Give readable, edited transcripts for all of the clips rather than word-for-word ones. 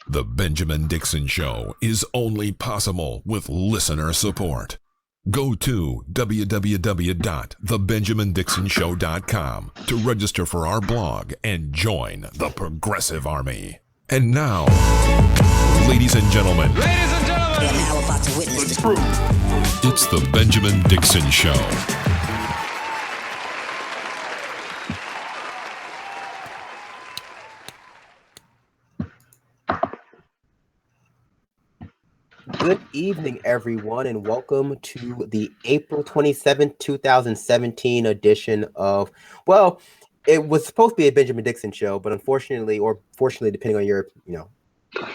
The Benjamin Dixon Show is only possible with listener support. Go to www.thebenjamindixonshow.com to register for our blog and join the Progressive Army. And now, ladies and gentlemen, we are now about to witness the truth. It's the Benjamin Dixon Show. Good evening, everyone, and welcome to the April 27th, 2017 edition of, well, it was supposed to be a Benjamin Dixon show, but unfortunately, or fortunately, depending on your,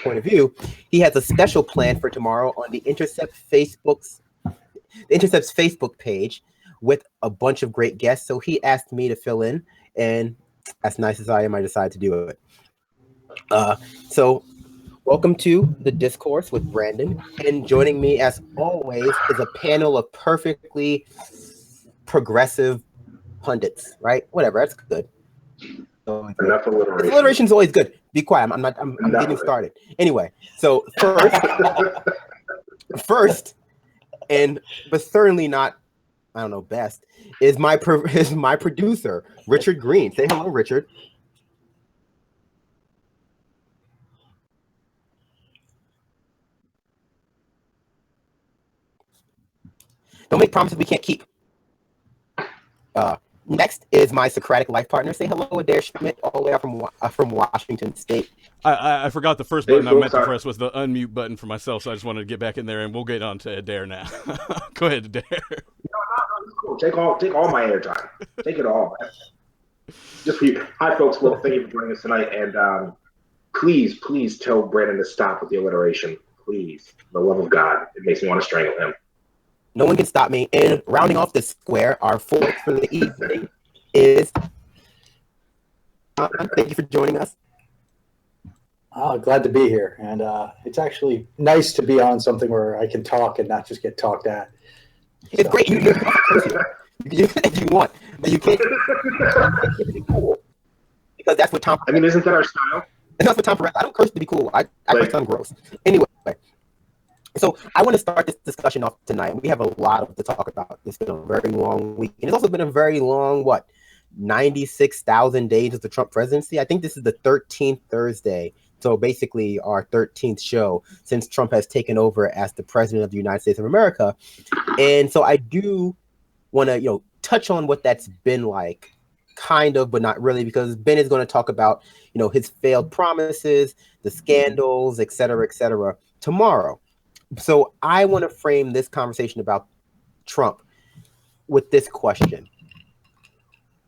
point of view, he has a special plan for tomorrow on the Intercept's Facebook page with a bunch of great guests. So he asked me to fill in, and as nice as I am, I decided to do it. So welcome to the Discourse with Brandon, and joining me as always is a panel of perfectly progressive pundits, right? Whatever, that's good. Enough alliteration. Alliteration's always good. Be quiet. I'm getting started. Anyway, so first, but certainly not, I don't know, best is my producer, Richard Green. Say hello, Richard. Don't make promises we can't keep. Next is my Socratic life partner. Say hello, Adair Schmidt, all the way out from Washington State. I forgot the first button I meant to press was the unmute button for myself, so I just wanted to get back in there, and we'll get on to Adair now. Go ahead, Adair. No, it's cool. Take all my airtime. Take it all. Just for you. Hi, folks. Well, thank you for joining us tonight, and please tell Brandon to stop with the alliteration. Please, for the love of God, it makes me want to strangle him. No one can stop me. And rounding off the square, our fourth for the evening is thank you for joining us. Oh, glad to be here. And it's actually nice to be on something where I can talk and not just get talked at. It's great. You if you want, but you can't be cool. Because that's what Tom. I mean, isn't that our style? And that's what Tom Perez. I don't curse to be cool. I think I'm gross. Anyway. So I want to start this discussion off tonight. We have a lot to talk about. It's been a very long week. And it's also been a very long, 96,000 days of the Trump presidency. I think this is the 13th Thursday. So basically our 13th show since Trump has taken over as the president of the United States of America. And so I do want to, touch on what that's been like, kind of, but not really, because Ben is going to talk about, his failed promises, the scandals, et cetera, tomorrow. So I want to frame this conversation about Trump with this question.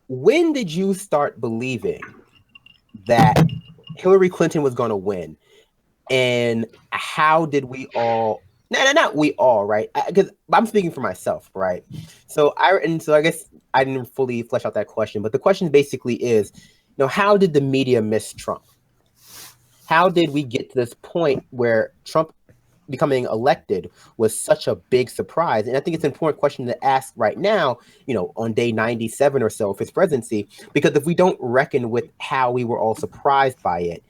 When did you start believing that Hillary Clinton was going to win? And how did we all, not we all, right? Because I'm speaking for myself, right? So I guess I didn't fully flesh out that question, but the question basically is, how did the media miss Trump? How did we get to this point where Trump becoming elected was such a big surprise? And I think it's an important question to ask right now, on day 97 or so of his presidency, because if we don't reckon with how we were all surprised by it,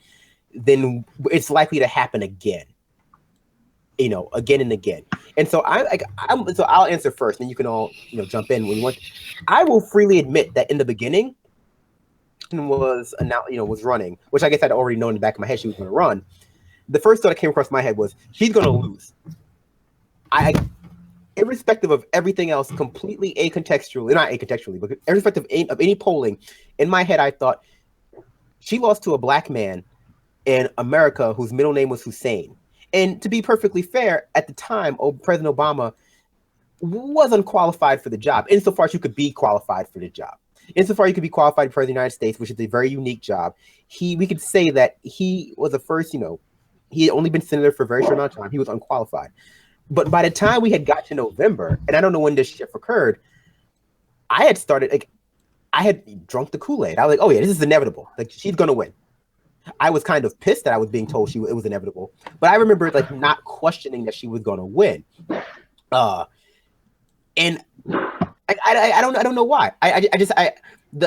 then it's likely to happen again, again and again. And so I'll answer first, and you can all, jump in when you want. I will freely admit that in the beginning was running, which I guess I'd already known in the back of my head she was going to run. The first thought that came across my head was, she's going to lose. Irrespective of everything else, completely not acontextually, but irrespective of any polling, in my head, I thought she lost to a black man in America whose middle name was Hussein. And to be perfectly fair, at the time, President Obama was unqualified for the job, insofar as you could be qualified for the job. Insofar you could be qualified for the United States, which is a very unique job. We could say that he was the first, he had only been senator for a very short amount of time. He was unqualified. But by the time we had got to November, and I don't know when this shift occurred, I had drunk the Kool-Aid. I was like, oh yeah, this is inevitable. She's going to win. I was kind of pissed that I was being told it was inevitable. But I remember not questioning that she was going to win. And I don't know why.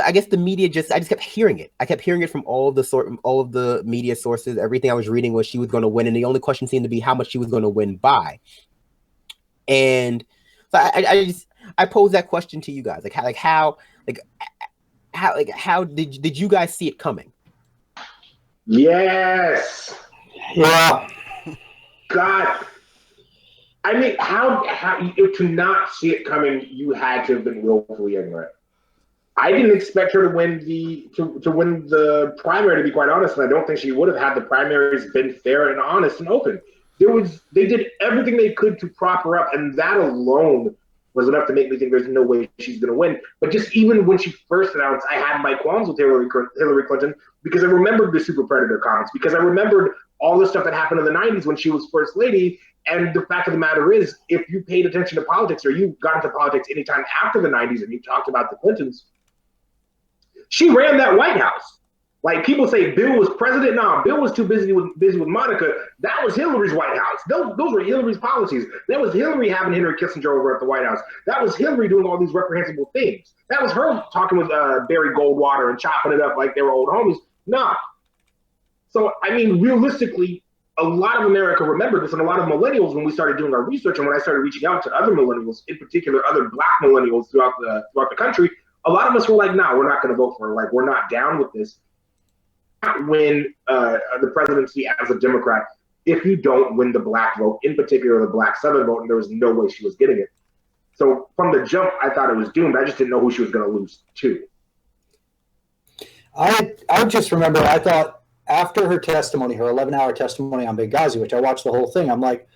I guess the media I just kept hearing it. I kept hearing it from all of the media sources. Everything I was reading was she was going to win, and the only question seemed to be how much she was going to win by. And so I posed that question to you guys, how did you guys see it coming? Yes. Yeah. God. I mean, how to not see it coming, you had to have been willfully ignorant. I didn't expect her to win the primary, to be quite honest, and I don't think she would have had the primaries been fair and honest and open. They did everything they could to prop her up, and that alone was enough to make me think there's no way she's going to win. But just even when she first announced, I had my qualms with Hillary Clinton because I remembered the super predator comments, because I remembered all the stuff that happened in the 90s when she was first lady. And the fact of the matter is, if you paid attention to politics or you got into politics anytime after the 90s and you talked about the Clintons, she ran that White House. Like, people say Bill was president. No, Bill was too busy with Monica. That was Hillary's White House. Those were Hillary's policies. That was Hillary having Henry Kissinger over at the White House. That was Hillary doing all these reprehensible things. That was her talking with Barry Goldwater and chopping it up like they were old homies. Nah. So, I mean, realistically, a lot of America remembered this, and a lot of millennials, when we started doing our research and when I started reaching out to other millennials, in particular other Black millennials throughout the country, a lot of us were like, nah, we're not going to vote for her. Like, we're not down with this. Not win the presidency as a Democrat if you don't win the Black vote, in particular the Black Southern vote, and there was no way she was getting it. So from the jump, I thought it was doomed. I just didn't know who she was going to lose to. I just remember, I thought after her testimony, her 11-hour testimony on Benghazi, which I watched the whole thing, I'm like,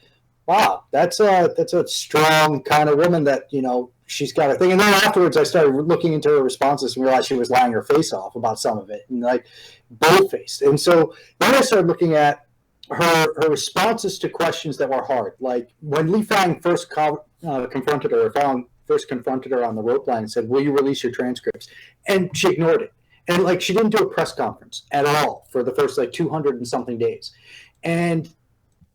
wow, that's a strong kind of woman that, you know, she's got a thing. And then afterwards, I started looking into her responses and realized she was lying her face off about some of it, and like bold-faced. And so then I started looking at her responses to questions that were hard. Like when Lee Fang first confronted her on the rope line and said, "Will you release your transcripts?" And she ignored it. And like she didn't do a press conference at all for the first like 200 and something days. And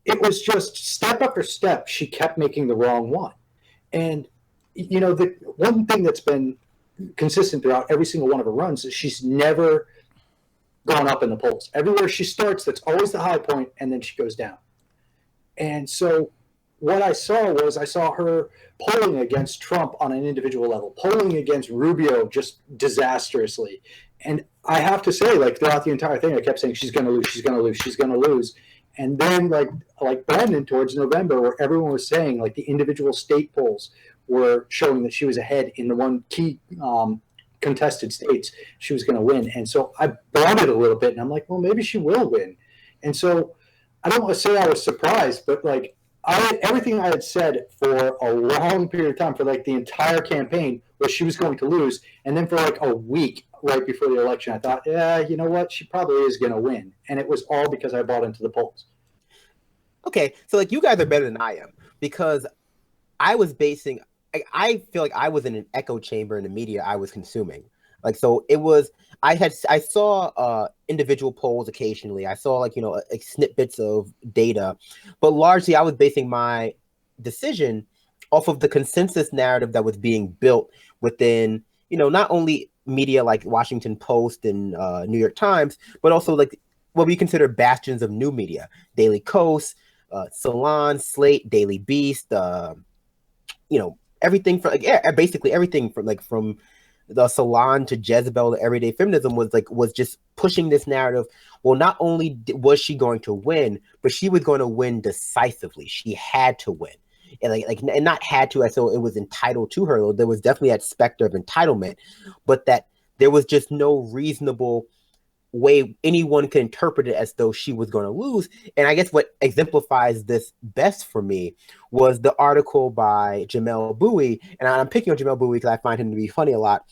it was just step after step, she kept making the wrong one. And you know, the one thing that's been consistent throughout every single one of her runs is she's never gone up in the polls. Everywhere she starts, that's always the high point, and then she goes down. And so what I saw her polling against Trump on an individual level, polling against Rubio just disastrously. And I have to say, like throughout the entire thing, I kept saying she's going to lose, she's going to lose, she's going to lose. And then like Brandon towards November, where everyone was saying like the individual state polls were showing that she was ahead in the one key contested states, she was going to win. And so I bought it a little bit, and I'm like, well, maybe she will win. And so I don't want to say I was surprised, but like everything I had said for a long period of time, for like the entire campaign, was she was going to lose. And then for like a week right before the election, I thought, yeah, you know what? She probably is going to win. And it was all because I bought into the polls. Okay, so like you guys are better than I am, because I feel like I was in an echo chamber in the media I was consuming. Like, so it was, I saw individual polls occasionally. I saw like snippets of data, but largely I was basing my decision off of the consensus narrative that was being built within, not only media like Washington Post and New York Times, but also like what we consider bastions of new media: Daily Kos, Salon, Slate, Daily Beast, everything from basically everything from the Salon to Jezebel to Everyday Feminism was just pushing this narrative. Well, not only was she going to win, but she was going to win decisively. She had to win, and not had to, so it was entitled to her. There was definitely that specter of entitlement, but that there was just no reasonable way anyone could interpret it as though she was going to lose. And I guess what exemplifies this best for me was the article by Jamel Bowie, and I'm picking on Jamel Bowie because I find him to be funny a lot,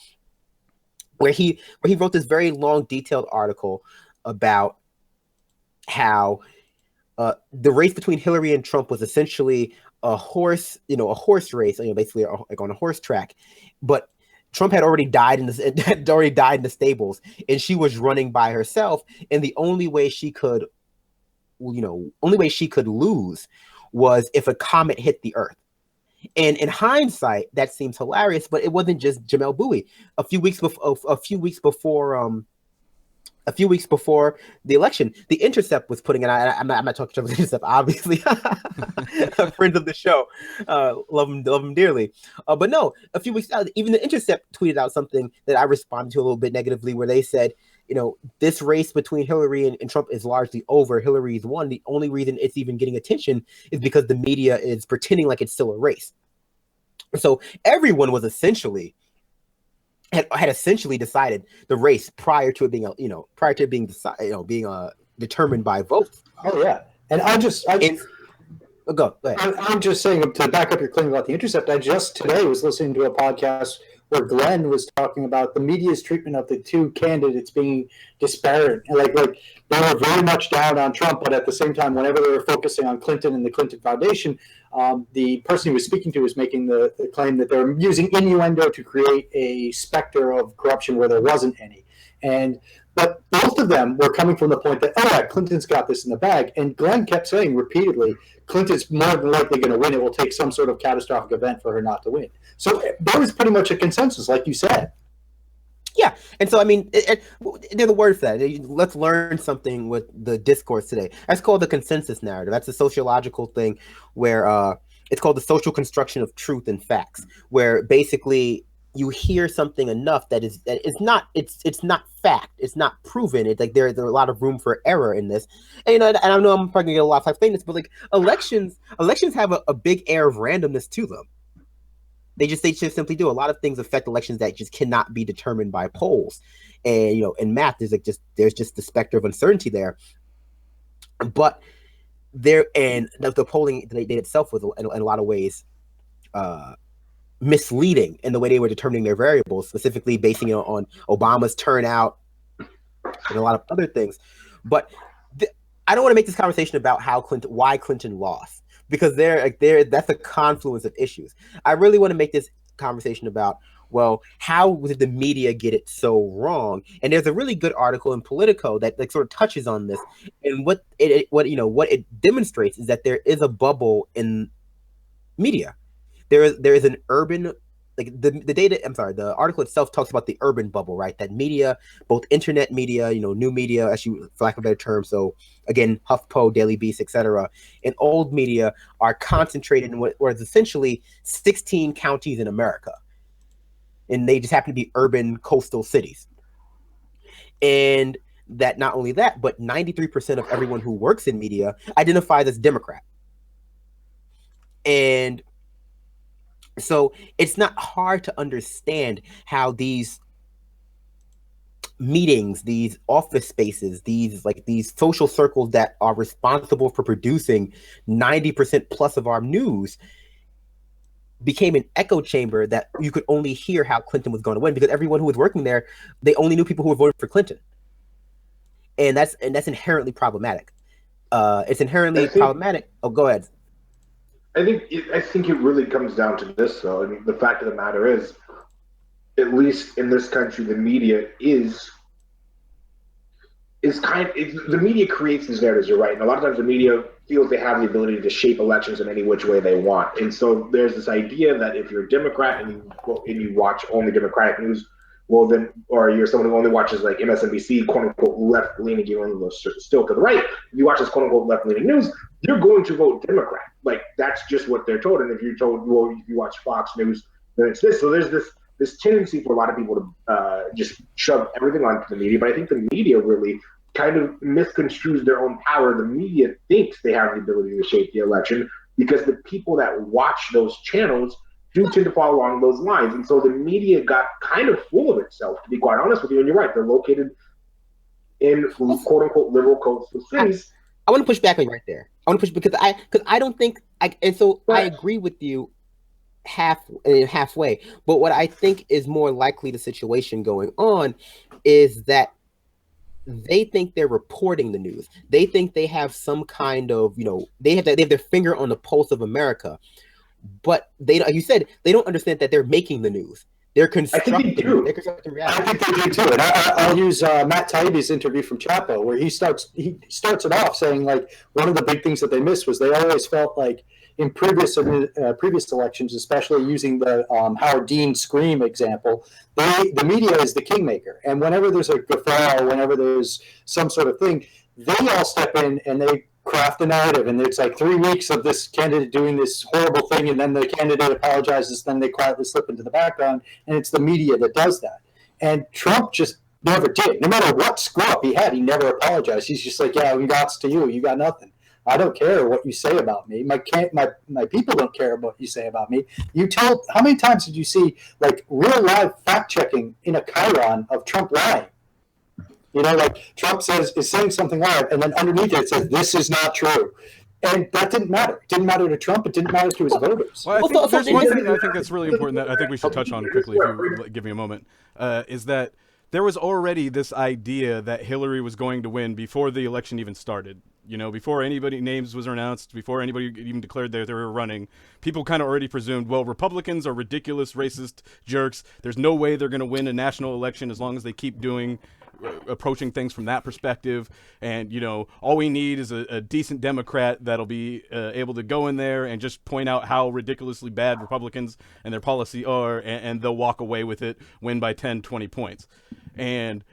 where he wrote this very long, detailed article about how the race between Hillary and Trump was essentially a horse race, basically like on a horse track, but Trump had already died in the stables, and she was running by herself. And the only way she could lose was if a comet hit the Earth. And in hindsight, that seems hilarious, but it wasn't just Jamel Bowie. A few weeks before the election, The Intercept was putting, and I'm not talking about The Intercept, obviously, friends of the show, love them dearly. But no, a few weeks out, even The Intercept tweeted out something that I responded to a little bit negatively, where they said, this race between Hillary and Trump is largely over. Hillary's won. The only reason it's even getting attention is because the media is pretending like it's still a race. So everyone was essentially had essentially decided the race prior to it being determined by votes. Oh yeah, and go ahead. I'm just saying, to back up your claim about The Intercept, I just today was listening to a podcast where Glenn was talking about the media's treatment of the two candidates being disparate. And like they were very much down on Trump, but at the same time, whenever they were focusing on Clinton and the Clinton Foundation, the person he was speaking to was making the claim that they're using innuendo to create a specter of corruption where there wasn't any. But both of them were coming from the point that, oh, yeah, Clinton's got this in the bag. And Glenn kept saying repeatedly, Clinton's more than likely going to win. It will take some sort of catastrophic event for her not to win. So there was pretty much a consensus, like you said. Yeah. And so, I mean, there's a word for that. Let's learn something with the discourse today. That's called the consensus narrative. That's a sociological thing where it's called the social construction of truth and facts, where basically you hear something enough it's not fact, it's not proven. It's like there's a lot of room for error in this, and I know I'm probably gonna get a lot of time saying this, but like elections have a big air of randomness to them. They just simply do. A lot of things affect elections that just cannot be determined by polls, and in math there's just the specter of uncertainty there. But the polling data itself was in a lot of ways misleading in the way they were determining their variables, specifically basing it on Obama's turnout and a lot of other things. But I don't want to make this conversation about why Clinton lost, because that's a confluence of issues. I really want to make this conversation about, well, how did the media get it so wrong? And there's a really good article in Politico that sort of touches on this, and what it demonstrates is that there is a bubble in media. There is an urban, the article itself talks about the urban bubble, right? That media, both internet media, new media, actually, for lack of a better term. So again, HuffPo, Daily Beast, etc., and old media are concentrated in what is essentially 16 counties in America. And they just happen to be urban coastal cities. And that not only that, but 93% of everyone who works in media identifies as Democrat. And so it's not hard to understand how these meetings, these office spaces, these social circles that are responsible for producing 90% plus of our news became an echo chamber that you could only hear how Clinton was going to win, because everyone who was working there, they only knew people who were voting for Clinton. And that's inherently problematic. It's inherently problematic. Oh, go ahead. I think it really comes down to this, though. I mean, the fact of the matter is, at least in this country, the media the media creates these narratives. You're right, and a lot of times the media feels they have the ability to shape elections in any which way they want. And so there's this idea that if you're a Democrat and you watch only Democratic news, well then, or you're someone who only watches like MSNBC, quote unquote left leaning, even though still to the right, you watch this quote unquote left leaning news, you're going to vote Democrat. Like that's just what they're told. And if you're told, well, if you watch Fox News, then it's this. So there's this tendency for a lot of people to just shove everything onto the media. But I think the media really kind of misconstrues their own power. The media thinks they have the ability to shape the election because the people that watch those channels do tend to follow along those lines. And so the media got kind of full of itself, to be quite honest with you. And you're right, they're located in quote unquote liberal coastal cities. I want to push back on you right there. I want to push because I don't think and so right. I agree with you halfway. But what I think is more likely the situation going on is that they think they're reporting the news. They think they have some kind of, they have their finger on the pulse of America. But you said, they don't understand that they're making the news. They're constructing reality. I think they do too. And I'll use Matt Taibbi's interview from Chapo, where he starts it off saying, like, one of the big things that they missed was they always felt like in previous elections, especially using the Howard Dean Scream example, the media is the kingmaker. And whenever there's a guffaw, or whenever there's some sort of thing, they all step in and they craft the narrative. And it's like 3 weeks of this candidate doing this horrible thing, and then the candidate apologizes, then they quietly slip into the background, and it's the media that does that. And Trump just never did. No matter what screw up he had, he never apologized. He's just like, yeah, congrats to you. You got nothing. I don't care what you say about me. My people don't care what you say about me. How many times did you see like real live fact checking in a chyron of Trump lying? Like Trump is saying something live, and then underneath it says this is not true. And that didn't matter. It didn't matter to Trump. It didn't matter to his voters. Well, I think there's one thing I think that's really important that I think we should touch on quickly, if you give me a moment, is that there was already this idea that Hillary was going to win before the election even started. Before anybody names was announced, before anybody even declared that they were running, people kind of already presumed, well, Republicans are ridiculous, racist jerks. There's no way they're going to win a national election as long as they keep approaching things from that perspective. And, all we need is a decent Democrat that'll be able to go in there and just point out how ridiculously bad Republicans and their policy are, and they'll walk away with it, win by 10, 20 points. And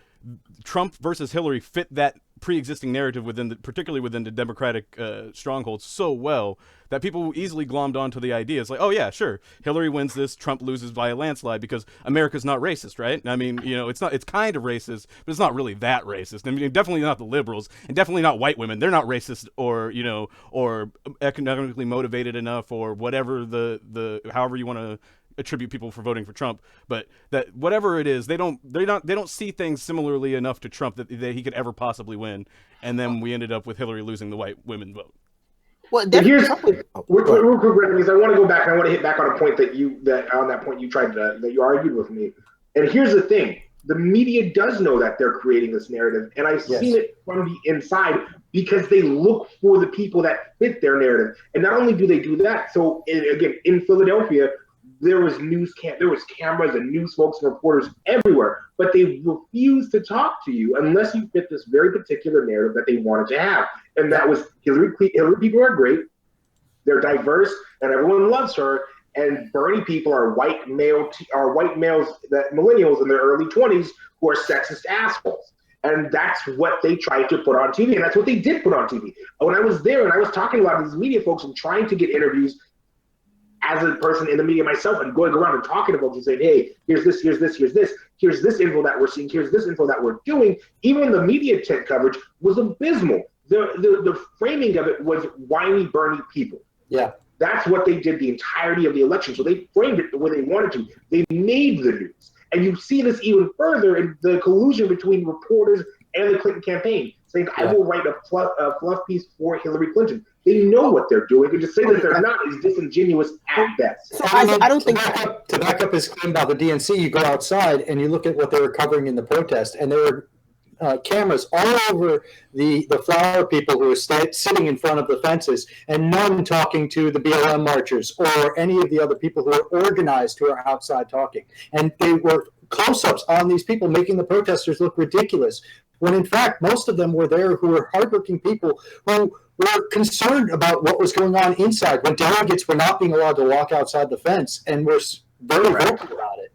Trump versus Hillary fit that pre-existing narrative particularly within the Democratic strongholds so well that people easily glommed onto the idea. It's like, oh yeah, sure, Hillary wins this, Trump loses by a landslide because America's not racist, right? I mean, it's kind of racist, but it's not really that racist. I mean, definitely not the liberals, and definitely not white women. They're not racist or economically motivated enough, or whatever the however you want to attribute people for voting for Trump, but that whatever it is, they don't see things similarly enough to Trump that he could ever possibly win. And then we ended up with Hillary losing the white women vote. Well, here's real quick, because I want to go back and I want to hit back on a point that you argued with me. And here's the thing: the media does know that they're creating this narrative, and I've seen it from the inside because they look for the people that fit their narrative. And not only do they do that, so again in Philadelphia, there was cameras and news folks and reporters everywhere, but they refused to talk to you unless you fit this very particular narrative that they wanted to have. And that was Hillary people are great, they're diverse, and everyone loves her. And Bernie people are white males, that millennials in their early 20s who are sexist assholes. And that's what they tried to put on TV, and that's what they did put on TV. When I was there and I was talking about these media folks and trying to get interviews as a person in the media myself, and going around and talking to folks and saying, hey, here's this info that we're seeing, here's this info that we're doing. Even the media tent coverage was abysmal. The framing of it was whiny Bernie people. Yeah. That's what they did the entirety of the election. So they framed it the way they wanted to. They made the news. And you see this even further in the collusion between reporters and the Clinton campaign, saying, I will write a fluff piece for Hillary Clinton. They know what they're doing, and to say that they're not is disingenuous at best. So I don't think to back up his claim about the DNC, you go outside and you look at what they were covering in the protest, and there were cameras all over the flower people who were sitting in front of the fences, and none talking to the BLM marchers or any of the other people who are organized who are outside talking. And they were close-ups on these people, making the protesters look ridiculous, when in fact most of them were there who were hardworking people who were concerned about what was going on inside, when delegates were not being allowed to walk outside the fence and were very vocal about it.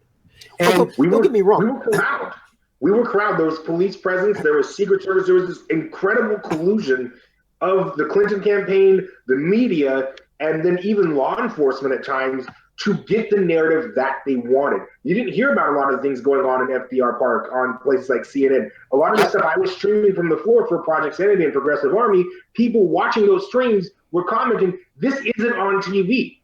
And don't get me wrong. We were crowd. There was police presence. There was Secret Service. There was this incredible collusion of the Clinton campaign, the media, and then even law enforcement at times to get the narrative that they wanted. You didn't hear about a lot of things going on in FDR Park, on places like CNN. A lot of the stuff I was streaming from the floor for Project Sanity and Progressive Army, people watching those streams were commenting, this isn't on TV.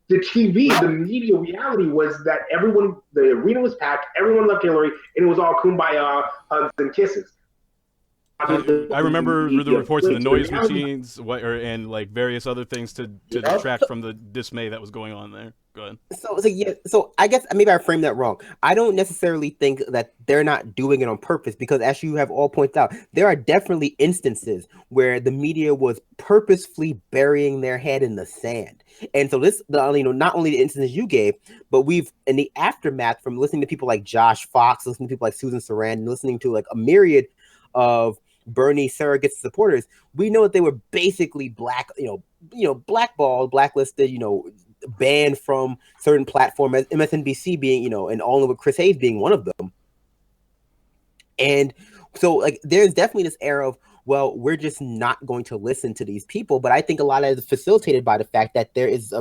The TV, the media reality was that the arena was packed, everyone loved Hillary, and it was all kumbaya, hugs, and kisses. I remember the reports of the noise machines and like various other things to detract from the dismay that was going on there. Go ahead. So I guess maybe I framed that wrong. I don't necessarily think that they're not doing it on purpose, because as you have all pointed out, there are definitely instances where the media was purposefully burying their head in the sand. And so not only the instances you gave, but we've in the aftermath from listening to people like Josh Fox, listening to people like Susan Sarandon, listening to like a myriad of Bernie surrogate supporters, we know that they were basically blackballed, blacklisted, banned from certain platforms, as MSNBC being, and all of with Chris Hayes being one of them. And so, like, there's definitely this era of, well, we're just not going to listen to these people. But I think a lot of it is facilitated by the fact that there is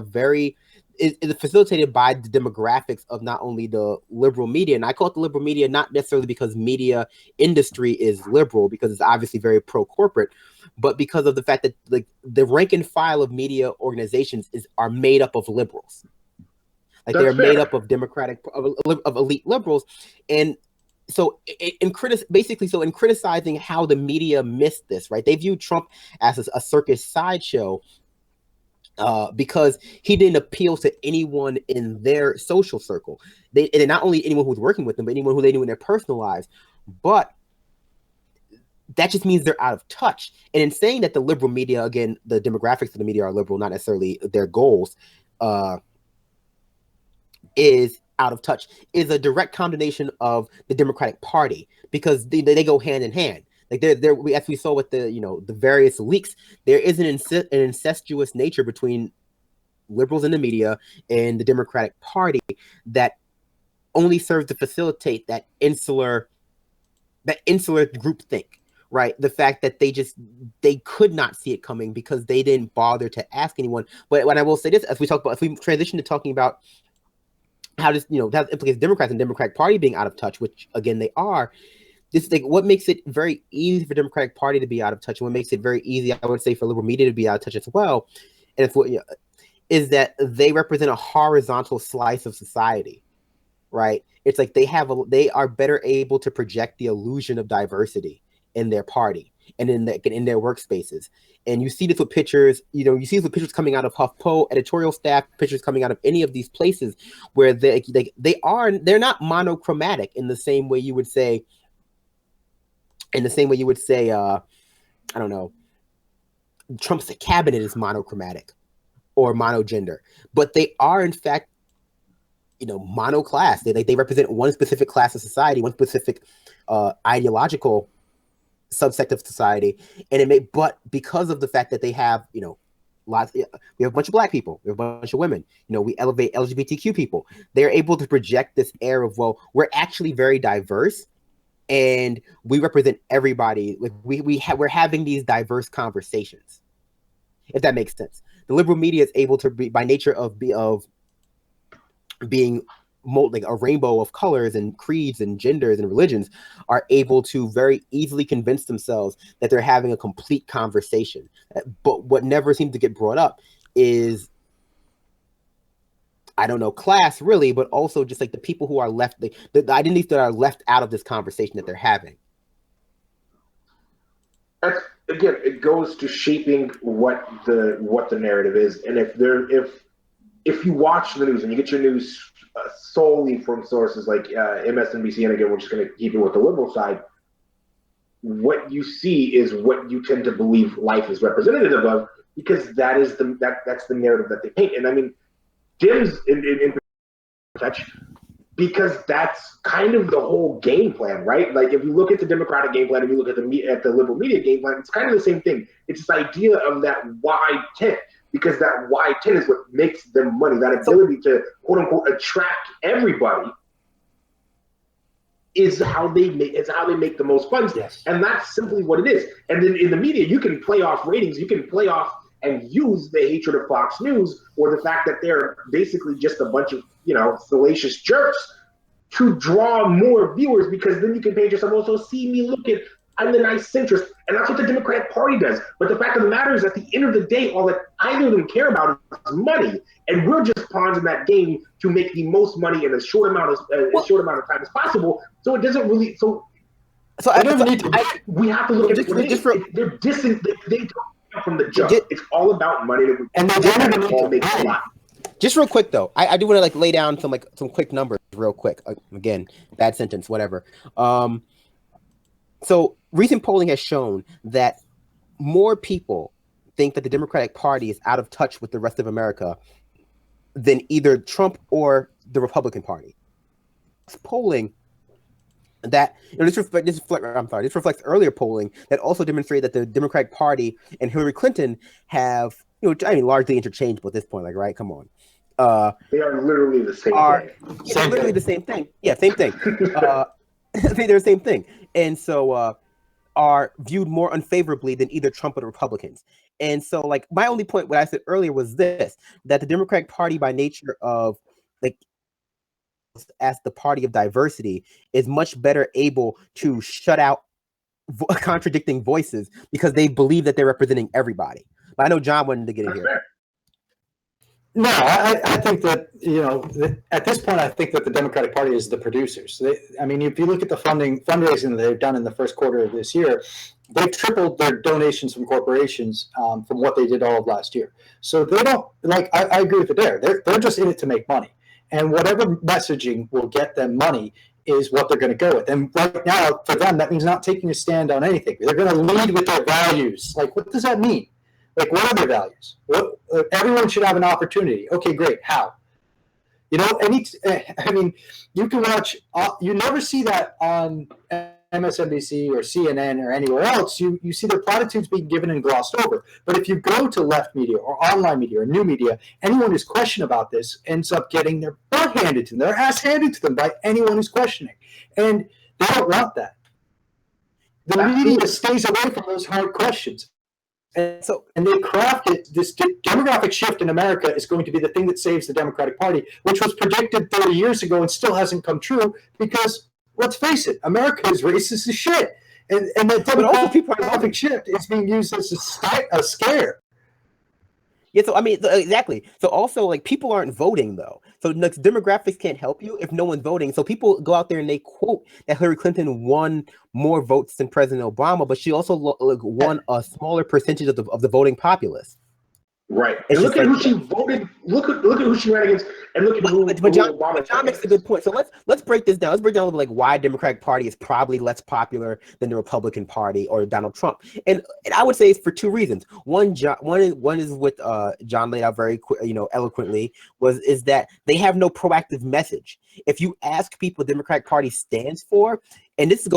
is facilitated by the demographics of not only the liberal media, and I call it the liberal media not necessarily because media industry is liberal, because it's obviously very pro-corporate, but because of the fact that, like, the rank and file of media organizations are made up of liberals. Like, they're made up of of elite liberals. And so in criticizing how the media missed this, right? They viewed Trump as a circus sideshow, because he didn't appeal to anyone in their social circle. And not only anyone who was working with them, but anyone who they knew in their personal lives. But that just means they're out of touch. And in saying that the liberal media, again, the demographics of the media are liberal, not necessarily their goals, is out of touch, is a direct condemnation of the Democratic Party, because they go hand in hand. Like, as we saw with the various leaks, there is an incestuous nature between liberals in the media and the Democratic Party that only serves to facilitate that insular groupthink, right? The fact that they could not see it coming because they didn't bother to ask anyone. But when I will say this, as we transition to talking about how this, that implicates Democrats and Democratic Party being out of touch, which again they are. This is like what makes it very easy for Democratic Party to be out of touch, and what makes it very easy, I would say, for liberal media to be out of touch as well, and is that they represent a horizontal slice of society, right? It's like they are better able to project the illusion of diversity in their party and in their workspaces. And you see this with pictures, you see this with pictures coming out of HuffPo editorial staff, pictures coming out of any of these places where they're not monochromatic in the same way you would say. I don't know, Trump's cabinet is monochromatic or monogender, but they are in fact, monoclass. They represent one specific class of society, one specific ideological subsect of society, but because of the fact that they have, we have a bunch of Black people, we have a bunch of women, we elevate LGBTQ people. They're able to project this air of, well, we're actually very diverse. And we represent everybody. Like we're having these diverse conversations, if that makes sense. The liberal media is able to be, by nature of being like a rainbow of colors and creeds and genders and religions, are able to very easily convince themselves that they're having a complete conversation. But what never seems to get brought up is, I don't know, class really, but also just like the people who are left, the identities that are left out of this conversation that they're having. Again, it goes to shaping what the narrative is, and if you watch the news and you get your news solely from sources like MSNBC, and again, we're just going to keep it with the liberal side, what you see is what you tend to believe life is representative of, because that's the narrative that they paint. And I mean, Dems in touch, because that's kind of the whole game plan, right? Like, if you look at the Democratic game plan and you look at the liberal media game plan, it's kind of the same thing. It's this idea of that wide tent, because that wide tent is what makes them money. That ability to quote unquote attract everybody is how they make the most funds. Yes. And that's simply what it is. And then in the media, you can play off ratings, you can play off and use the hatred of Fox News, or the fact that they're basically just a bunch of, salacious jerks, to draw more viewers, because then you can paint yourself, also see me, look at, I'm the nice centrist. And that's what the Democratic Party does. But the fact of the matter is, at the end of the day, all that either of them care about is money. And we're just pawns in that game to make the most money in as short amount of time as possible. So it doesn't really, we have to look at it. They're dissing, they don't from the jump. It's all about money, and they all make a lot. Just real quick though, I do want to lay down some quick numbers real quick. Again, bad sentence, whatever. So recent polling has shown that more people think that the Democratic Party is out of touch with the rest of America than either Trump or the Republican Party. Polling that this reflects earlier polling that also demonstrated that the Democratic Party and Hillary Clinton have, largely interchangeable at this point. Like, right? Come on. They are literally the same Are thing. it's literally the same thing. Yeah, same thing. They're the same thing, and so are viewed more unfavorably than either Trump or the Republicans. And so, like, my only point, what I said earlier, was this: that the Democratic Party, by nature of like as the party of diversity, is much better able to shut out contradicting voices because they believe that they're representing everybody. But I know John wanted to get in That's here. fair. No, I think that, at this point, I think that the Democratic Party is the producers. If you look at the fundraising that they've done in the first quarter of this year, they've tripled their donations from corporations from what they did all of last year. So they don't, I agree with Adair. They're just in it to make money. And whatever messaging will get them money is what they're going to go with. And right now, for them, that means not taking a stand on anything. They're going to lead with their values. Like, what does that mean? Like, what are their values? Everyone should have an opportunity. Okay, great. How? You can watch. You never see that on MSNBC or CNN or anywhere else. You see their platitudes being given and glossed over. But if you go to left media or online media or new media, anyone who's questioning about this ends up getting their butt handed to them, their ass handed to them by anyone who's questioning. And they don't want that. The media stays away from those hard questions. And they crafted this demographic shift in America is going to be the thing that saves the Democratic Party, which was predicted 30 years ago and still hasn't come true because, let's face it, America is racist as shit. And that demographic shift is being used as a scare. Yeah, so exactly. So also, like, people aren't voting though. So demographics can't help you if no one's voting. So people go out there and they quote that Hillary Clinton won more votes than President Obama, but she also won a smaller percentage of the voting populace. Right. And look at who she voted. Look at who she ran against, and look at who John makes a good point. So let's break this down. Let's break down like why Democratic Party is probably less popular than the Republican Party or Donald Trump. And I would say it's for two reasons. One is what John laid out very eloquently is that they have no proactive message. If you ask people what the Democratic Party stands for, and this is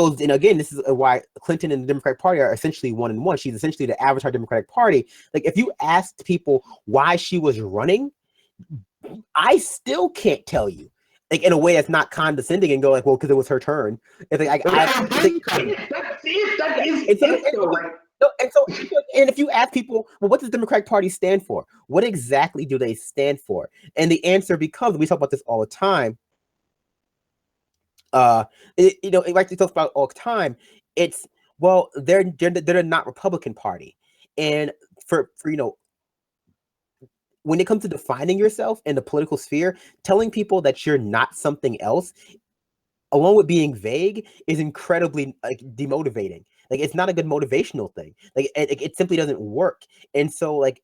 why Clinton and the Democratic Party are essentially one and one. She's essentially the avatar Democratic Party. Like, if you asked people why she was running, I still can't tell you, like, in a way that's not condescending and go like, well, because it was her turn. It's like, and if you ask people, well, what does the Democratic Party stand for? What exactly do they stand for? And the answer becomes, we talk about this all the time. Like we talk about all the time, it's, well, they're not Republican Party, and for when it comes to defining yourself in the political sphere, telling people that you're not something else, along with being vague, is incredibly demotivating. Like, it's not a good motivational thing. Like, it simply doesn't work, and so like.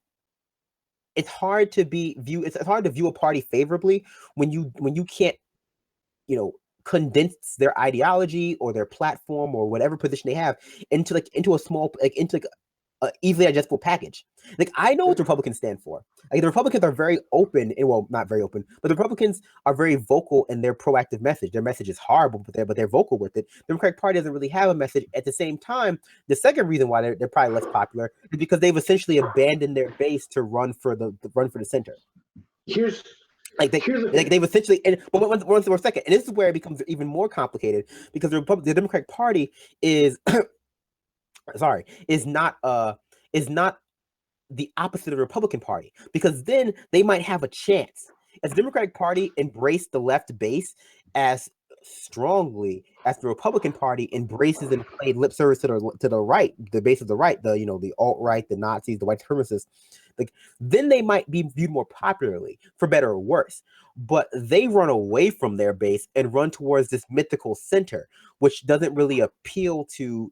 It's hard to view a party favorably when you can't, condense their ideology or their platform or whatever position they have into a small, into a easily digestible package. Like, I know what the Republicans stand for. Like, the Republicans are very open, and well, not very open, but the Republicans are very vocal in their proactive message. Their message is horrible, but they're vocal with it. The Democratic Party doesn't really have a message. At the same time, the second reason why they're probably less popular is because they've essentially abandoned their base to run for the center. They've essentially, but one second, and this is where it becomes even more complicated because the Democratic Party is not the opposite of the Republican Party, because then they might have a chance. If the Democratic Party embraced the left base as strongly as the Republican Party embraces and played lip service to the right, the base of the right, the alt-right, the Nazis, the white supremacists, like, then they might be viewed more popularly, for better or worse. But they run away from their base and run towards this mythical center, which doesn't really appeal to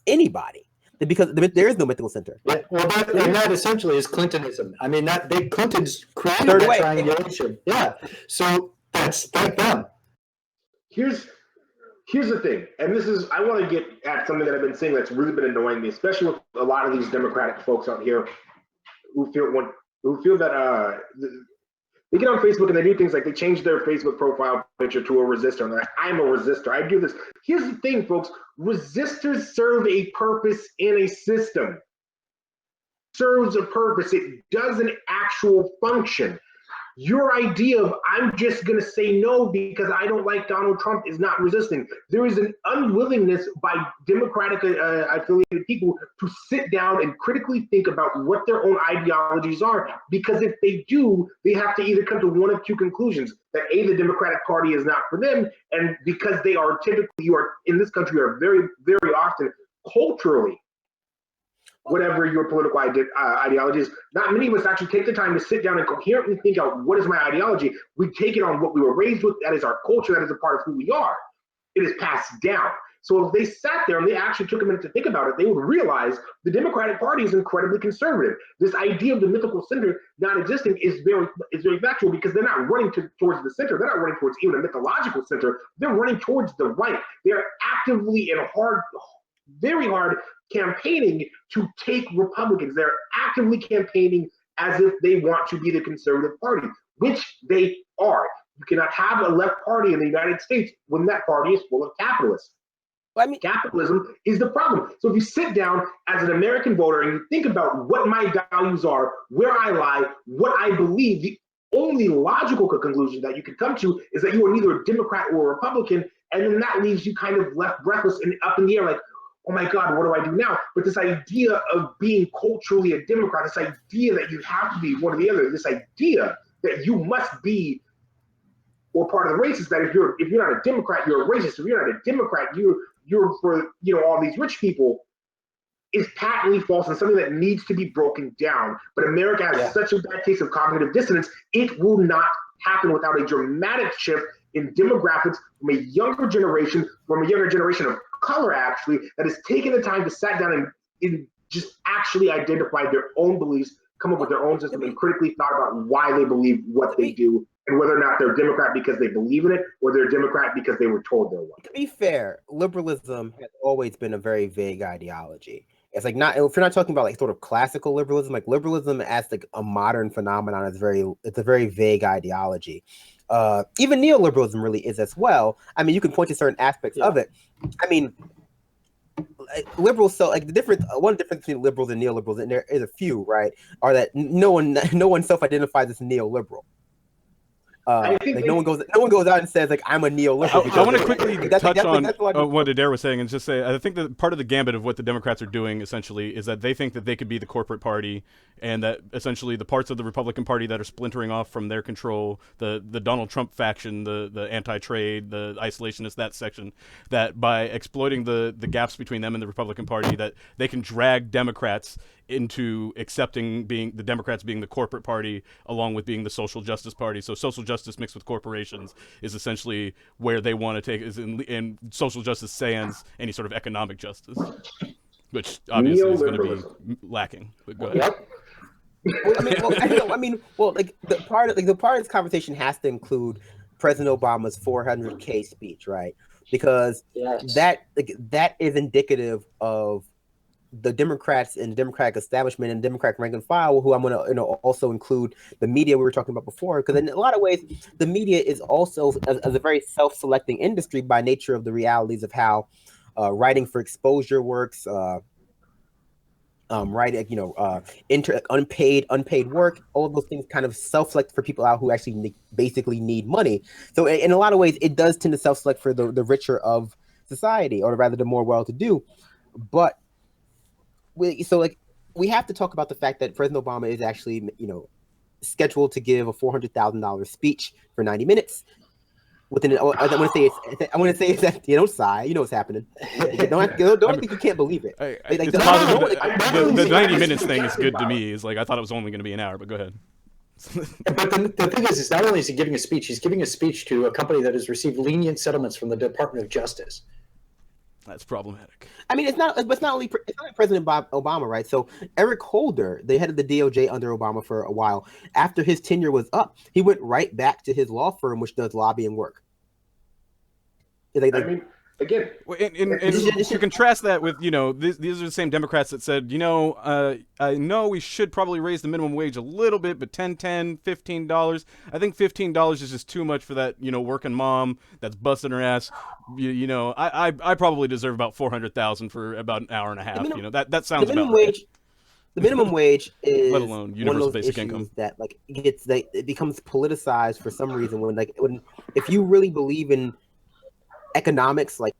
anybody, because there is no mythical center. Yeah, well, that essentially is Clintonism. I mean, Clinton's created that triangulation. Yeah, so that's like them. Here's the thing, and I want to get at something that I've been saying that's really been annoying me, especially with a lot of these Democratic folks out here who feel that They get on Facebook and they do things like they change their Facebook profile picture to a resistor. And they're like, I'm a resistor. I do this. Here's the thing, folks. Resistors serve a purpose in a system. Serves a purpose. It does an actual function. Your idea of I'm just going to say no because I don't like Donald Trump is not resisting. There is an unwillingness by Democratic affiliated people to sit down and critically think about what their own ideologies are, because if they do, they have to either come to one of two conclusions: that A, the Democratic Party is not for them, and because they are typically, you are in this country, are very, very often culturally, whatever your political ideology is, not many of us actually take the time to sit down and coherently think out what is my ideology. We take it on what we were raised with. That is our culture. That is a part of who we are. It is passed down. So if they sat there and they actually took a minute to think about it, they would realize the Democratic Party is incredibly conservative. This idea of the mythical center not existing is very factual, because they're not running towards the center. They're not running towards even a mythological center. They're running towards the right. They're actively and very hard campaigning to take Republicans. They're actively campaigning as if they want to be the conservative party, which they are. You cannot have a left party in the United States when that party is full of capitalists. I mean, capitalism is the problem. So if you sit down as an American voter and you think about what my values are, where I lie, what I believe, the only logical conclusion that you can come to is that you are neither a Democrat or a Republican, and then that leaves you kind of left breathless and up in the air, like, oh my God, what do I do now? But this idea of being culturally a Democrat, this idea that you have to be one or the other, this idea that you must be or part of the race, is that if you're not a Democrat, you're a racist. If you're not a Democrat, you're for all these rich people, is patently false and something that needs to be broken down. But America has such a bad case of cognitive dissonance, it will not happen without a dramatic shift in demographics from a younger generation of color, actually, that has taken the time to sit down and just actually identify their own beliefs, come up with their own system, and critically thought about why they believe what they do, and whether or not they're Democrat because they believe in it, or they're Democrat because they were told they're one. To be fair, liberalism has always been a very vague ideology. It's like, not, if you're not talking about like sort of classical liberalism, like liberalism as like a modern phenomenon it's a very vague ideology. Even neoliberalism really is as well. I mean, you can point to certain aspects of it. I mean, liberals. So like one difference between liberals and neoliberals, and there is a few, right? Are that no one self-identifies as neoliberal. Like no one goes out and says like I'm a neoliberal. I want to quickly touch on what Adair was saying and just say I think that part of the gambit of what the Democrats are doing essentially is that they think that they could be the corporate party, and that essentially the parts of the Republican Party that are splintering off from their control, the Donald Trump faction, the anti-trade, the isolationist, that section, that by exploiting the gaps between them and the Republican Party, that they can drag Democrats into accepting the Democrats being the corporate party along with being the social justice party. So social justice mixed with corporations is essentially where they want to take, is in social justice sans any sort of economic justice, which obviously is going to be lacking. But go ahead. Like the part of this conversation has to include President Obama's 400K speech, right? Because that is indicative of the Democrats and the Democratic establishment and Democratic rank and file, who I'm going to also include the media we were talking about before, because in a lot of ways the media is also as a very self-selecting industry by nature of the realities of how writing for exposure works, unpaid work, all of those things kind of self-select for people out who actually basically need money. So in a lot of ways it does tend to self-select for the richer of society, or rather the more well-to-do. But we have to talk about the fact that President Obama is actually, scheduled to give a $400,000 speech for 90 minutes. I want to say it's that, don't sigh, you know what's happening. Don't think you can't believe it. It's possible. The 90 minutes thing is good to me. Is like I thought it was only going to be an hour, but go ahead. But the thing is not only is he giving a speech, he's giving a speech to a company that has received lenient settlements from the Department of Justice. That's problematic. I mean, it's not only President Obama, right? So Eric Holder, the head of the DOJ under Obama for a while, after his tenure was up, he went right back to his law firm, which does lobbying work. again. And to contrast that with, you know, these are the same Democrats that said, you know, I know we should probably raise the minimum wage a little bit, but $10, $15. I think $15 is just too much for that, you know, working mom that's busting her ass. You know, I probably deserve about $400,000 for about an hour and a half. You know, that sounds the minimum about right. wage. The minimum wage is let alone universal one of those basic issues income that like it becomes politicized for some reason when if you really believe in economics, like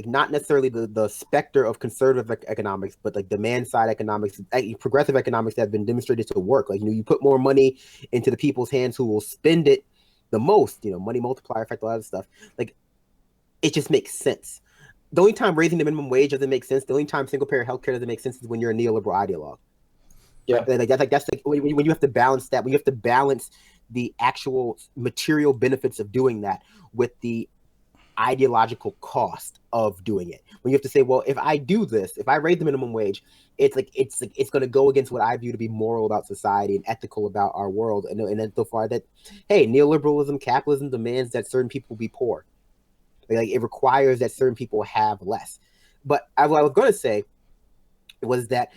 not necessarily the specter of conservative economics, but like demand side economics, progressive economics that have been demonstrated to work. Like, you know, you put more money into the people's hands who will spend it the most, you know, money multiplier effect, a lot of stuff. Like, it just makes sense. The only time raising the minimum wage doesn't make sense, the only time single payer healthcare doesn't make sense is when you're a neoliberal ideologue. Yeah, that's when you have to balance that. When you have to balance the actual material benefits of doing that with the ideological cost of doing it. When you have to say, well, if I do this, if I raise the minimum wage, it's going to go against what I view to be moral about society and ethical about our world, and then so far that, hey, neoliberalism, capitalism demands that certain people be poor. Like it requires that certain people have less. But what I was going to say was that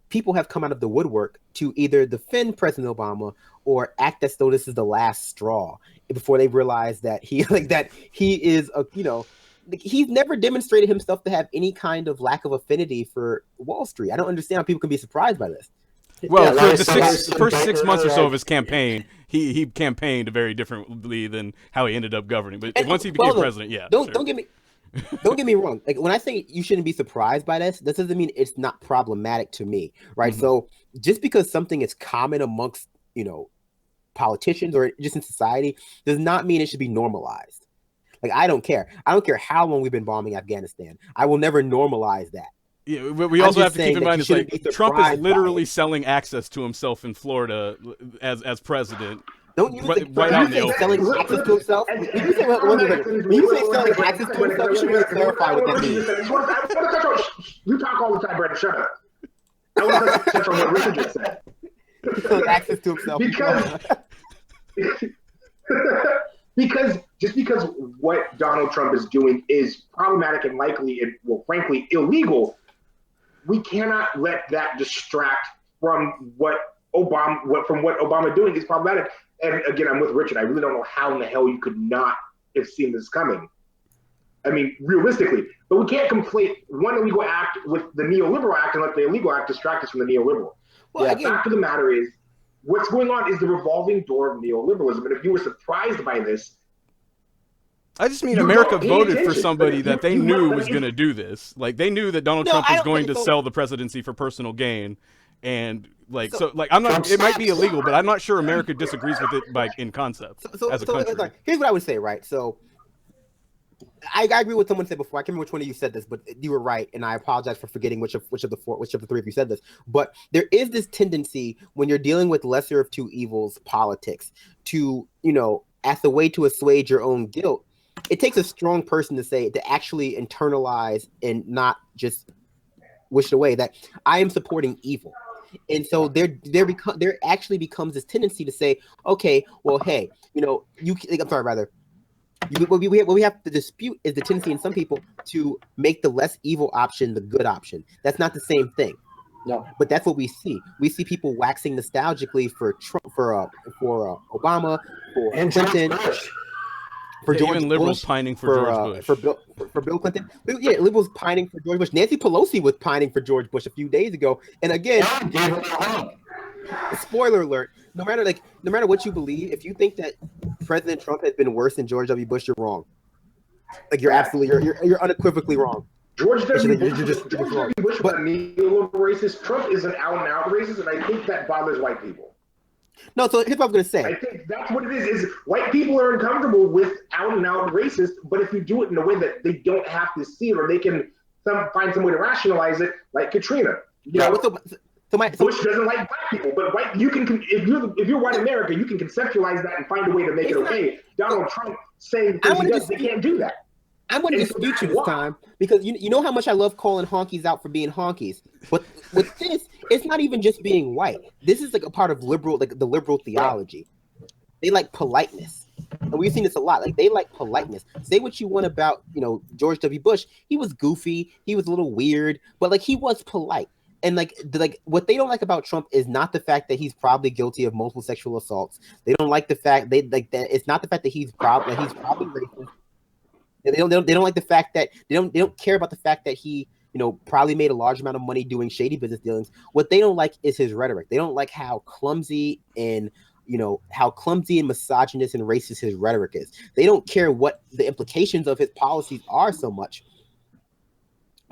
people have come out of the woodwork to either defend President Obama or act as though this is the last straw before they realize that he is a, you know, he's never demonstrated himself to have any kind of lack of affinity for Wall Street. I don't understand how people can be surprised by this. Well, for the first 6 months or so of his campaign, he campaigned very differently than how he ended up governing. But once he became president, yeah. Don't get me wrong. Like, when I say you shouldn't be surprised by this doesn't mean it's not problematic to me, right? Mm-hmm. So just because something is common amongst, you know, politicians or just in society does not mean it should be normalized. Like, I don't care. I don't care how long we've been bombing Afghanistan. I will never normalize that. Yeah, but we also have to keep in mind, it's like Trump is literally selling access to himself in Florida as president. Don't you think right out in the open. Selling access to himself? When you say selling access to himself, you should really clarify what that means. You talk all the time, Brandon. Shut up. I want to touch on what Richard just said. Selling access to himself. Because what Donald Trump is doing is problematic and likely and, well, frankly, illegal, we cannot let that distract from what Obama doing is problematic. And again, I'm with Richard. I really don't know how in the hell you could not have seen this coming. I mean, realistically. But we can't conflate one illegal act with the neoliberal act and let the illegal act distract us from the neoliberal. Well, the fact of the matter is, what's going on is the revolving door of neoliberalism. And if you were surprised by this, I just mean America voted for somebody that they knew was going to do this. Like, they knew that Donald Trump was going to sell the presidency for personal gain. And I'm not. It might be illegal, but I'm not sure America disagrees with it in concept as a country. Here's what I would say, right? So, I agree with someone said before. I can't remember which one of you said this, but you were right, and I apologize for forgetting which of the three of you said this. But there is this tendency when you're dealing with lesser of two evils politics to, you know, as a way to assuage your own guilt. It takes a strong person to actually internalize and not just wish it away that I am supporting evil. And so there actually becomes this tendency to say, okay, well, hey, you know, what we have to dispute is the tendency in some people to make the less evil option the good option. That's not the same thing. No, but that's what we see. We see people waxing nostalgically for Trump, for Obama, for Clinton. For George even liberals Bush, pining for George Bush. For Bill Clinton. Yeah, liberals pining for George Bush. Nancy Pelosi was pining for George Bush a few days ago. And again, spoiler alert, no matter what you believe, if you think that President Trump has been worse than George W. Bush, you're wrong. Like, you're unequivocally wrong. George W. Bush was a neoliberal racist. Trump is an out-and-out racist, and I think that bothers white people. No, so here's what I'm going to say. I think that's what it is white people are uncomfortable with out-and-out racist, but if you do it in a way that they don't have to see it, or they can find some way to rationalize it, like Katrina. Bush doesn't like black people, but if you're white America, you can conceptualize that and find a way to make it okay. Donald Trump saying they can't do that. I'm going to dispute you this time because you know how much I love calling honkies out for being honkies. But with this, it's not even just being white. This is like a part of the liberal theology. They like politeness. and we've seen this a lot. Like they like politeness. Say what you want about George W. Bush. He was goofy. He was a little weird, but like he was polite. And like what they don't like about Trump is not the fact that he's probably guilty of multiple sexual assaults. They don't like the fact that it's not the fact that he's probably racist. They don't like the fact that they don't care about the fact that he probably made a large amount of money doing shady business dealings. What they don't like is his rhetoric. They don't like how clumsy and misogynist and racist his rhetoric is. They don't care what the implications of his policies are so much.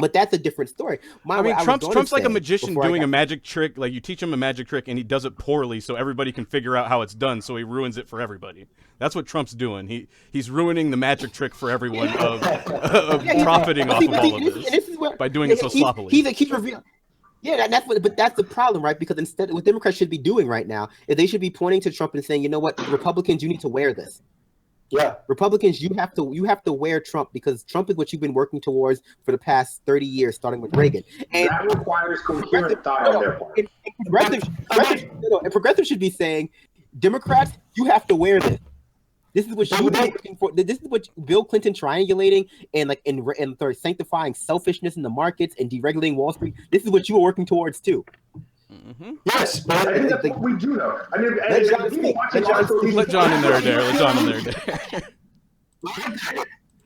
But that's a different story. Trump's like a magician doing a magic trick. Like you teach him a magic trick and he does it poorly so everybody can figure out how it's done, so he ruins it for everybody. That's what Trump's doing. He's ruining the magic trick for everyone of profiting off of all of this by doing it so sloppily. He's revealing. Yeah, but that's the problem, right? Because instead, what Democrats should be doing right now is they should be pointing to Trump and saying, you know what, Republicans, you need to wear this. Yeah, Republicans, you have to wear Trump because Trump is what you've been working towards for the past 30 years, starting with Reagan. And that requires coherent thought on their part. And progressives should be saying, Democrats, you have to wear this. This is what you've been working for. This is what Bill Clinton triangulating and sanctifying selfishness in the markets and deregulating Wall Street. This is what you were working towards too. Mm-hmm. Yes, but I think that's what we do, though. I mean, let John in there, Adair. Let John in there, Adair.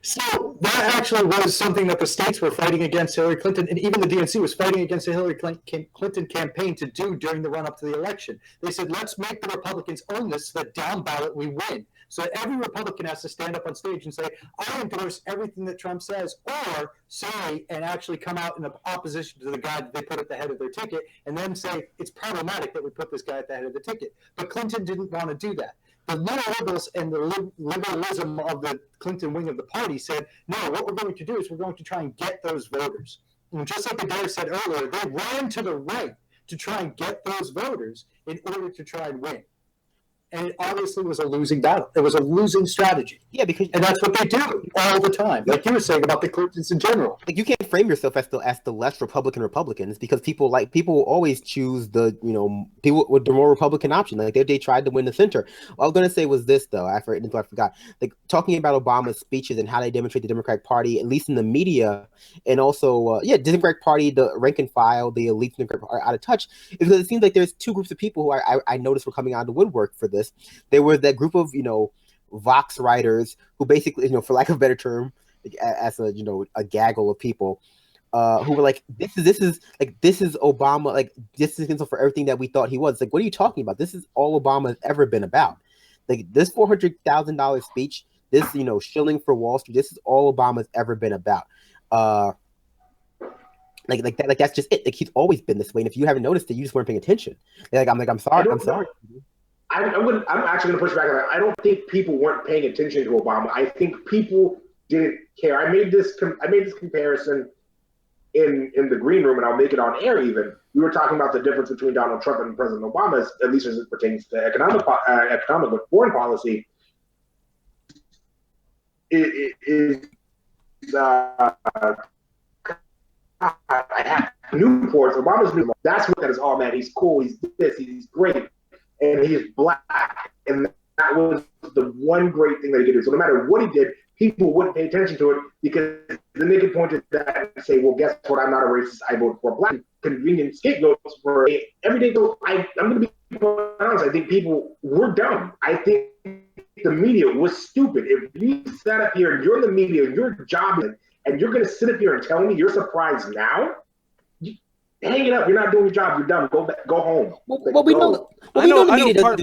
So that actually was something that the states were fighting against Hillary Clinton, and even the DNC was fighting against the Hillary Clinton campaign to do during the run-up to the election. They said, let's make the Republicans own this so that down ballot we win. So that every Republican has to stand up on stage and say, I endorse everything that Trump says, or say and actually come out in opposition to the guy that they put at the head of their ticket, and then say it's problematic that we put this guy at the head of the ticket. But Clinton didn't want to do that. The liberals and the liberalism of the Clinton wing of the party said, no, what we're going to do is we're going to try and get those voters. And just like Adair said earlier, they ran to the right to try and get those voters in order to try and win. And it obviously was a losing battle. It was a losing strategy. Yeah, and that's what they do all the time. Like you were saying about the Clintons in general. Like you can't frame yourself as the less Republicans because people always choose people with the more Republican option. Like they tried to win the center. What I was going to say was this though. I forgot. Like talking about Obama's speeches and how they demonstrate the Democratic Party, at least in the media, and also Democratic Party, the rank and file, the elite Democratic are out of touch. Because it seems like there's two groups of people who I noticed were coming out of the woodwork for this. There was that group of Vox writers who basically for lack of a better term, as a gaggle of people who were like, this is Obama, like this is for everything that we thought he was. Like, what are you talking about? This is all Obama has ever been about. Like this $400,000 speech, this shilling for Wall Street, this is all Obama's ever been about. Like that's just it. Like he's always been this way, and if you haven't noticed it, you just weren't paying attention. I'm sorry. I'm actually going to push back on that. I don't think people weren't paying attention to Obama. I think people didn't care. I made this comparison in the green room, and I'll make it on air even. We were talking about the difference between Donald Trump and President Obama, at least as it pertains to economic but foreign policy. It is I have Newports. Obama's Newport. That's what that is all, man. He's cool. He's this. He's great. And he's black. And that was the one great thing that he did. So no matter what he did, people wouldn't pay attention to it because then they could point to that and say, well, guess what? I'm not a racist. I vote for black. Convenient scapegoats for everyday vote. I'm going to be honest. I think people were dumb. I think the media was stupid. If you sat up here and you're in the media, your job is, and you're going to sit up here and tell me you're surprised now? Hang it up. You're not doing your job. You're done. Go back. Go home. I know part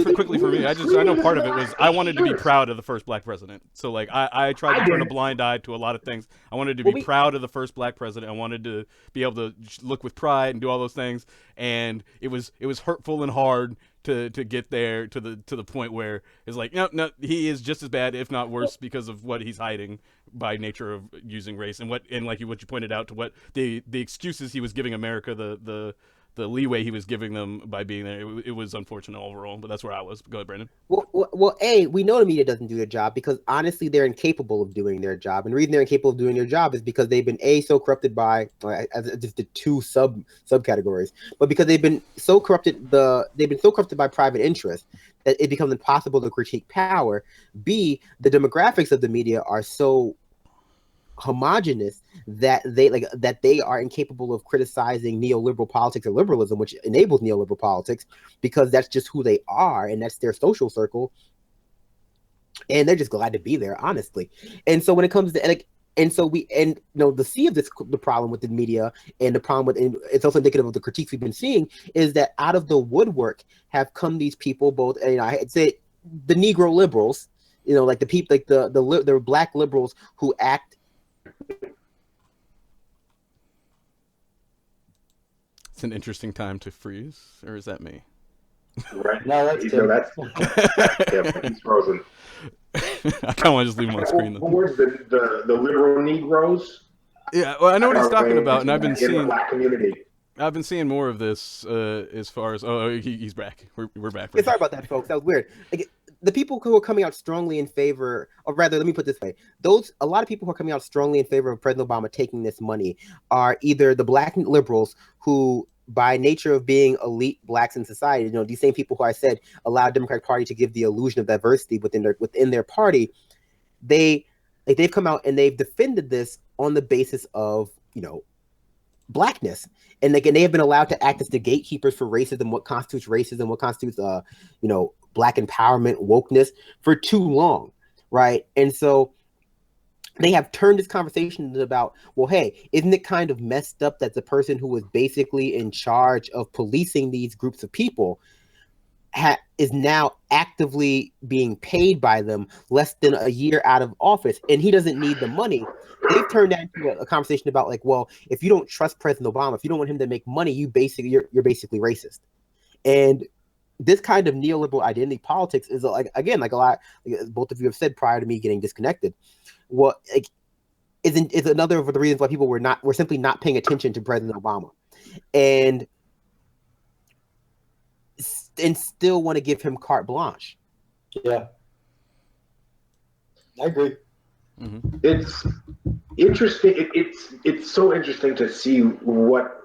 of it was I wanted to be proud of the first black president. So like I tried to turn a blind eye to a lot of things. I wanted to be proud of the first black president. I wanted to be able to look with pride and do all those things. And it was hurtful and hard to get there to the point where it's like no he is just as bad if not worse because of what he's hiding by nature of using race and what you pointed out to what the excuses he was giving America, the leeway he was giving them by being there. It was unfortunate overall, but that's where I was. Go ahead, Brandon. Well, we know the media doesn't do their job because honestly they're incapable of doing their job, and the reason they're incapable of doing their job is because they've been so corrupted by just the two subcategories, but because they've been so corrupted by private interest that it becomes impossible to critique power. B, the demographics of the media are so homogenous that they are incapable of criticizing neoliberal politics or liberalism, which enables neoliberal politics, because that's just who they are and that's their social circle, and they're just glad to be there, honestly. And so when it comes to the C of this, the problem with the media, and the problem with, and it's also indicative of the critiques we've been seeing, is that out of the woodwork have come these people, both, and I'd say the Negro liberals, like the people, like the black liberals who act. It's an interesting time to freeze, or is that me? Right? No, that's Tim. He's frozen. I kind of want to just leave him on screen. What was the liberal Negroes? Yeah, well, I know what he's talking about, and I've been in seeing the black community. I've been seeing more of this as far as he's back. We're back. Yeah, sorry about that, folks. That was weird. Like, the people who are coming out strongly in favor, or rather, let me put it this way: a lot of people who are coming out strongly in favor of President Obama taking this money are either the black liberals who, by nature of being elite blacks in society, these same people who I said allow the Democratic Party to give the illusion of diversity within their party, they've come out and they've defended this on the basis of blackness, and they have been allowed to act as the gatekeepers for racism, what constitutes racism, what constitutes black empowerment, wokeness, for too long, right? And so they have turned this conversation about, well, hey, isn't it kind of messed up that the person who was basically in charge of policing these groups of people is now actively being paid by them less than a year out of office, and he doesn't need the money? They've turned that into a conversation about, like, well, if you don't trust President Obama, if you don't want him to make money, you're basically racist. And this kind of neoliberal identity politics is, like a lot, both of you have said prior to me getting disconnected. Well, is another of the reasons why people were simply not paying attention to President Obama, and still want to give him carte blanche. Yeah, I agree. Mm-hmm. It's interesting. It's so interesting to see what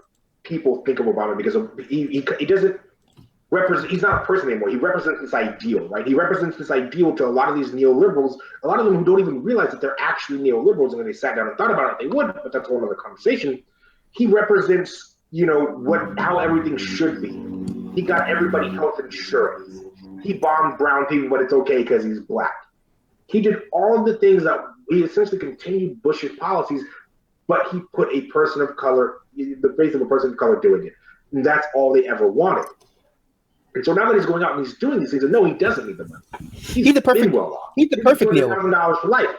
people think of Obama, because he doesn't represent. He's not a person anymore. He represents this ideal, right? He represents this ideal to a lot of these neoliberals. A lot of them who don't even realize that they're actually neoliberals, and when they sat down and thought about it, they would. But that's a whole other conversation. He represents, how everything should be. He got everybody health insurance. He bombed brown people, but it's okay because he's black. He did all the things that he essentially continued Bush's policies, but he put a person of color, the face of a person of color, doing it. And that's all they ever wanted. And so now that he's going out and he's doing these things, and no, he doesn't need the money. He's the perfect $200,000 for life.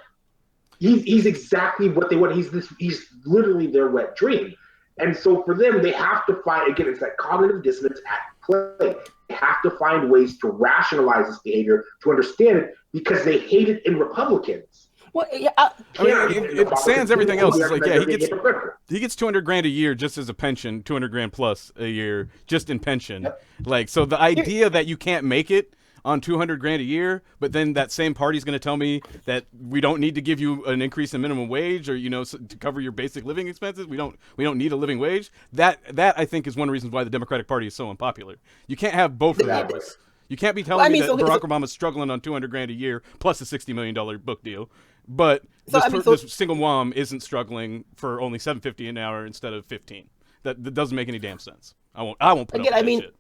He's exactly what they want. He's literally their wet dream. And so for them, they have to find, again, it's that cognitive dissonance at play. They have to find ways to rationalize this behavior, to understand it, because they hate it in Republicans. Well, yeah, it sans everything else. It's like, yeah, he gets $200,000 a year just as a pension, $200,000 plus a year just in pension. Yep. Like, so the idea that you can't make it on $200,000 a year, but then that same party's going to tell me that we don't need to give you an increase in minimum wage, or to cover your basic living expenses. We don't need a living wage. That I think is one of the reasons why the Democratic Party is so unpopular. You can't have both of those. You can't be telling me that Barack Obama's struggling on $200,000 a year plus a $60 million book deal, but this single mom isn't struggling for only $7.50 an hour instead of $15. That doesn't make any damn sense. I won't put up with that shit.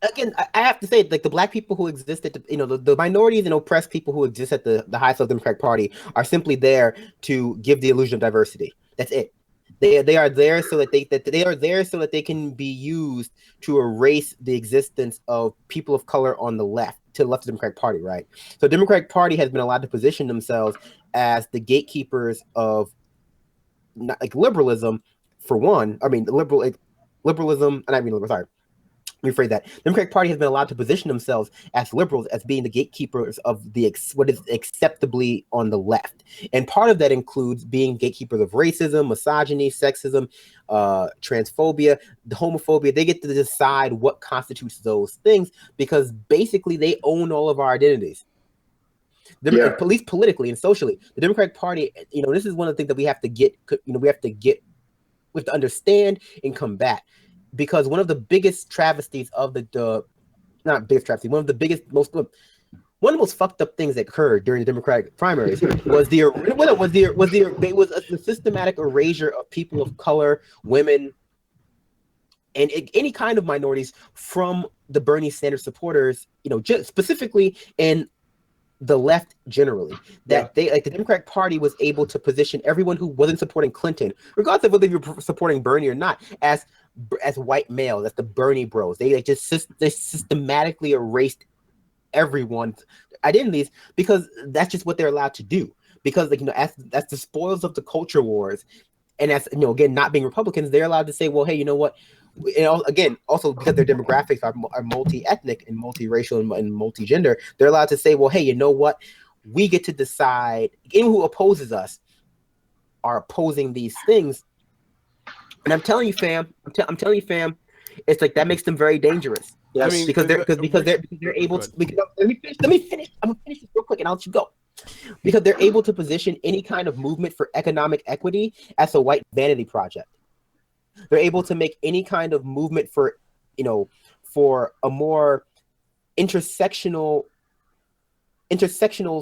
Again, I have to say, like, the black people who exist at the minorities and oppressed people who exist at the highest of the Democratic Party are simply there to give the illusion of diversity. That's it. They are there so that they can be used to erase the existence of people of color on the left, to the left of the Democratic Party, right? So the Democratic Party has been allowed to position themselves as the gatekeepers of liberalism, for one. I mean, liberalism, and I mean, sorry. Let me rephrase that. The Democratic Party has been allowed to position themselves as liberals, as being the gatekeepers of what is acceptably on the left. And part of that includes being gatekeepers of racism, misogyny, sexism, transphobia, the homophobia. They get to decide what constitutes those things, because basically they own all of our identities. At least politically and socially. The Democratic Party, this is one of the things that we have to understand and combat. Because one of the biggest travesties of the not biggest travesty, one of the most fucked up things that occurred during the Democratic primaries was the systematic erasure of people of color, women, and any kind of minorities from the Bernie Sanders supporters, just specifically in the left generally. That the Democratic Party was able to position everyone who wasn't supporting Clinton, regardless of whether you were supporting Bernie or not, as white males, as the Bernie bros. They systematically erased everyone's identities because that's just what they're allowed to do. Because as the spoils of the culture wars, and as again, not being Republicans, they're allowed to say, well, hey, you know what? Again, also because their demographics are multi-ethnic and multi-racial and multi-gender, they're allowed to say, well, hey, you know what? We get to decide. Anyone who opposes us are opposing these things. And I'm telling you, fam, it's like that makes them very dangerous. Yes, I mean, because they're able to. Let me finish. I'm gonna finish this real quick, and I'll let you go. Because they're able to position any kind of movement for economic equity as a white vanity project. They're able to make any kind of movement for a more intersectional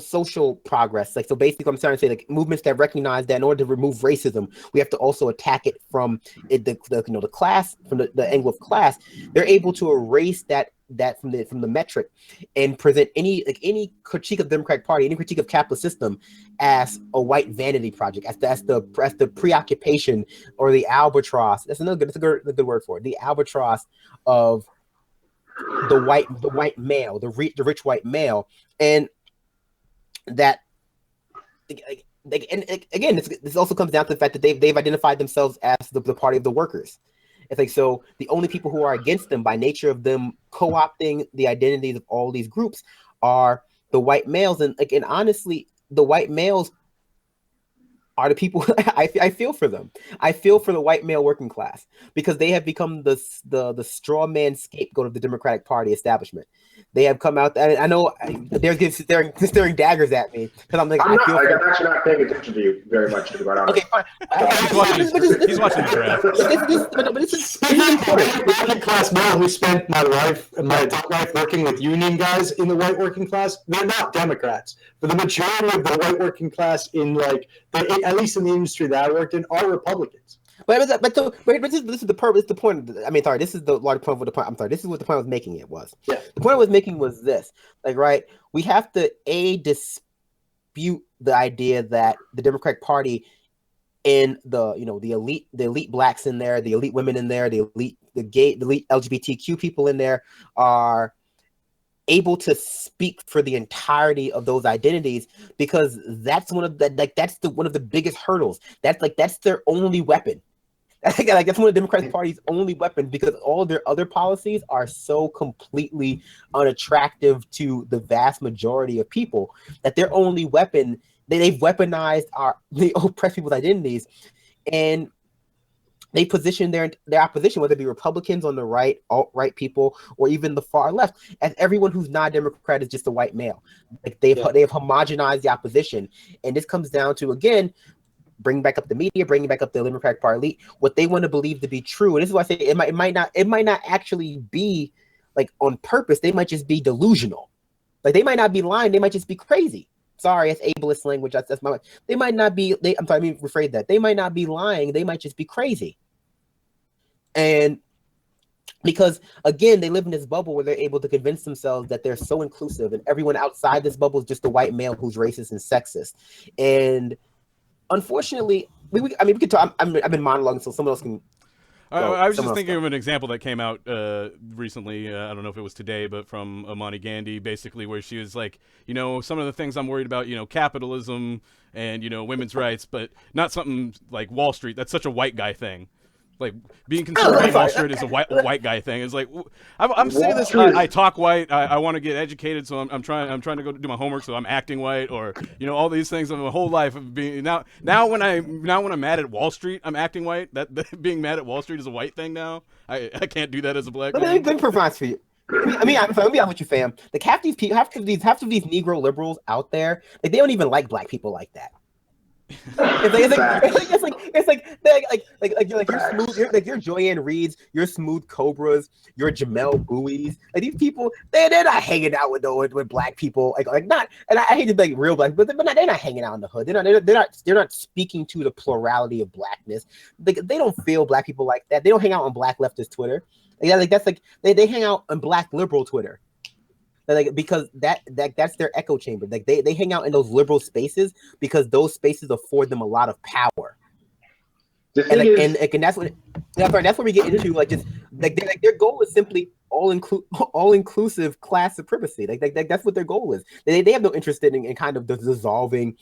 social progress. So basically, I'm starting to say movements that recognize that in order to remove racism, we have to also attack it from the class, from the angle of class. They're able to erase that from the metric and present any critique of the Democratic Party, any critique of capitalist system as a white vanity project, as the preoccupation or the albatross. That's a good word for it. The albatross of the white male, the rich white male, and that. And again, this also comes down to the fact that they've identified themselves as the party of the workers. It's so the only people who are against them by nature of them co-opting the identities of all these groups are the white males. And honestly, the white males are the people I feel for them. I feel for the white male working class because they have become the straw man scapegoat of the Democratic Party establishment. They have come out. I know they're staring daggers at me because I'm I'm actually not paying attention to you very much, to be quite honest. Okay, fine. He's watching the draft. But this is important. Working class male who spent my adult life working with union guys in the white working class, they're not Democrats. But the majority of the white working class at least in the industry that I worked in, are Republicans. But this is the purpose. The point. This is the large point of the point. I'm sorry. This is what the point I was making. It was. Yeah. The point I was making was this. We have to dispute the idea that the Democratic Party and the elite blacks in there, the elite women in there, the elite LGBTQ people in there are able to speak for the entirety of those identities, because that's one of the biggest hurdles. That's their only weapon. That's one of the Democratic Party's only weapons, because all of their other policies are so completely unattractive to the vast majority of people that their only weapon, they've weaponized the oppressed people's identities, and they position their opposition, whether it be Republicans on the right, alt-right people, or even the far left, as everyone who's not Democrat is just a white male. They've homogenized the opposition, and this comes down to, again, bringing back up the media, bringing back up the Democratic Party elite, what they want to believe to be true. And this is why I say it might not actually be on purpose. They might just be delusional. They might not be lying. They might just be crazy. Sorry, it's ableist language. That's my. They might not be. I'm sorry. Let me rephrase that. They might not be lying. They might just be crazy. And because again, they live in this bubble where they're able to convince themselves that they're so inclusive, and everyone outside this bubble is just a white male who's racist and sexist. And unfortunately, we could talk. I've been monologuing, so someone else can. I was just thinking of an example that came out recently. I don't know if it was today, but from Amani Gandhi, basically, where she was like, some of the things I'm worried about, capitalism and, women's rights, but not something like Wall Street. That's such a white guy thing. Being conservative on Wall Street is a white guy thing. It's I'm saying this. I talk white. I want to get educated, so I'm trying to go do my homework, so I'm acting white, or all these things of my whole life of being now when I'm mad at Wall Street, I'm acting white. That being mad at Wall Street is a white thing now. I can't do that as a black man. Let me provide for you. Let me be honest with you, fam. Half of these Negro liberals out there, they don't even like black people like that. It's like you're smooth. You're Joanne Reeds, you're Smooth Cobras, you're Jamel Bouies. Like these people, they're not hanging out with black people. Like not. And I hate to be like real black, but they're not hanging out in the hood. They're not speaking to the plurality of blackness. They don't feel black people like that. They don't hang out on black leftist Twitter. They hang out on black liberal Twitter. Like because that's their echo chamber. Like they hang out in those liberal spaces because those spaces afford them a lot of power. And that's what we get into. Like just like their goal is simply all inclusive class supremacy. Like that's what their goal is. They have no interest in kind of dissolving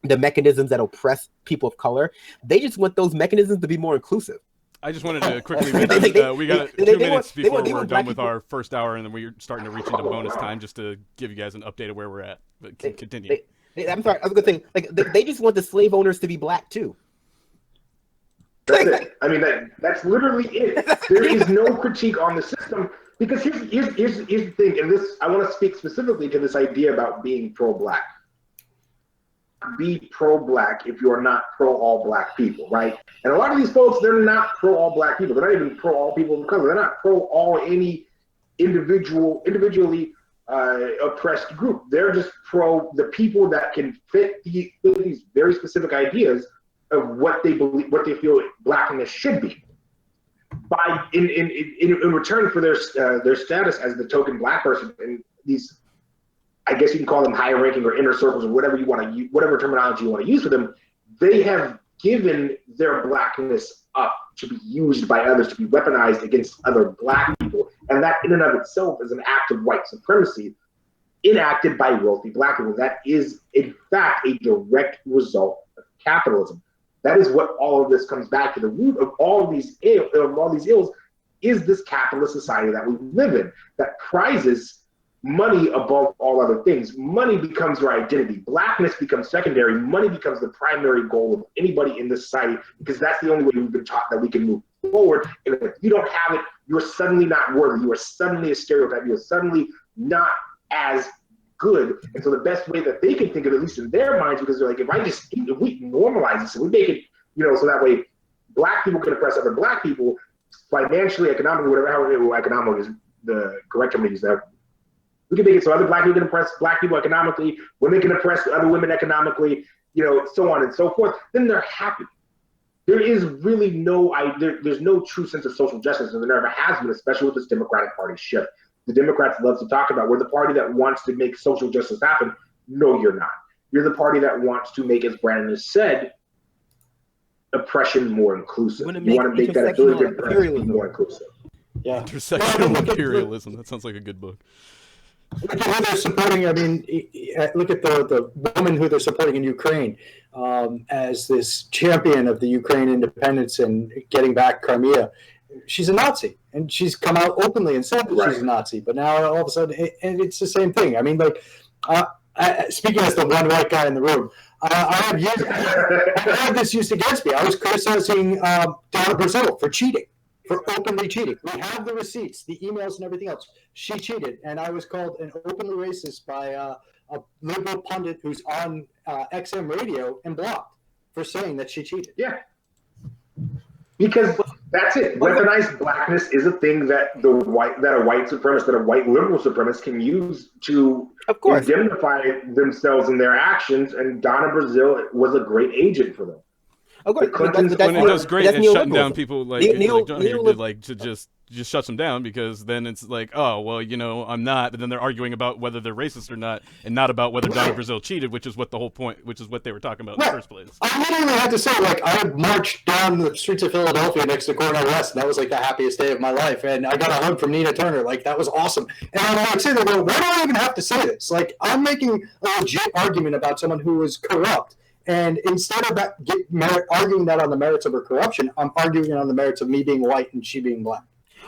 the mechanisms that oppress people of color. They just want those mechanisms to be more inclusive. I just wanted to quickly mention, we got 2 minutes before we're done with our first hour, and then we're starting to reach into bonus time just to give you guys an update of where we're at. But continue. I'm sorry, I was going to say, like, they just want the slave owners to be black, too. That's it. I mean, that's literally it. There is no critique on the system, because here's the thing, and this, I want to speak specifically to this idea about being pro-black. Be pro-black if you're not pro-all black people, right? And a lot of these folks, they're not pro-all black people. They're not even pro-all people of color. They're not pro-all any individually oppressed group. They're just pro the people that can fit these very specific ideas of what they believe, what they feel blackness should be. In return for their status as the token black person in these, I guess you can call them higher ranking or inner circles or whatever you want to use, whatever terminology you want to use for them, they have given their blackness up to be used by others, to be weaponized against other black people. And that in and of itself is an act of white supremacy enacted by wealthy black people. That is, in fact, a direct result of capitalism. That is what all of this comes back to. The root of all of these ills is this capitalist society that we live in that prizes money above all other things. Money becomes your identity. Blackness becomes secondary. Money becomes the primary goal of anybody in this society, because that's the only way we've been taught that we can move forward. And if you don't have it, you're suddenly not worthy. You are suddenly a stereotype. You're suddenly not as good. And so the best way that they can think of, at least in their minds, because they're like, if we normalize this, we make it, so that way black people can oppress other black people financially, economically, however economic is the correct term to use there. We can make it so other black people can oppress black people economically, women can oppress other women economically, so on and so forth. Then they're happy. There is really there's no true sense of social justice, and there never has been, especially with this Democratic Party shift. The Democrats love to talk about, we're the party that wants to make social justice happen. No, you're not. You're the party that wants to make, as Brandon has said, oppression more inclusive. You want to make that ability to oppress more inclusive. Yeah. Intersectional imperialism. That sounds like a good book. Look at who they're supporting. I mean, look at the woman who they're supporting in Ukraine as this champion of the Ukraine independence and getting back Crimea. She's a Nazi, and she's come out openly and said that she's a Nazi. But now all of a sudden, and it's the same thing. I mean, like, speaking as the one white guy in the room, I had this used against me. I was criticizing Donna Brazil for cheating. For openly cheating. We have the receipts, the emails, and everything else. She cheated, and I was called an openly racist by a liberal pundit who's on XM radio and blocked for saying that she cheated. Yeah. Because that's it. Weaponized blackness is a thing that a white supremacist, that a white liberal supremacist can use to indemnify themselves in their actions, and Donna Brazil was a great agent for them. When it does great at shutting down people like John here did, like to just shuts them down, because then it's like, oh well, I'm not, but then they're arguing about whether they're racist or not, and not about whether Donna Brazil cheated, which is what the whole point, which is what they were talking about in the first place. I literally had to say, like, I marched down the streets of Philadelphia next to Cornell West, and that was like the happiest day of my life, and I got a hug from Nina Turner. Like, that was awesome. And I'm like, sitting there going, why do I even have to say this? Like, I'm making a legit argument about someone who is corrupt. And instead of arguing that on the merits of her corruption, I'm arguing it on the merits of me being white and she being black.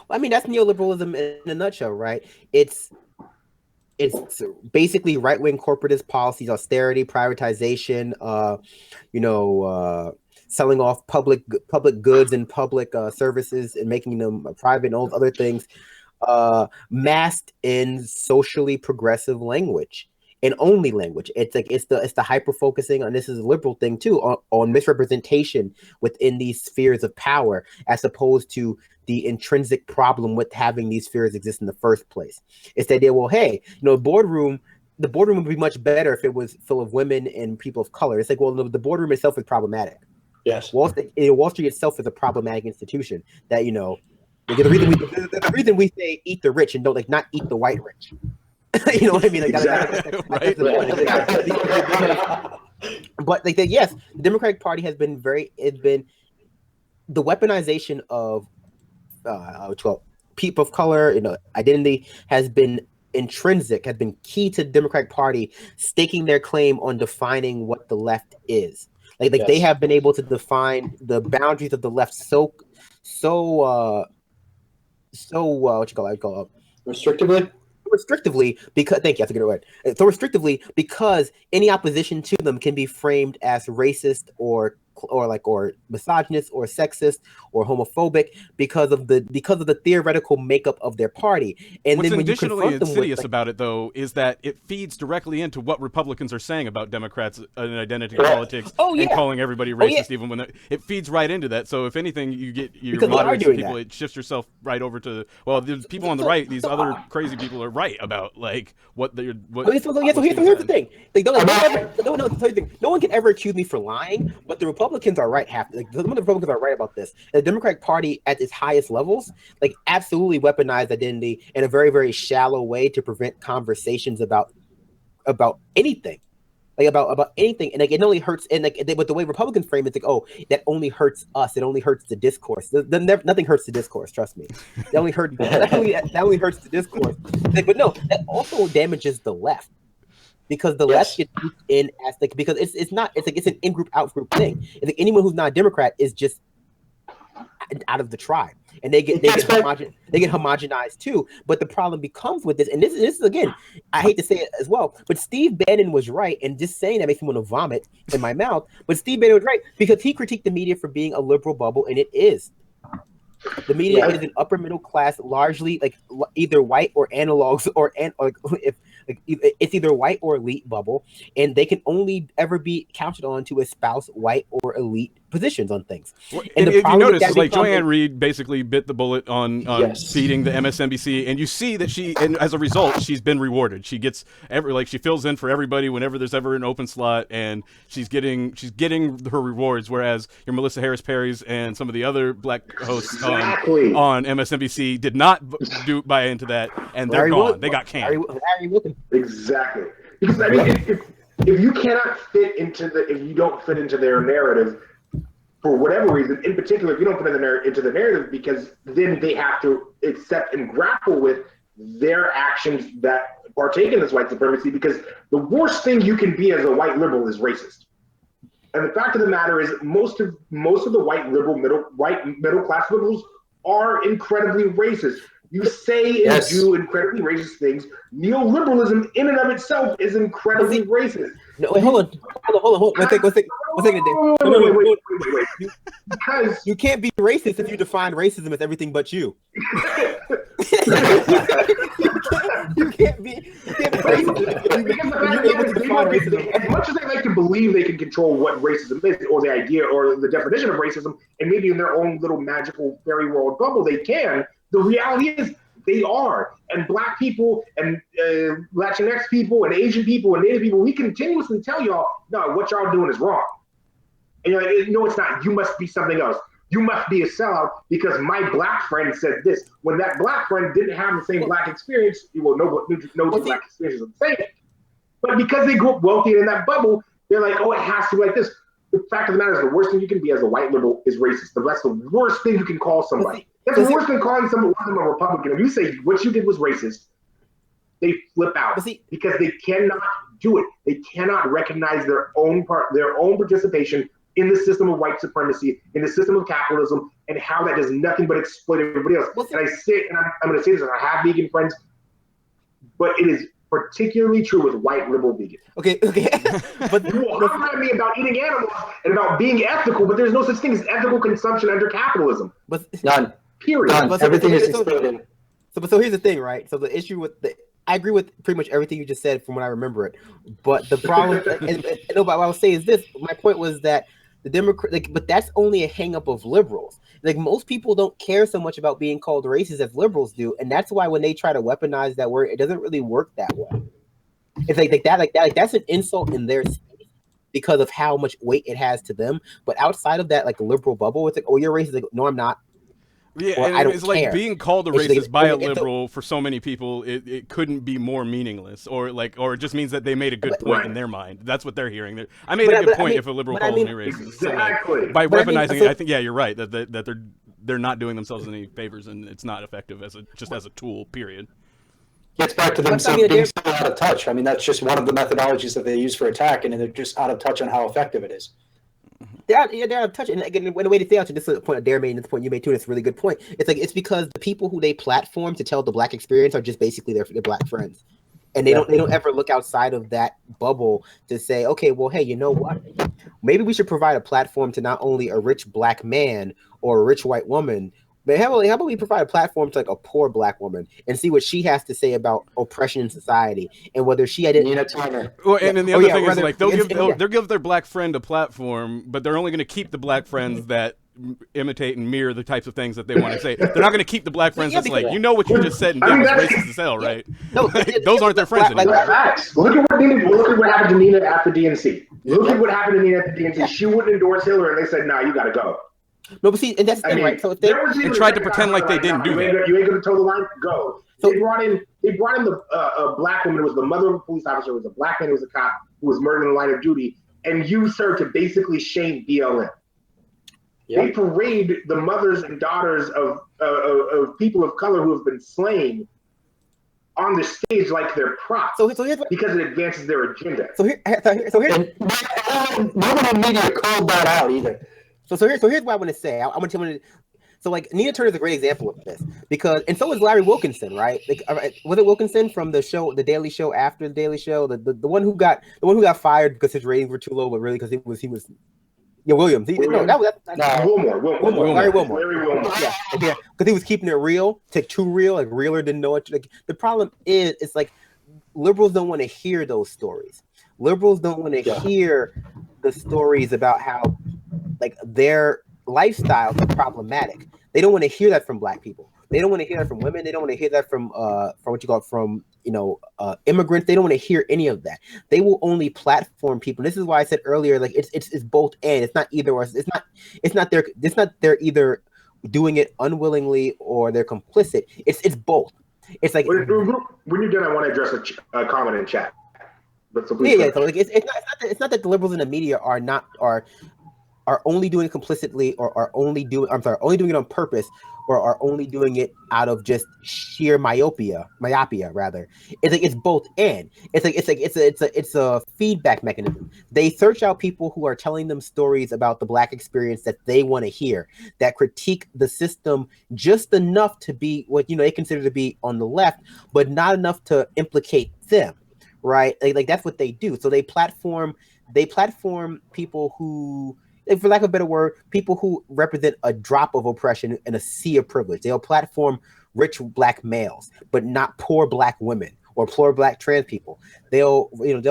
Well, I mean, that's neoliberalism in a nutshell, right? It's basically right-wing corporatist policies, austerity, privatization, selling off public goods and public services and making them private and all other things, masked in socially progressive language. and only language. It's like it's the hyper focusing on, this is a liberal thing too, on misrepresentation within these spheres of power, as opposed to the intrinsic problem with having these spheres exist in the first place. It's the idea, well, hey, the boardroom would be much better if it was full of women and people of color. It's like, well, the boardroom itself is problematic. Yes. Wall Street itself is a problematic institution that, the reason we say eat the rich and don't like not eat the white rich. You know what I mean? Like, Right. But like that, yes, the Democratic Party has been the weaponization of people of color, identity has been intrinsic, has been key to the Democratic Party staking their claim on defining what the left is. Like Yes. They have been able to define the boundaries of the left so restrictively, because thank you, that's a good word. So restrictively because any opposition to them can be framed as racist or misogynist or sexist or homophobic because of the theoretical makeup of their party. And what's then when you additionally confront them insidious with, about it, though, is that it feeds directly into what Republicans are saying about Democrats and identity Correct. politics Oh, yeah. and calling everybody Oh, racist, yeah. even when it feeds right into that. So if anything, you get your Because they are moderates doing people, that. it shifts yourself right over to, well, the people on the right, these other crazy people are right about like what they're. What, here's the thing. Like, no one can ever accuse me for lying, but the Republicans are right. Some of the Republicans are right about this. The Democratic Party at its highest levels, like, absolutely weaponized identity in a very, very shallow way to prevent conversations about anything. Like about anything, and like it only hurts. And like, but the way Republicans frame it, it's like, oh, that only hurts us. It only hurts the discourse. Nothing hurts the discourse. Trust me. That only hurts the discourse. Like, but no, that also damages the left, because the left gets in as like, because it's an in group out group thing. It's like anyone who's not a Democrat is just out of the tribe, and they get homogenized too. But the problem becomes with this, and this is again, I hate to say it as well, but Steve Bannon was right, and just saying that makes me want to vomit in my mouth. But Steve Bannon was right, because he critiqued the media for being a liberal bubble, and it is. The media is an upper middle class, largely like either white or analogs, it's either white or elite bubble, and they can only ever be counted on to espouse white or elite positions on things. And if you notice, like Joanne Reed basically bit the bullet on feeding the MSNBC, and you see that and as a result, she's been rewarded. She gets she fills in for everybody whenever there's ever an open slot, and she's getting her rewards. Whereas your Melissa Harris Perry's and some of the other black hosts on MSNBC did not buy into that, and they're gone. They got canned. Exactly. Because I mean, if you cannot fit into if you don't fit into their narrative, for whatever reason, in particular, if you don't fit into the narrative, because then they have to accept and grapple with their actions that partake in this white supremacy, because the worst thing you can be as a white liberal is racist. And the fact of the matter is, most of the white middle class liberals are incredibly racist. You say and do incredibly racist things. Neoliberalism in and of itself is incredibly racist. No, wait, hold on. One second. Wait. Because you can't be racist if you define racism as everything but you. You can't be racist if you're able to define racism. As much as they like to believe they can control what racism is, or the idea or the definition of racism, and maybe in their own little magical fairy world bubble they can, the reality is they are. And black people and Latinx people and Asian people and Native people, we continuously tell y'all, no, what y'all doing is wrong. And you're like, no, it's not. You must be something else. You must be a sellout because my black friend said this. When that black friend didn't have the same black experience, no black experience is the same. But because they grew up wealthy in that bubble, they're like, oh, it has to be like this. The fact of the matter is, the worst thing you can be as a white liberal is racist. That's the worst thing you can call somebody. That's worse than calling someone a Republican. If you say what you did was racist, they flip out because they cannot do it. They cannot recognize their own participation in the system of white supremacy, in the system of capitalism, and how that does nothing but exploit everybody else. And I say, and I'm going to say this, and I have vegan friends, but it is particularly true with white liberal vegans. Okay. But you will holler at me about eating animals and about being ethical, but there's no such thing as ethical consumption under capitalism. None. Period. None. Everything is exploding. So here's the thing, right? So the issue with I agree with pretty much everything you just said from what I remember it. But the problem, no, but what I will say is this: my point was that the Democrat, but that's only a hang up of liberals. Like most people don't care so much about being called racist as liberals do, and that's why when they try to weaponize that word, it doesn't really work that way. It's like that's an insult in their space because of how much weight it has to them. But outside of that, like the liberal bubble, it's like, oh, you're racist. Like, no, I'm not. Yeah, Or, and I don't it's care. like being called a It's racist like- by a it's a- liberal for so many people, it couldn't be more meaningless, or it just means that they made a good point in their mind. That's what they're hearing. I made a good point if a liberal calls me racist. Exactly. So, like, by weaponizing so- it, I think you're right that they're not doing themselves any favors, and it's not effective as a tool. Period. Gets back to them being so out of touch. I mean, that's just one of the methodologies that they use for attack, and they're just out of touch on how effective it is. They're out of touch. And again, when the way to say out to this is a point Adair made, and this point you made too, and it's a really good point. It's because the people who they platform to tell the black experience are just basically their black friends. And they don't ever look outside of that bubble to say, okay, well, hey, you know what? Maybe we should provide a platform to not only a rich black man or a rich white woman, but how about we provide a platform to like a poor black woman and see what she has to say about oppression in society and whether she had Nina Turner. Well, and then the other thing is like they'll give their black friend a platform, but they're only going to keep the black friends that imitate and mirror the types of things that they want to say. They're not going to keep the black friends that's like, you know what you just said and that was racist as hell, right? No, those aren't their friends anymore. Facts. Look at what happened to Nina at the DNC. Look at what happened to Nina at the DNC. She wouldn't endorse Hillary, and they said, "Nah, you got to go." No, but see, and that's the thing, right? So if they tried to pretend like they didn't do that. You ain't going to toe the line. Go. So they brought in the a black woman who was the mother of a police officer, who was a black man who was a cop who was murdered in the line of duty, and used her to basically shame BLM. Yep. They parade the mothers and daughters of people of color who have been slain on the stage like they're props. So here's because it advances their agenda. So here's no one in media called that out either. So here's what I want to say. I want to. So like Nina Turner is a great example of this because, and so is Larry Wilkinson, right? Like, was it Wilkinson from the show, the Daily Show after the Daily Show, the one who got fired because his ratings were too low, but really because he was. Yeah, Williams. Wilmore. Larry Wilmore. Yeah, because he was keeping it real, too real, like realer than know it. Like the problem is, it's like liberals don't want to hear those stories. Liberals don't want to hear the stories about how like their lifestyles are problematic. They don't want to hear that from black people. They don't want to hear that from women. They don't want to hear that from immigrants. They don't want to hear any of that. They will only platform people. This is why I said earlier, like it's both and. It's not either or. It's not they're either doing it unwillingly or they're complicit. It's both. It's like when you're done, I want to address a comment in chat. But so yeah. So like it's not that the liberals in the media are only doing it complicitly or are only doing it on purpose or are only doing it out of just sheer myopia rather. It's like it's both and. It's a feedback mechanism. They search out people who are telling them stories about the black experience that they want to hear, that critique the system just enough to be what they consider to be on the left, but not enough to implicate them. Right? Like that's what they do. So they platform people who, for lack of a better word, people who represent a drop of oppression and a sea of privilege. They'll platform rich black males, but not poor black women or poor black trans people. They'll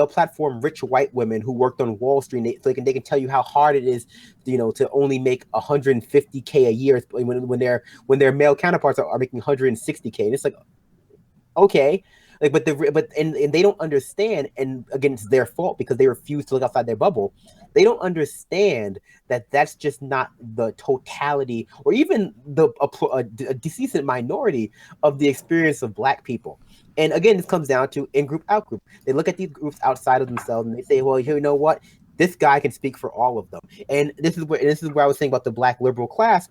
platform rich white women who worked on Wall Street. So they can tell you how hard it is, to only make $150K a year when their male counterparts are making $160K. And it's like, okay. Like, but they don't understand, and again, it's their fault because they refuse to look outside their bubble. They don't understand that that's just not the totality, or even a decent minority of the experience of black people. And again, this comes down to in-group, out-group. They look at these groups outside of themselves, and they say, "Well, you know what? This guy can speak for all of them." And this is where I was saying about the black liberal class.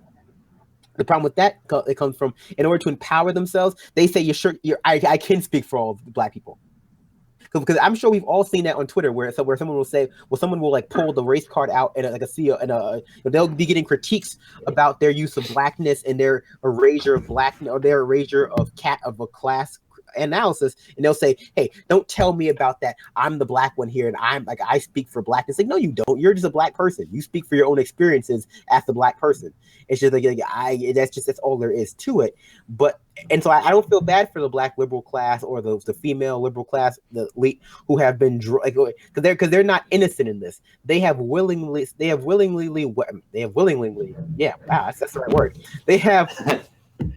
The problem with that, it comes from, in order to empower themselves, they say, I can speak for all of the black people. Because I'm sure we've all seen that on Twitter where someone will say, someone will like pull the race card out and they'll be getting critiques about their use of blackness and their erasure of black, or their erasure of a class analysis, and they'll say, "Hey, don't tell me about that. I'm the black one here, and I'm like I speak for blackness." Like, no, you don't. You're just a black person. You speak for your own experiences as the black person. It's just like that's all there is to it. But and so I don't feel bad for the black liberal class or the female liberal class, the elite who have been because they're not innocent in this. They have willingly, yeah, wow, that's the right word. They have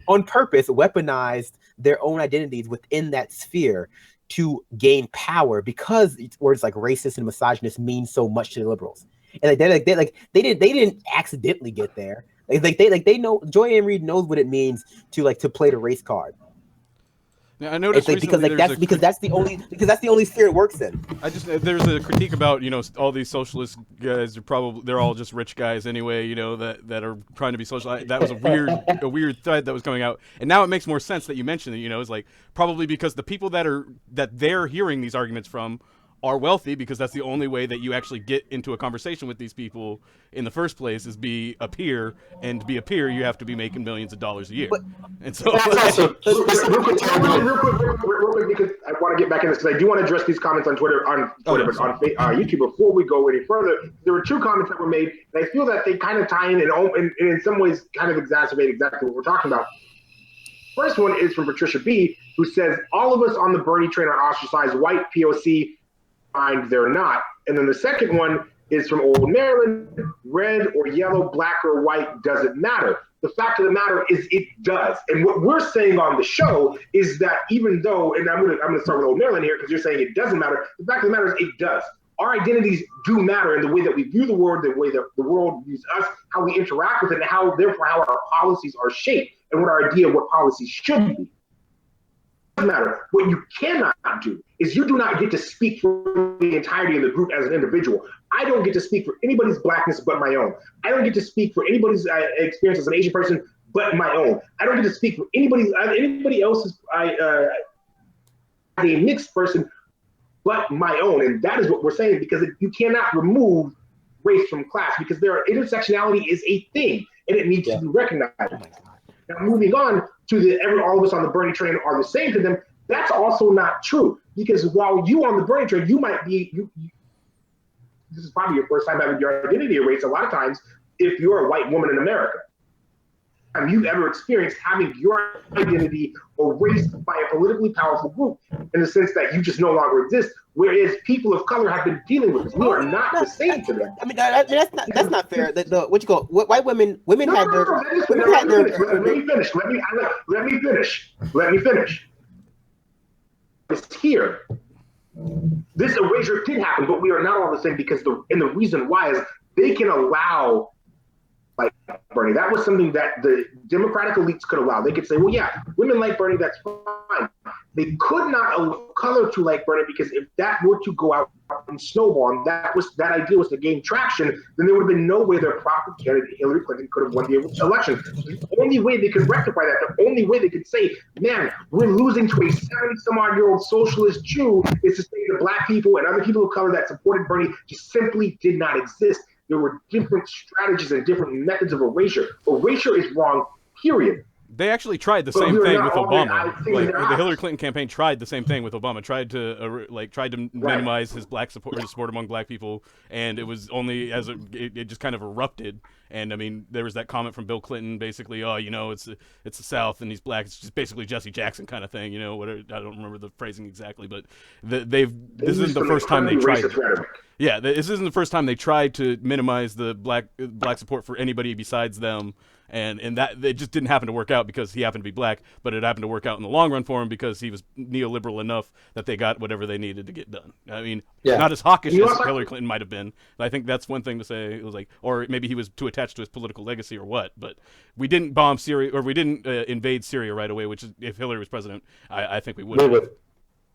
on purpose weaponized their own identities within that sphere to gain power because words like racist and misogynist mean so much to the liberals. And they didn't accidentally get there. They know. Joy Ann Reid knows what it means to play the race card. Now, I noticed because that's the only sphere it works in. There's a critique about all these socialist guys they're all just rich guys anyway, that are trying to be social. That was a weird thread that was coming out, and now it makes more sense that you mentioned it. It's like probably because the people that they're hearing these arguments from are wealthy, because that's the only way that you actually get into a conversation with these people in the first place is be a peer, and to be a peer you have to be making millions of dollars a year. And so real quick, because I want to get back in this because I do want to address these comments on Twitter, on YouTube before we go any further. There were two comments that were made, and I feel that they kind of tie in and in some ways kind of exacerbate exactly what we're talking about. First one is from Patricia B, who says, all of us on the Bernie train are ostracized, white, POC, find they're not. And then the second one is from Old Maryland, red or yellow, black or white, doesn't matter. The fact of the matter is it does. And what we're saying on the show is that even though, and I'm gonna start with Old Maryland here because you're saying it doesn't matter, the fact of the matter is it does. Our identities do matter in the way that we view the world, the way that the world views us, how we interact with it, and how our policies are shaped, and what our idea of what policies should be. Matter. What you cannot do is you do not get to speak for the entirety of the group as an individual. I don't get to speak for anybody's blackness but my own. I don't get to speak for anybody's experience as an Asian person but my own. I don't get to speak for anybody else's as a mixed person but my own. And that is what we're saying, because you cannot remove race from class, because intersectionality is a thing and it needs to be recognized. Now, moving on to all of us on the Bernie train are the same to them, that's also not true. Because while you on the Bernie train, you might be, this is probably your first time having your identity erased a lot of times if you're a white woman in America. Have you ever experienced having your identity erased by a politically powerful group in the sense that you just no longer exist? Whereas people of color have been dealing with this. We are not the same to them. I mean, that's not fair. White women had their. Let me finish. It's here. This erasure did happen, but we are not all the same because the reason why is they can allow. Like Bernie, that was something that the Democratic elites could allow. They could say, well, yeah, women like Bernie, that's fine. They could not allow color to like Bernie, because if that were to go out and snowball, and that idea was to gain traction, then there would have been no way their proper candidate Hillary Clinton could have won the election. The only way they could rectify that, the only way they could say, man, we're losing to a 70-some-odd-year-old socialist Jew, is to say the black people and other people of color that supported Bernie just simply did not exist. There were different strategies and different methods of erasure. Erasure is wrong, period. They actually tried the same thing with Obama. The Hillary Clinton campaign tried the same thing with Obama. Tried to minimize his support among black people, and it was only it just kind of erupted. And I mean, there was that comment from Bill Clinton, basically, it's the South and he's black. It's just basically Jesse Jackson kind of thing, whatever. I don't remember the phrasing exactly, but this isn't the first time they tried. Yeah, this isn't the first time they tried to minimize the black support for anybody besides them. And that it just didn't happen to work out because he happened to be black, but it happened to work out in the long run for him because he was neoliberal enough that they got whatever they needed to get done. I mean, not as hawkish as Hillary Clinton might have been. I think that's one thing to say. It was like, or maybe he was too attached to his political legacy or what. But we didn't bomb Syria, or we didn't invade Syria right away. Which is, if Hillary was president, I think we would have.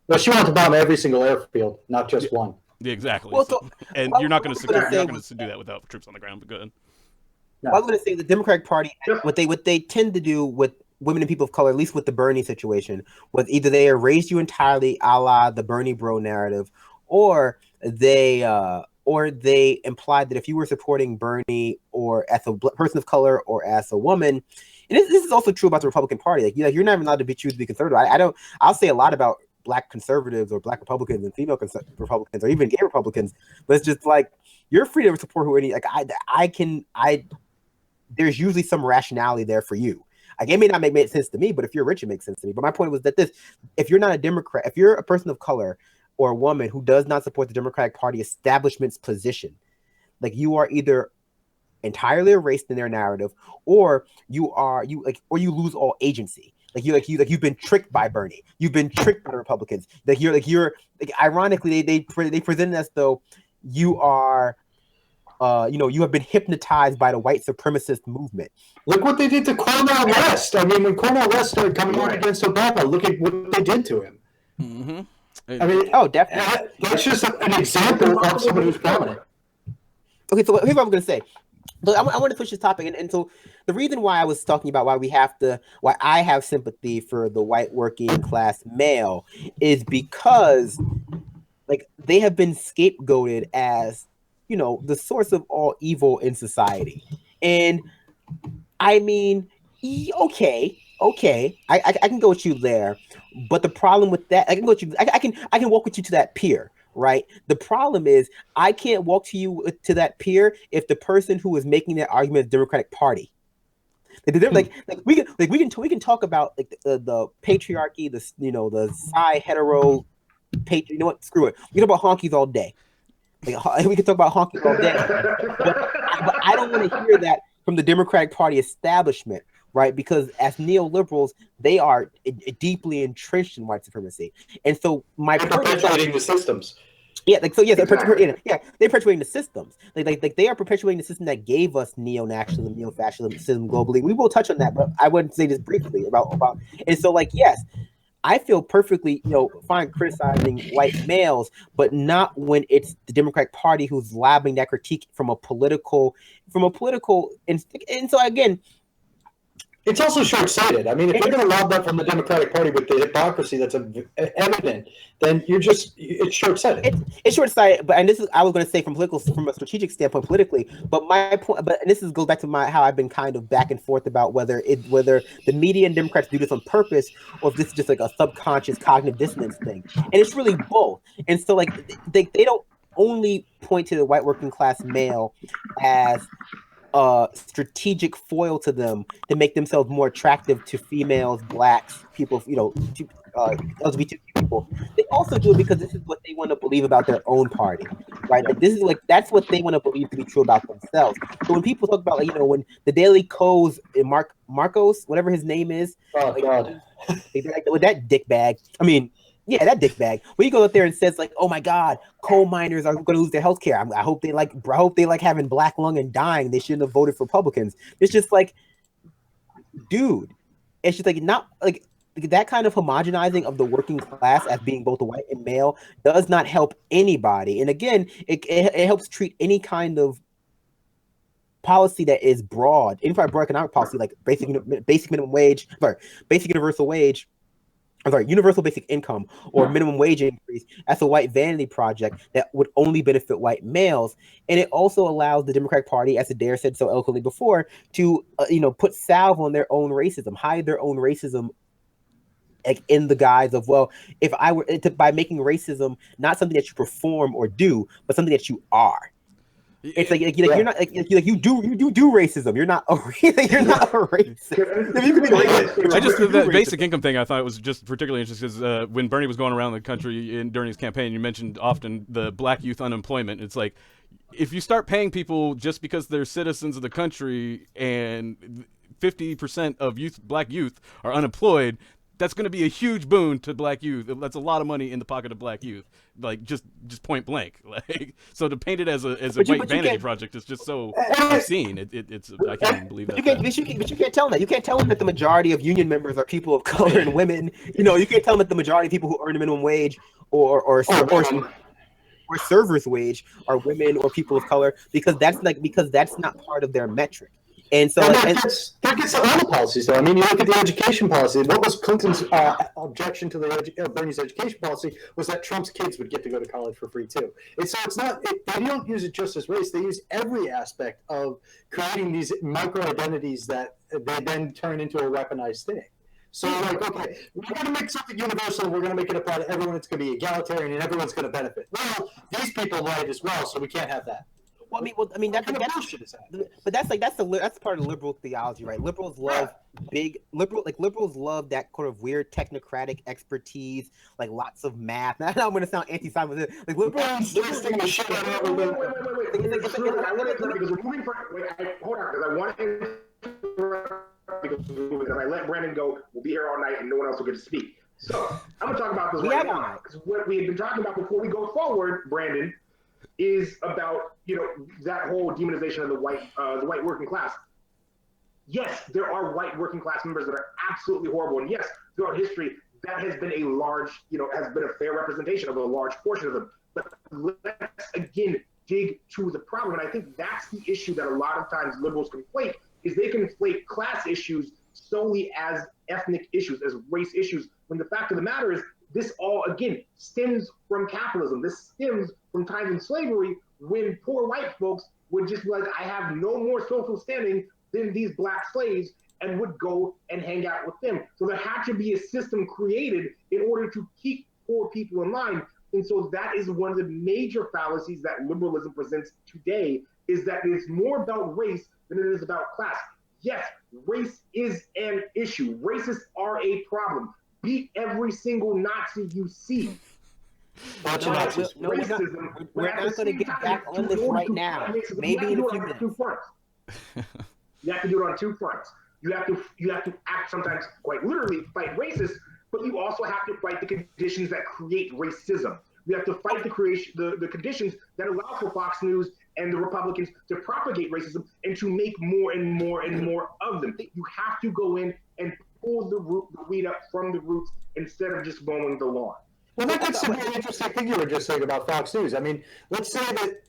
Well, she wanted to bomb every single airfield, not just one. Yeah, exactly. Well, and you're not going to do that without troops on the ground. But go ahead. No. I was going to say the Democratic Party, what they tend to do with women and people of color, at least with the Bernie situation, was either they erased you entirely, a la the Bernie bro narrative, or they implied that if you were supporting Bernie or as a person of color or as a woman, and this is also true about the Republican Party. Like you're not even allowed to choose to be conservative. I'll say a lot about Black conservatives or Black Republicans and female Republicans or even gay Republicans, but it's just like you're free to support who any. Like there's usually some rationality there for you. Like it may not make sense to me, but if you're rich, it makes sense to me. But my point was that if you're not a Democrat, if you're a person of color or a woman who does not support the Democratic Party establishment's position, like you are either entirely erased in their narrative, or you lose all agency. You've been tricked by Bernie. You've been tricked by the Republicans. Ironically, they present it as though you are, you have been hypnotized by the white supremacist movement. Look what they did to Cornel West. I mean, when Cornel West started coming out against Obama, look at what they did to him. Mm-hmm. I mean, definitely. That's just an example of someone who's prominent. Okay, so here's what I'm going to say. But I want to push this topic, and so the reason why I was talking about why I have sympathy for the white working class male is because, like, they have been scapegoated as, the source of all evil in society, and I mean, okay, I can go with you there, but the problem with that, I can go with you. I can walk with you to that pier. Right. The problem is I can't walk to that pier if the person who is making that argument is the Democratic Party. We can talk about like the patriarchy, the hetero patriarchy. You know what? Screw it. We can talk about honkies all day. Like, we can talk about honkies all day. But I don't want to hear that from the Democratic Party establishment. Right, because as neoliberals, they are deeply entrenched in white supremacy, and so they're perpetuating the systems. Yeah, they're perpetuating the systems. Like they are perpetuating the system that gave us neo-nationalism, neo-fascism globally. We will touch on that, but I wouldn't say this briefly about. And so, like, yes, I feel perfectly, fine criticizing white males, but not when it's the Democratic Party who's labbing that critique from a political, and so again. It's also short-sighted. I mean, if you're going to lob that from the Democratic Party with the hypocrisy that's evident, then it's short-sighted. It's short-sighted, but I was going to say from a strategic standpoint politically. But my point, and this goes back to how I've been kind of back and forth about whether the media and Democrats do this on purpose or if this is just like a subconscious cognitive dissonance thing, and it's really both. And so, like, they don't only point to the white working class male as strategic foil to them to make themselves more attractive to females, blacks, people, LGBT people. They also do it because this is what they want to believe about their own party, right? Like this is that's what they want to believe to be true about themselves. So when people talk about when the Daily Co's Marcos, whatever his name is, God. With that dick bag. I mean. Yeah, that dick bag. When he goes up there and says like, "Oh my God, coal miners are going to lose their health care. I hope they like having black lung and dying. They shouldn't have voted for Republicans." It's just like, dude, it's just like not like that kind of homogenizing of the working class as being both white and male does not help anybody. And again, it helps treat any kind of policy that is broad, any kind of broad economic policy like basic minimum wage, basic universal wage. Universal basic income or minimum wage increase as a white vanity project that would only benefit white males. And it also allows the Democratic Party, as Adair said so eloquently before, to put salve on their own racism, hide their own racism, like in the guise of, well, if I were by making racism not something that you perform or do, but something that you are. It's like you're not like you do racism. You're not a racist. If you can be racist, I just the basic income thing I thought was just particularly interesting because when Bernie was going around the country during his campaign, you mentioned often the black youth unemployment. It's like if you start paying people just because they're citizens of the country and 50% of black youth are unemployed, that's going to be a huge boon to black youth. That's a lot of money in the pocket of black youth, like just point blank. Like so, to paint it as a white vanity project is just so obscene. It's I can't even believe that. But you can't tell them that. You can't tell them that the majority of union members are people of color and women. You can't tell them that the majority of people who earn the minimum wage or server's wage are women or people of color because that's not part of their metric. And so that gets to all the policies, though. I mean, you look at the education policy. What was Clinton's objection to Bernie's education policy was that Trump's kids would get to go to college for free too. And so it's not they don't use it just as race. They use every aspect of creating these micro identities that they then turn into a weaponized thing. So like, okay, we're going to make something universal. We're going to make it apply to everyone. It's going to be egalitarian, and everyone's going to benefit. Well, these people might as well, so we can't have that. Well, I mean, that's bullshit is that? But that's part of liberal theology, right? Liberals love liberals love that kind of weird technocratic expertise, like lots of math. Now I'm going to sound anti-Semitic. Like liberals, the shit out of everyone. Hold on, because I want to because if I let Brandon go, we'll be here all night and no one else will get to speak. So I'm going to talk about this right now. Because what we had been talking about before we go forward, Brandon, is about that whole demonization of the white working class. Yes, there are white working class members that are absolutely horrible, and yes, throughout history that has been a large, has been a fair representation of a large portion of them. But let's again dig to the problem, and I think that's the issue that a lot of times liberals conflate. Is they conflate class issues solely as ethnic issues, as race issues, when the fact of the matter is this all, again, stems from capitalism. This stems from times in slavery when poor white folks would just be like, I have no more social standing than these black slaves, and would go and hang out with them. So there had to be a system created in order to keep poor people in line. And so that is one of the major fallacies that liberalism presents today, is that it's more about race than it is about class. Yes, race is an issue. Racists are a problem. Beat every single Nazi you see. We're not going to get back on this right now. Maybe in a few minutes. You have to do it on two fronts. You have to act sometimes quite literally fight racists, but you also have to fight the conditions that create racism. You have to fight the conditions that allow for Fox News and the Republicans to propagate racism and to make more and more and more of them. You have to go in and pull the weed up from the roots instead of just mowing the lawn. Well, that's a very interesting thing you were just saying about Fox News. I mean, let's say that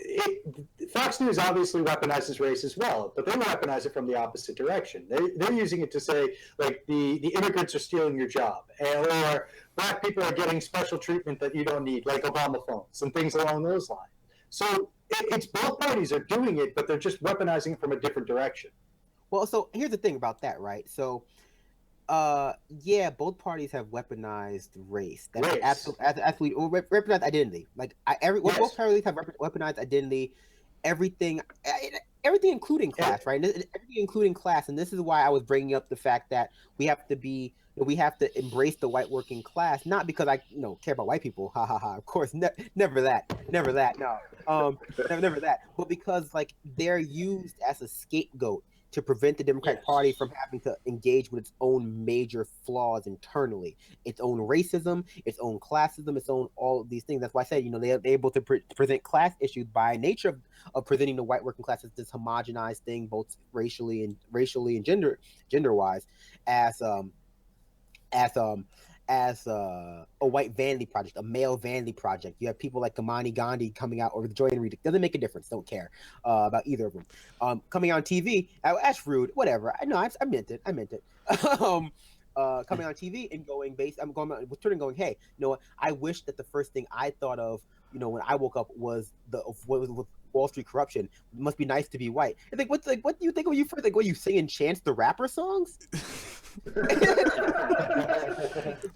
Fox News obviously weaponizes race as well, but they weaponize it from the opposite direction. They're using it to say, like, the immigrants are stealing your job, or black people are getting special treatment that you don't need, like Obama phones and things along those lines. So it's both parties are doing it, but they're just weaponizing it from a different direction. Well, so here's the thing about that, right? So, both parties have weaponized race. That's absolutely weaponized identity. Like both parties have weaponized identity. Everything including class, right? Everything including class, and this is why I was bringing up the fact that we have to embrace the white working class, not because I care about white people, ha ha ha. Of course, never that, no, never that, but because like they're used as a scapegoat to prevent the Democratic Party from having to engage with its own major flaws internally, its own racism, its own classism, its own all of these things. That's why I said, they're able to present class issues by nature of presenting the white working class as this homogenized thing, both racially and gender wise, as a white vanity project, a male vanity project. You have people like Kamani Gandhi coming out, or the Joy and Reed. Doesn't make a difference. Don't care about either of them. Coming on TV, that's rude. Whatever. I know. I meant it. Coming on TV and going with Twitter and going, hey, what? I wish that the first thing I thought of, when I woke up was what was with Wall Street corruption. It must be nice to be white. And what do you think when you first were you singing Chance the Rapper songs?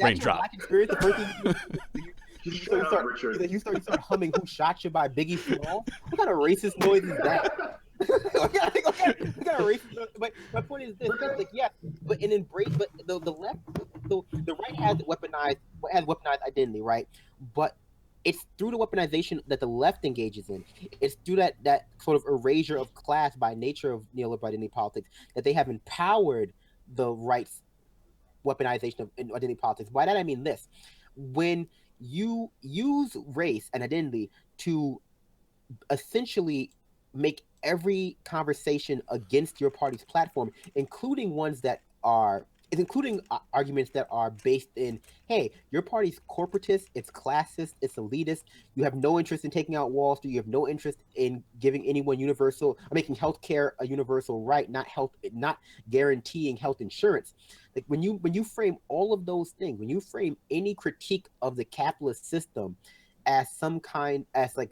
Raindrop. Experience, the first thing you start humming "Who Shot You" by Biggie Smalls. What kind of racist noise is that? What kind of racist noise? But my point is this: but the left, the right has weaponized identity, right? But it's through the weaponization that the left engages in. It's through that sort of erasure of class by nature of neoliberal identity politics that they have empowered the right's weaponization of identity politics. By that I mean this: when you use race and identity to essentially make every conversation against your party's platform, including ones that are including arguments that are based in, hey, your party's corporatist, it's classist, it's elitist. You have no interest in taking out Wall Street. You have no interest in giving anyone universal, or making healthcare a universal right, not guaranteeing health insurance. Like when you frame all of those things, when you frame any critique of the capitalist system as like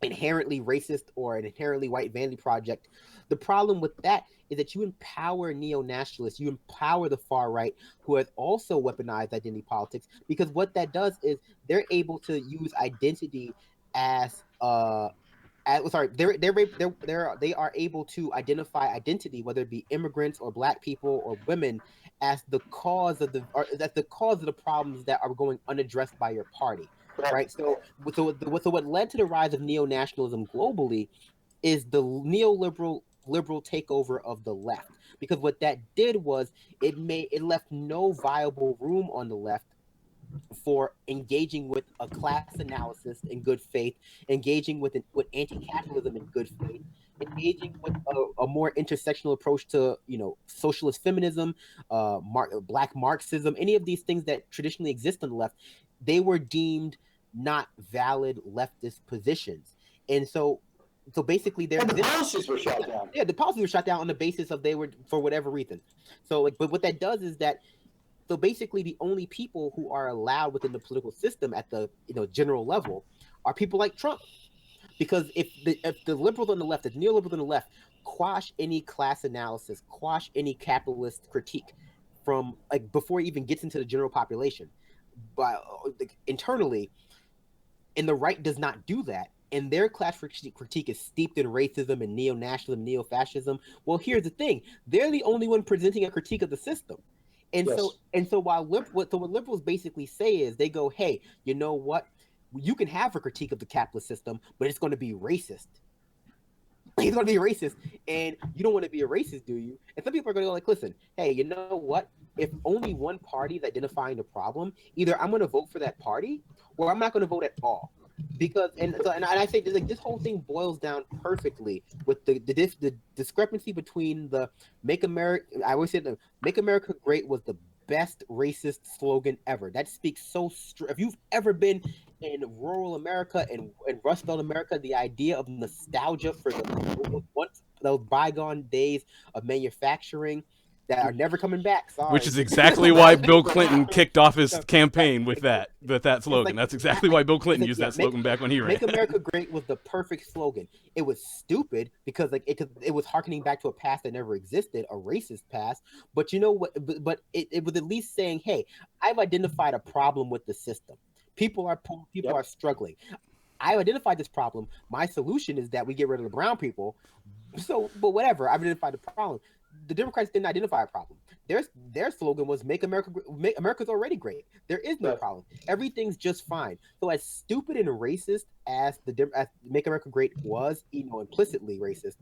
inherently racist or an inherently white vanity project, the problem with that is that you empower neo-nationalists, you empower the far right, who has also weaponized identity politics, because what that does is they're able to use identity as they are able to identify identity, whether it be immigrants or black people or women, as the cause of the problems that are going unaddressed by your party, right? So what led to the rise of neo-nationalism globally is the liberal takeover of the left, because what that did was it left no viable room on the left for engaging with a class analysis in good faith, engaging with anti-capitalism in good faith, engaging with a more intersectional approach to socialist feminism, black Marxism, any of these things that traditionally exist on the left. They were deemed not valid leftist positions, and so basically the policies were shot down. Yeah, the policies were shot down on the basis of they were for whatever reason. So but what that does is that, so basically the only people who are allowed within the political system at the general level are people like Trump. Because if the liberals on the left, the neoliberals on the left, quash any class analysis, quash any capitalist critique from before it even gets into the general population, but internally, and the right does not do that, and their class critique is steeped in racism and neo-nationalism, neo-fascism. Well, here's the thing: they're the only one presenting a critique of the system. And Yes. what liberals basically say is they go, hey, you know what? You can have a critique of the capitalist system, but it's going to be racist. It's going to be racist, and you don't want to be a racist, do you? And some people are going to go like, listen, hey, you know what? If only one party is identifying the problem, either I'm going to vote for that party, or I'm not going to vote at all. Because and I say this whole thing boils down perfectly with the discrepancy between the Make America. I always said the Make America Great was the best racist slogan ever. That speaks so. If you've ever been in rural America and Rust Belt America, the idea of nostalgia for those bygone days of manufacturing that are never coming back. Sorry. Which is exactly why Bill Clinton kicked off his campaign with that slogan. That's exactly why Bill Clinton used that slogan back when he ran. Make America Great was the perfect slogan. It was stupid because it was harkening back to a past that never existed, a racist past. But you know what? But it was at least saying, hey, I've identified a problem with the system. People are poor. People are struggling. I identified this problem. My solution is that we get rid of the brown people. So, but whatever. I've identified the problem. The Democrats didn't identify a problem. Their slogan was America's already great. There is no problem. Everything's just fine. So as stupid and racist as Make America Great was, implicitly racist,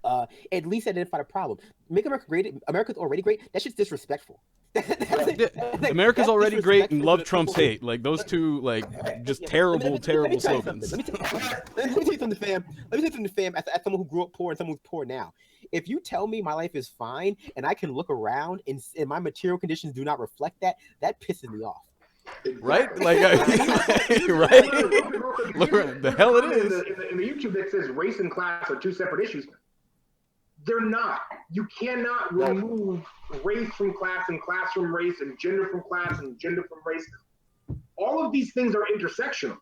at least identified a problem. Make America Great. America's already great. That's just disrespectful. America's already great and love Trump's hate. Like those two, just terrible slogans. Let me tell you something, fam. Let me tell you something, fam. As someone who grew up poor and someone who's poor now, if you tell me my life is fine and I can look around and my material conditions do not reflect that, that pisses me off. Right? Right? Look around. The hell it is. In the YouTube that says race and class are two separate issues. They're not. You cannot remove race from class and class from race and gender from class and gender from race. All of these things are intersectional.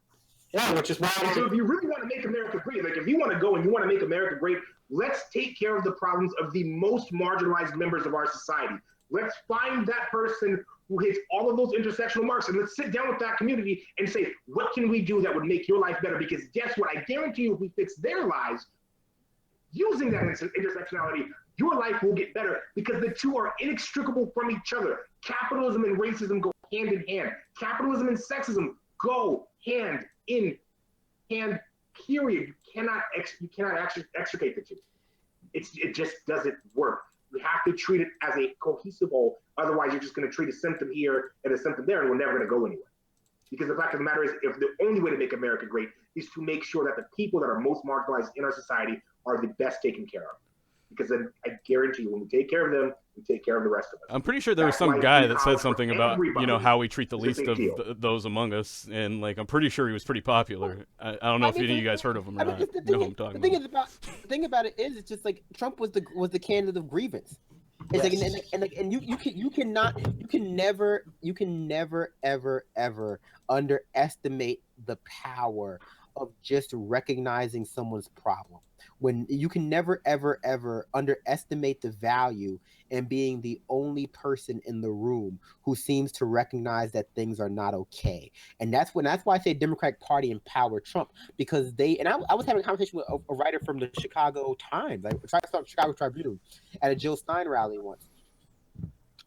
Yeah, which is why. So if you really want to make America great, if you want to go and you want to make America great, let's take care of the problems of the most marginalized members of our society. Let's find that person who hits all of those intersectional marks, and let's sit down with that community and say, what can we do that would make your life better? Because guess what? I guarantee you, if we fix their lives, using that intersectionality, your life will get better because the two are inextricable from each other. Capitalism and racism go hand in hand. Capitalism and sexism go hand in hand, period. You cannot actually extricate the two. It just doesn't work. We have to treat it as a cohesive whole. Otherwise, you're just going to treat a symptom here and a symptom there, and we're never going to go anywhere. Because the fact of the matter is, if the only way to make America great is to make sure that the people that are most marginalized in our society are the best taken care of. Because then I guarantee you, when we take care of them, we take care of the rest of it. I'm pretty sure there was That's some why guy blue that collar said something for about, everybody how we treat the is a least big of deal. those among us, and like I'm pretty sure he was pretty popular. I don't know if any of you guys heard of him or not. The You know who I'm talking the thing about it is, it's just like Trump was the candidate of grievance. It's and you can never ever underestimate the power of just recognizing someone's problem. When you can never ever underestimate the value in being the only person in the room who seems to recognize that things are not okay. And that's why I say Democratic Party empowered Trump, because I was having a conversation with a writer from the Chicago Times, Chicago Tribune, at a Jill Stein rally once.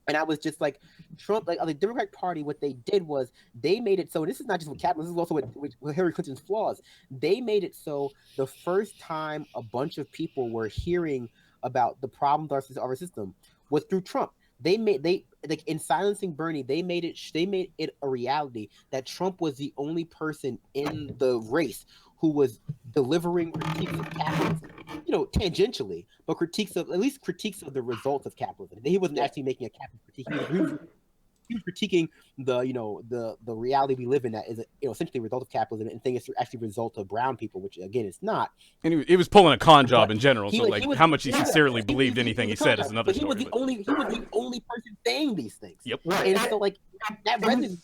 And I was just like, Trump, like the Democratic Party, what they did was they made it so, this is not just with capitalism, this is also with Hillary Clinton's flaws. They made it so the first time a bunch of people were hearing about the problems of our system was through Trump. They like in silencing Bernie, they made it a reality that Trump was the only person in the race who was delivering critiques of capitalism, tangentially, but critiques of the results of capitalism. He wasn't actually making a capitalist critique. He was critiquing the reality we live in, that is essentially a result of capitalism, and think it's actually a result of brown people, which again it's not. And he was pulling a con job in general, so how much he sincerely believed anything he said is another story. He was the only person saying these things. Yep. Right. And so like that resonates.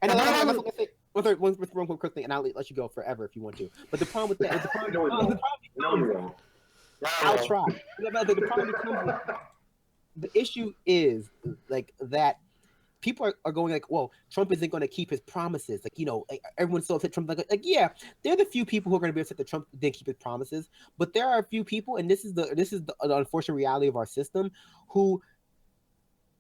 And that's what I say. One quick thing, and I'll let you go forever if you want to. But the problem with that, I'll try. The problem becomes, the issue is like that people are going like, well, Trump isn't going to keep his promises. Like, everyone's so upset Trump. Like, yeah, there are the few people who are going to be upset that Trump didn't keep his promises, but there are a few people, and this is the unfortunate reality of our system, who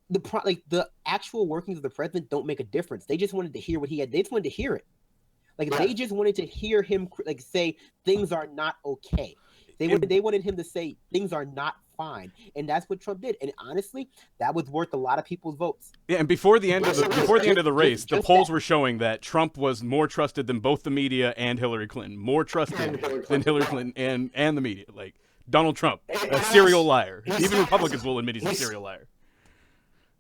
the actual workings of the president don't make a difference. They just wanted to hear what he had. They just wanted to hear it. They just wanted to hear him say things are not okay. They wanted him to say things are not fine, and that's what Trump did. And honestly, that was worth a lot of people's votes. Yeah, and before the end of the race, the polls were showing that Trump was more trusted than both the media and Hillary Clinton. More trusted than Hillary Clinton and the media. Like Donald Trump, a serial liar. Even Republicans will admit he's a serial liar.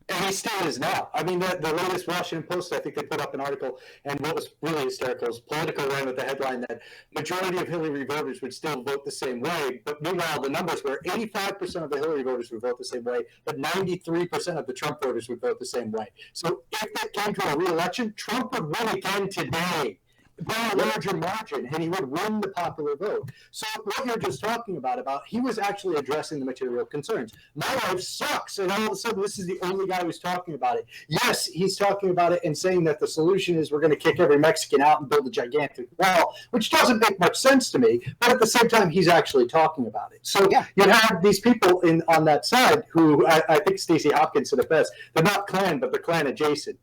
And he still is now. I mean, the latest Washington Post, I think they put up an article, and what was really hysterical was Politico ran with the headline that majority of Hillary voters would still vote the same way. But meanwhile, the numbers were 85% of the Hillary voters would vote the same way, but 93% of the Trump voters would vote the same way. So if it came to a re-election, Trump would win again today by a larger margin, and he would win the popular vote. So what you're just talking about he was actually addressing the material concerns. My life sucks, and all of a sudden this is the only guy who's talking about it. Yes, he's talking about it and saying that the solution is we're going to kick every Mexican out and build a gigantic wall, which doesn't make much sense to me, but at the same time he's actually talking about it. So you have these people on that side who I think Stacey Hopkins said it best. They're not Klan, but they're Klan adjacent,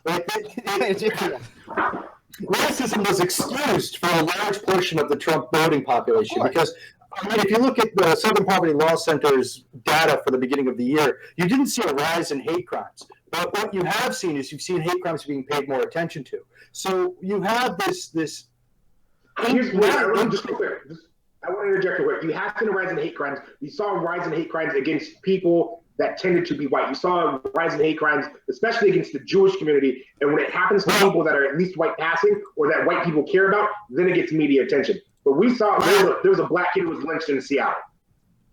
like racism was excused for a large portion of the Trump voting population because, if you look at the Southern Poverty Law Center's data for the beginning of the year, you didn't see a rise in hate crimes. But what you have seen is you've seen hate crimes being paid more attention to. So you have this. Here's what I want to just be clear. I want to interject real quick. You have seen a rise in hate crimes. You saw a rise in hate crimes against people that tended to be white. You saw a rise in hate crimes, especially against the Jewish community. And when it happens to people that are at least white passing or that white people care about, then it gets media attention. But we saw there was a black kid who was lynched in Seattle.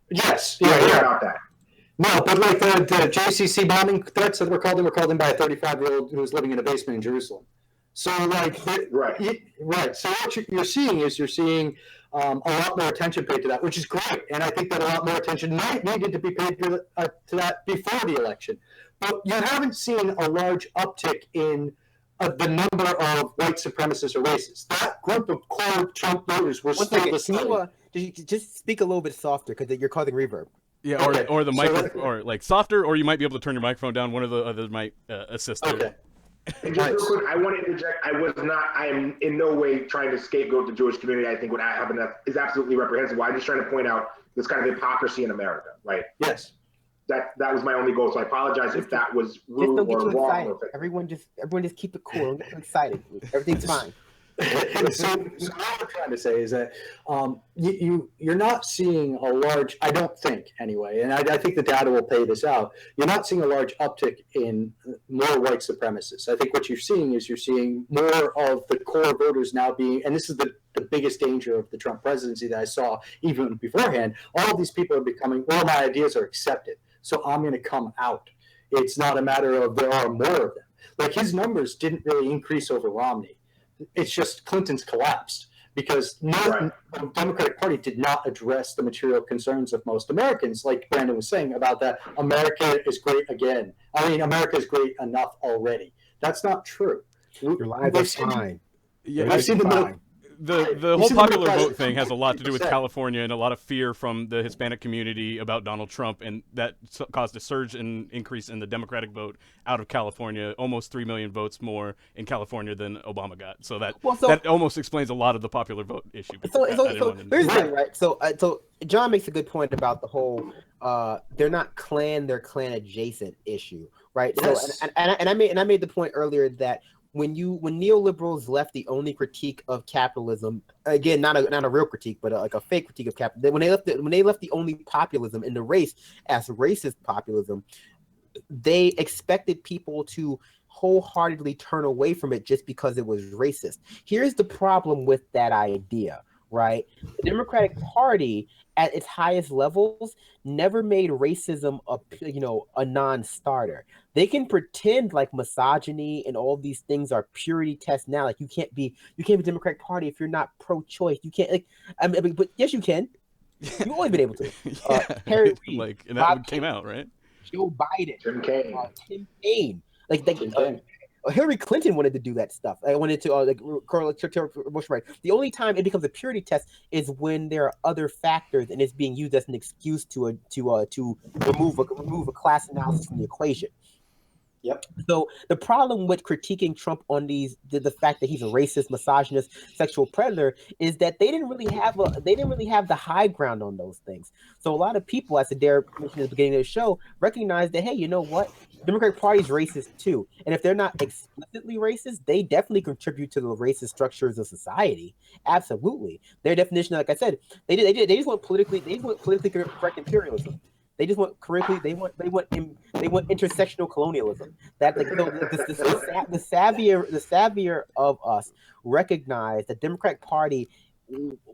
Yes. Yeah. About that. No, but like the JCC bombing threats that were called in by a 35-year-old who was living in a basement in Jerusalem. So right. So what you're seeing is a lot more attention paid to that, which is great. And I think that a lot more attention needed to be paid to that before the election. But you haven't seen a large uptick in the number of white supremacists or racists. That group of core Trump voters were still the same. Just speak a little bit softer because you're causing reverb. Yeah, or the microphone, or like softer, or you might be able to turn your microphone down. One of the others might assist. Okay. And just real quick, I want to interject. I am in no way trying to scapegoat the Jewish community. I think what happened is absolutely reprehensible. I'm just trying to point out this kind of hypocrisy in America, right? Yes. That was my only goal. So I apologize if that was rude or wrong. Everyone just keep it cool. Don't get too excited. Everything's fine. so what I'm trying to say is that you're not seeing a large, I don't think anyway, and I think the data will pay this out. You're not seeing a large uptick in more white supremacists. I think what you're seeing is you're seeing more of the core voters now being, and this is the biggest danger of the Trump presidency that I saw even beforehand. All of these people are becoming, well, my ideas are accepted, so I'm going to come out. It's not a matter of there are more of them. Like his numbers didn't really increase over Romney. It's just Clinton's collapsed because the Democratic Party did not address the material concerns of most Americans, like Brandon was saying about that America is great again. I mean, America is great enough already. That's not true. Your lives are fine. Yeah, I've seen the middle. The whole popular vote thing has a lot to do with California and a lot of fear from the Hispanic community about Donald Trump, and that caused a surge and increase in the Democratic vote out of California, almost 3 million votes more in California than Obama got. So that almost explains a lot of the popular vote issue. So here's the thing, right? So John makes a good point about the whole they're not clan, they're clan adjacent issue, right? Yes. So and I made the point earlier that when neoliberals left the only critique of capitalism, again, not a real critique, but like a fake critique of capitalism, when they left the only populism in the race as racist populism, they expected people to wholeheartedly turn away from it just because it was racist. Here's the problem with that idea, right? The Democratic Party at its highest levels never made racism a non-starter. They can pretend like misogyny and all these things are purity tests now. Like you can't be Democratic Party if you're not pro-choice. You can't but yes you can. You've always been able to. Harry Reid, and that came out, right? Joe Biden, Tim Kaine. Tim Kaine. Hillary Clinton wanted to do that stuff. I wanted to Bush, right? The only time it becomes a purity test is when there are other factors and it's being used as an excuse to remove a class analysis from the equation. Yep. So the problem with critiquing Trump on the fact that he's a racist, misogynist, sexual predator is that they didn't really have the high ground on those things. So a lot of people, as Adair mentioned at the beginning of the show, recognize that, hey, you know what? The Democratic Party is racist too, and if they're not explicitly racist, they definitely contribute to the racist structures of society. Absolutely, their definition, like I said, they just want politically correct imperialism. They just want they want intersectional colonialism. That the savvier of us recognize the Democratic Party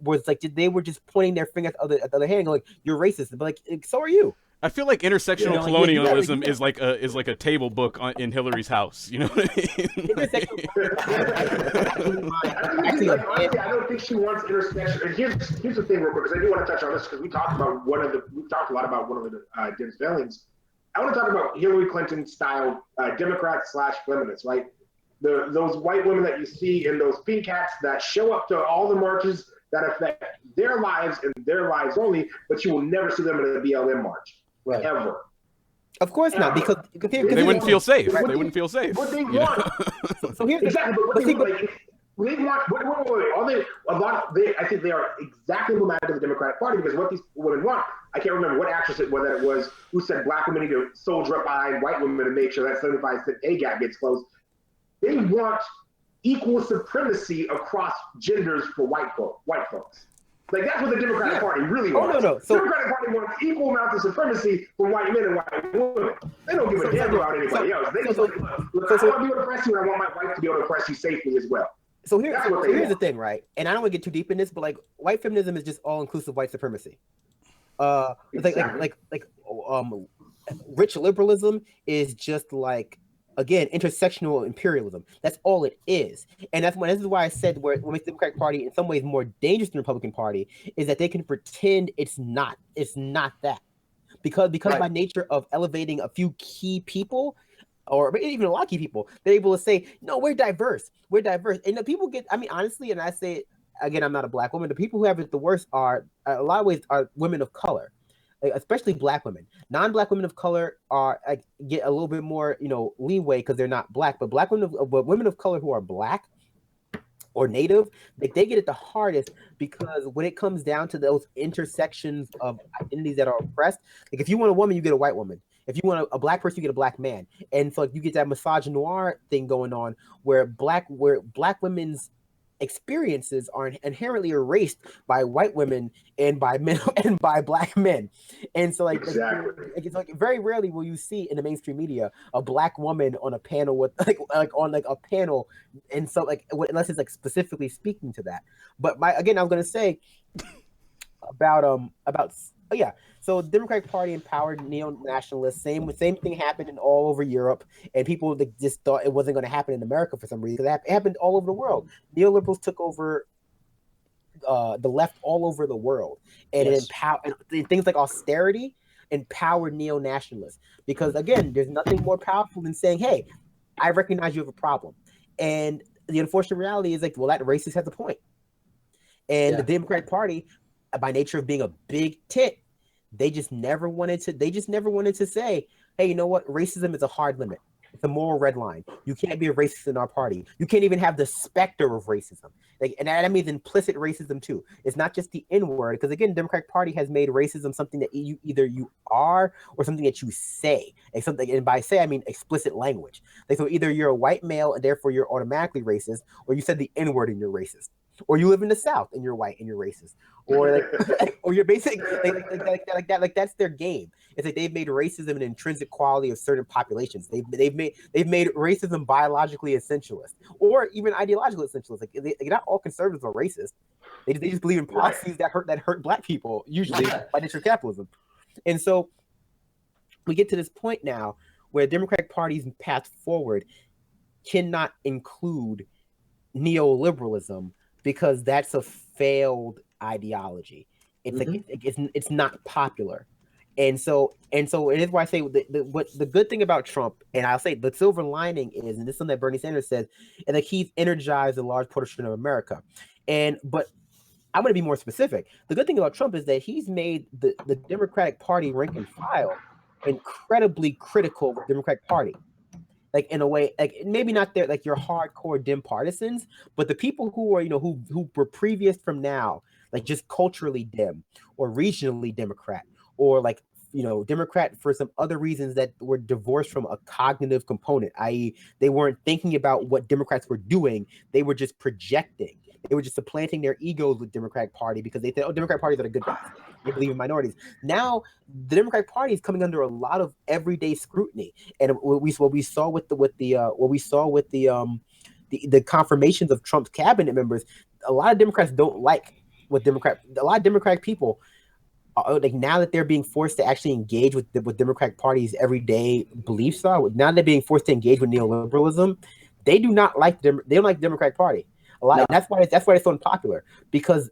was like they were just pointing their finger at the other hand, going, "You're racist," but like so are you. I feel like intersectional colonialism is like a table book in Hillary's house. You know what I mean? I don't think she wants intersection. And here's the thing, real quick, because I do want to touch on this because we talked a lot about one of the Dems failings. I want to talk about Hillary Clinton style Democrat/feminists, right? Those white women that you see in those pink hats that show up to all the marches that affect their lives and their lives only, but you will never see them in a BLM march. Right. Ever. Of course not, because they wouldn't feel safe. Right? They wouldn't feel safe. What they want. So here's exactly. But what they want, they want. I think they are exactly emblematic of the Democratic Party because what these women want. I can't remember what actress it was who said black women need to soldier up behind white women to make sure that 75% pay gap gets closed. They want equal supremacy across genders for white folks. Like that's what the Democratic Party really wants. No. So, the Democratic Party wants equal amounts of supremacy from white men and white women. They don't give a damn about anybody else. They just look, I want to be able to oppress you, and I want my wife to be able to oppress you safely as well. So here's the thing, right? And I don't want to get too deep in this, but like white feminism is just all-inclusive white supremacy. Like rich liberalism is just like, again, intersectional imperialism. That's all it is. And this is why I said what makes the Democratic Party in some ways more dangerous than the Republican Party is that they can pretend it's not that. Because right. By nature of elevating a few key people, or even a lot of key people, they're able to say, no, we're diverse. And the people get, I mean, honestly, and I say it, again, I'm not a black woman, the people who have it the worst are, a lot of ways, are women of color. Especially black women. Non-black women of color get a little bit more, leeway because they're not black. But women of color who are black or native, they get it the hardest because when it comes down to those intersections of identities that are oppressed, like if you want a woman, you get a white woman. If you want a black person, you get a black man. And so you get that misogynoir thing going on where black women's experiences are inherently erased by white women and by men and by black men. And so Exactly. it's like very rarely will you see in the mainstream media a black woman on a panel with on a panel, and so unless it's like specifically speaking to that. But I was gonna say about so the Democratic Party empowered neo-nationalists. Same thing happened all over Europe, and people just thought it wasn't going to happen in America for some reason. It happened all over the world. Neoliberals took over the left all over the world, and it empowered things like austerity empowered neo-nationalists, because again, there's nothing more powerful than saying, "Hey, I recognize you have a problem," and the unfortunate reality is that racist has a point, and the Democratic Party, by nature of being a big tit, they just never wanted to say, hey, you know what? Racism is a hard limit. It's a moral red line. You can't be a racist in our party. You can't even have the specter of racism. And that means implicit racism too. It's not just the N-word, because again, the Democratic Party has made racism something that you either you are or something that you say. And by say, I mean explicit language. So either you're a white male and therefore you're automatically racist, or you said the N-word and you're racist. Or you live in the South and you're white and you're racist, or or you're basic like that. Like that's their game. It's like they've made racism an intrinsic quality of certain populations. They've made racism biologically essentialist, or even ideological essentialist. Like not all conservatives are racist. They just believe in policies that hurt black people, usually by nature of capitalism. And so we get to this point now where Democratic Party's path forward cannot include neoliberalism, because that's a failed ideology. It's like it's not popular, and so it is why I say the good thing about Trump, and I'll say the silver lining is, and this is something that Bernie Sanders says, and like he's energized a large portion of America, but I'm going to be more specific. The good thing about Trump is that he's made the Democratic Party rank and file incredibly critical of the Democratic Party. Like in a way, like maybe not their your hardcore Dem partisans, but the people who are who were previous from now, like just culturally Dem or regionally Democrat, or Democrat for some other reasons that were divorced from a cognitive component, i.e., they weren't thinking about what Democrats were doing; they were just projecting. They were just supplanting their egos with Democratic Party because they said, "Oh, Democratic parties are the good guys. They believe in minorities." Now, the Democratic Party is coming under a lot of everyday scrutiny, and what we saw with the confirmations of Trump's cabinet members, a lot of Democrats don't like what a lot of Democratic people like now that they're being forced to actually engage with Democratic Party's everyday beliefs are. Now they're being forced to engage with neoliberalism. They do not like them. They don't like the Democratic Party. A lot, and that's why it's so unpopular, because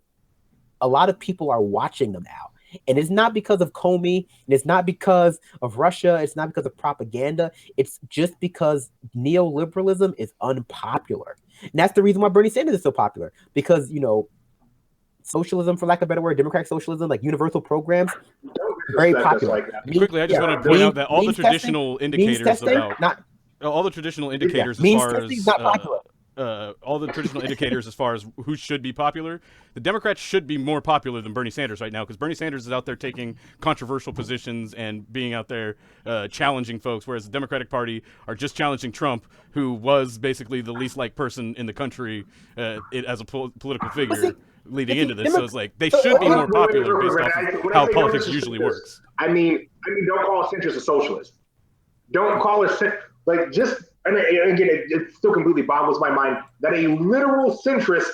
a lot of people are watching them now, and it's not because of Comey, and it's not because of Russia, it's not because of propaganda. It's just because neoliberalism is unpopular, and that's the reason why Bernie Sanders is so popular. Because socialism, for lack of a better word, democratic socialism, like universal programs, very popular. Quickly, I just want to point out that all the traditional indicators all the traditional indicators as far as not popular. All the traditional indicators as far as who should be popular, the Democrats should be more popular than Bernie Sanders right now, because Bernie Sanders is out there taking controversial positions and being out there challenging folks, whereas the Democratic Party are just challenging Trump, who was basically the least liked person in the country as a political figure leading into this. So it's like they should be more popular based off of how politics usually works. I mean, don't call a centrist a socialist. Don't call it just. And again, it still completely boggles my mind that a literal centrist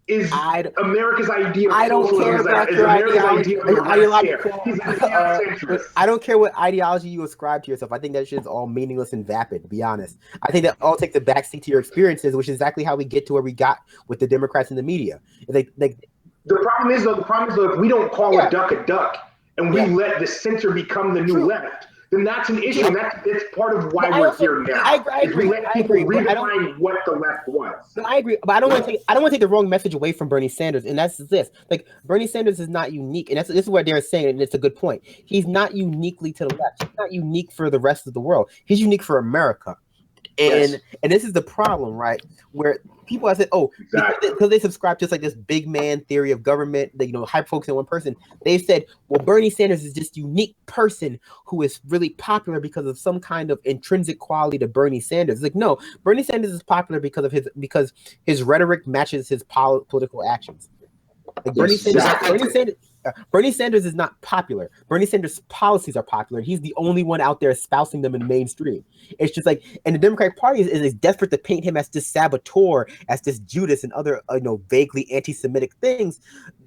is America's idea of socialism. I don't care what ideology you ascribe to yourself. I think that shit is all meaningless and vapid, to be honest. I think that all takes a backseat to your experiences, which is exactly how we get to where we got with the Democrats and the media. The problem is, if we don't call a duck, and we let the center become the new left, then that's an issue. And that's part of why we're here now. I agree. Redefine what the left was. No, I agree, but I don't want to take the wrong message away from Bernie Sanders, and that's this: like Bernie Sanders is not unique, and this is what they're saying, and it's a good point. He's not uniquely to the left. He's not unique for the rest of the world. He's unique for America. And this is the problem, right? Where people have said, "Oh, because they subscribe to like this big man theory of government, that hyper focus on one person." They've said, "Well, Bernie Sanders is this unique person who is really popular because of some kind of intrinsic quality to Bernie Sanders." It's like, no, Bernie Sanders is popular because his rhetoric matches his political actions. Like Bernie Sanders is not popular. Bernie Sanders' policies are popular. He's the only one out there espousing them in the mainstream. It's just like, and the Democratic Party is desperate to paint him as this saboteur, as this Judas, and other vaguely anti-Semitic things.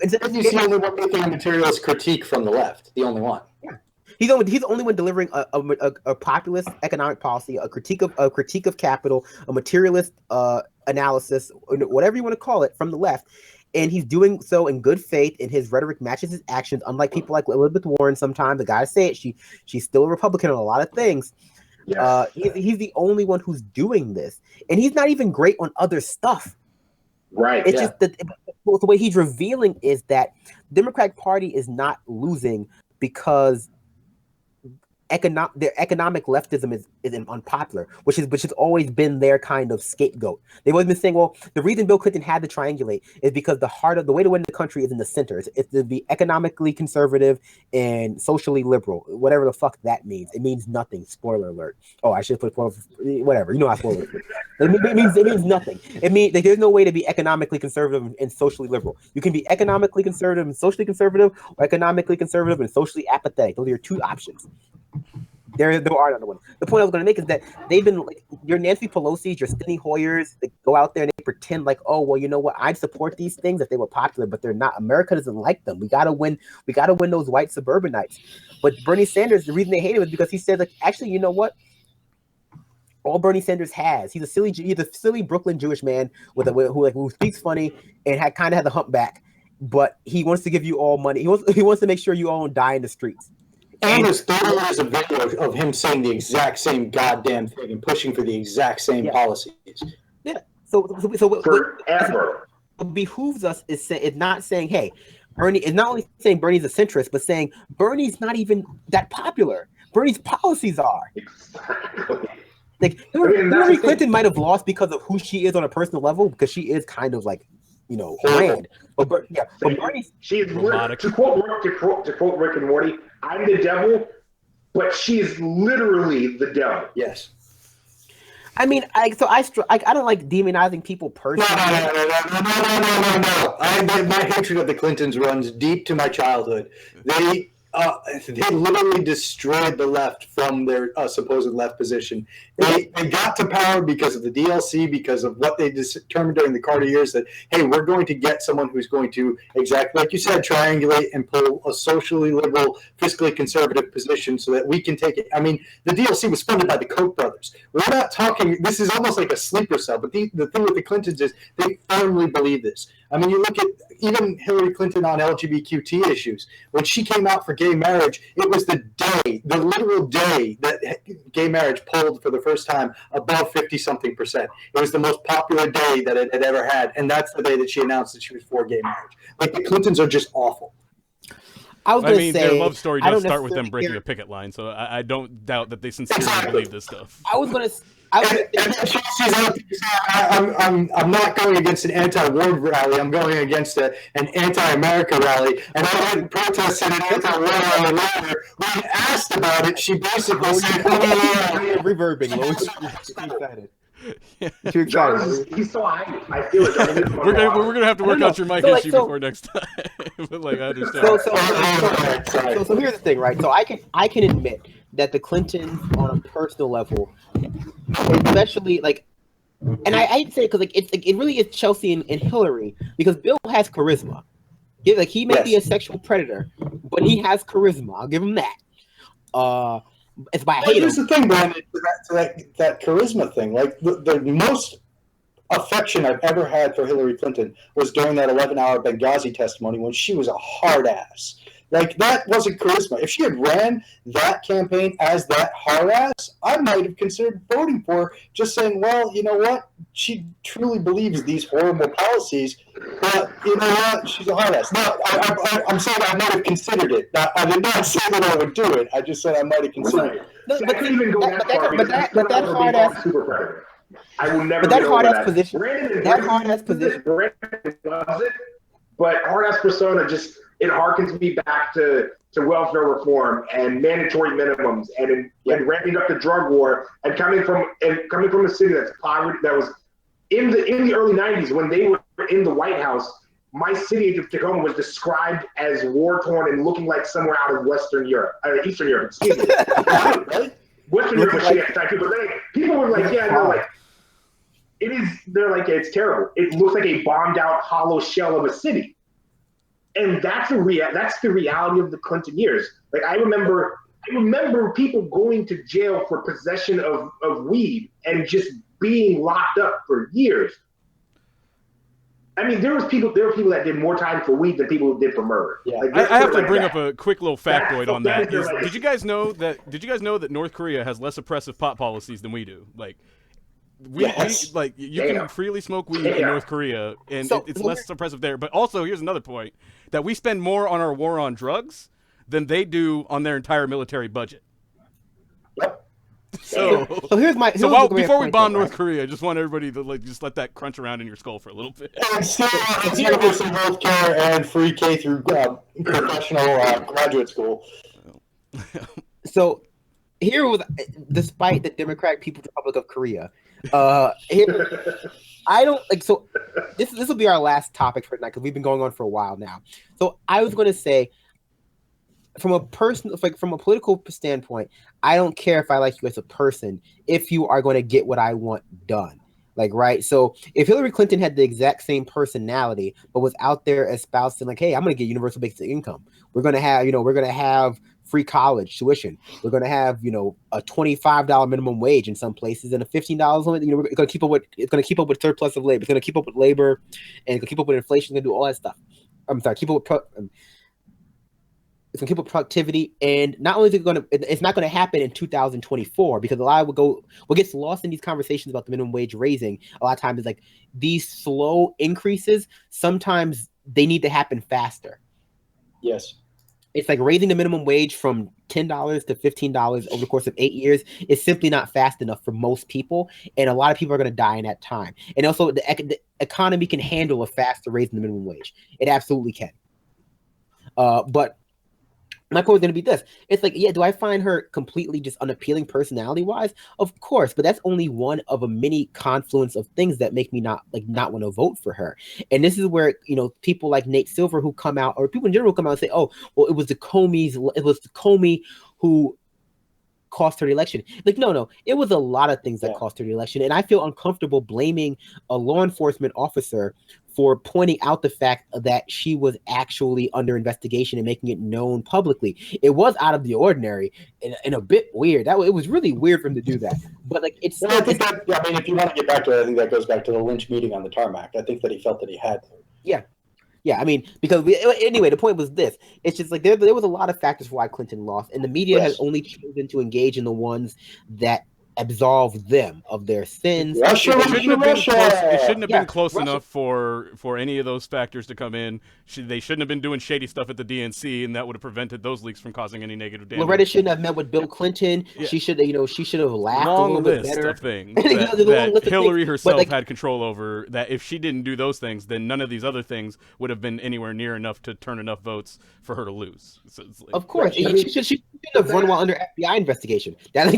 He's the only one making a materialist critique from the left. The only one. Yeah. He's the only one delivering a populist economic policy, a critique of capital, a materialist analysis, whatever you want to call it, from the left. And he's doing so in good faith, and his rhetoric matches his actions. Unlike people like Elizabeth Warren, sometimes, I gotta say it, she's still a Republican on a lot of things. Yes. He's the only one who's doing this, and he's not even great on other stuff. Right. It's just the way he's revealing is that the Democratic Party is not losing because their economic leftism is unpopular, which has always been their kind of scapegoat. They've always been saying, well, the reason Bill Clinton had to triangulate is because the way to win the country is in the center. It's to be economically conservative and socially liberal, whatever the fuck that means. It means nothing. Spoiler alert. Oh, I should put whatever. I spoiler. It means nothing. It means like, there's no way to be economically conservative and socially liberal. You can be economically conservative and socially conservative, or economically conservative and socially apathetic. Those are your two options. There are other ones. The point I was going to make is that they've been like your Nancy Pelosi's, your Steny Hoyers. They go out there and they pretend like, oh, well, you know what? I'd support these things if they were popular, but they're not. America doesn't like them. We gotta win. We gotta win those white suburbanites. But Bernie Sanders, the reason they hate him is because he said, like, actually, you know what? All Bernie Sanders has, he's a silly Brooklyn Jewish man who speaks funny and kind of has a humpback, but he wants to give you all money. He wants to make sure you all don't die in the streets. And there's 30 years of video of him saying the exact same goddamn thing and pushing for the exact same policies. Yeah. So forever. What behooves us is not saying, hey, Bernie is not only saying Bernie's a centrist, but saying Bernie's not even that popular. Bernie's policies are. Exactly. Like Hillary Clinton might have lost because of who she is on a personal level, because she is kind of like, bland. But Bernie's she's to quote Rick and Morty, I'm the devil, but she's literally the devil. Yes. I mean, I don't like demonizing people personally. No. My hatred of the Clintons runs deep to my childhood. They literally destroyed the left from their supposed left position. They got to power because of the DLC, because of what they determined during the Carter years that, hey, we're going to get someone who's going to, exactly like you said, triangulate and pull a socially liberal, fiscally conservative position so that we can take it. I mean, the DLC was funded by the Koch brothers. We're not talking, this is almost like a sleeper cell, but the thing with the Clintons is they firmly believe this. I mean, you look at even Hillary Clinton on LGBTQ issues. When she came out for gay marriage, it was the literal day that gay marriage polled for the first time above 50-something%. It was the most popular day that it had ever had, and that's the day that she announced that she was for gay marriage. Like, the Clintons are just awful. Their love story does start with them breaking a picket line, so I don't doubt that they sincerely believe this stuff. I'm not going against an anti-war rally. I'm going against an anti-America rally. And I went and protested an anti-war rally later. When asked about it, she basically said, reverbing. She's excited. He's so hyped. I feel it. We're gonna have to work out your mic issue before next time. But I understand. So here's the thing, right? So I can admit that the Clintons on a personal level, especially and I hate to say it because it really is Chelsea and Hillary, because Bill has charisma. He may be a sexual predator, but he has charisma. I'll give him that. It's why I hate him. Here's the thing, Brandon, to that charisma thing. Like the most affection I've ever had for Hillary Clinton was during that 11-hour Benghazi testimony when she was a hard ass. Like, that wasn't charisma. If she had ran that campaign as that hard ass, I might have considered voting for her, just saying, well, you know what? She truly believes these horrible policies, but you know what? She's a hard ass. No, I'm saying I might have considered it. I did not say that I would do it. I just said I might have considered it. No, I couldn't even go that far because I still that never hard be ass super predator. I will never But that get hard over ass position, Brandon does it, but hard ass persona just it harkens me back to welfare reform and mandatory minimums and ramping up the drug war and coming from a city that's poverty that was in the early 90s when they were in the White House. My city of Tacoma was described as war-torn and looking like somewhere out of Eastern Europe, excuse me. Western Europe was shit at the time too, but then people were like, yeah, no, like, they're like, it's terrible. It looks like a bombed out hollow shell of a city. And that's the reality of the Clinton years. Like, I remember people going to jail for possession of weed and just being locked up for years. I mean, there were people that did more time for weed than people who did for murder. Yeah. Like, I have to bring up a quick little factoid on that. Did you guys know that North Korea has less oppressive pot policies than we do? Like, you can freely smoke weed in North Korea, and it's less oppressive there. But also, here's another point: that we spend more on our war on drugs than they do on their entire military budget. Yep. So before we bomb North Korea, I just want everybody to just let that crunch around in your skull for a little bit. And still, it's universal health care and free K through professional graduate school. So here was, despite the Democratic People's Republic of Korea, I don't like. So this will be our last topic for tonight because we've been going on for a while now. So I was going to say, from a political standpoint, I don't care if I like you as a person if you are going to get what I want done. Like, right? So if Hillary Clinton had the exact same personality, but was out there espousing like, hey, I'm going to get universal basic income. We're going to have, free college tuition. We're going to have, a $25 minimum wage in some places and a $15 limit. It's going to keep up with surplus of labor. It's going to keep up with labor and it's going to keep up with inflation. It's going to do all that stuff. I'm sorry, keep up with it's going to keep up productivity, and not only is it's not going to happen in 2024 because a lot of what gets lost in these conversations about the minimum wage raising a lot of times is like these slow increases. Sometimes they need to happen faster. Yes. It's like raising the minimum wage from $10 to $15 over the course of 8 years is simply not fast enough for most people, and a lot of people are going to die in that time. And also, the economy can handle a faster raise in the minimum wage. It absolutely can. But my point is going to be this. It's like, yeah, do I find her completely just unappealing personality-wise? Of course, but that's only one of a many confluence of things that make me not want to vote for her. And this is where, people like Nate Silver who come out, or people in general come out and say, oh, well, it was the Comey who cost her the election. Like, no, it was a lot of things that cost her the election. And I feel uncomfortable blaming a law enforcement officer for pointing out the fact that she was actually under investigation and making it known publicly. It was out of the ordinary and a bit weird. It was really weird for him to do that. But it's. Well, if you want to get back to it, I think that goes back to the Lynch meeting on the tarmac. I think that he felt that he had to. Yeah. Yeah, I mean, because anyway, the point was this. It's just like there was a lot of factors for why Clinton lost, and the media has only chosen to engage in the ones that absolve them of their sins. It shouldn't have been close enough for any of those factors to come in. They shouldn't have been doing shady stuff at the DNC, and that would have prevented those leaks from causing any negative damage. Loretta shouldn't have met with Bill Clinton. Yeah. She should have laughed a little bit better. Of things that Hillary herself had control over. That if she didn't do those things, then none of these other things would have been anywhere near enough to turn enough votes for her to lose. So of course, she shouldn't have run while under FBI investigation. That's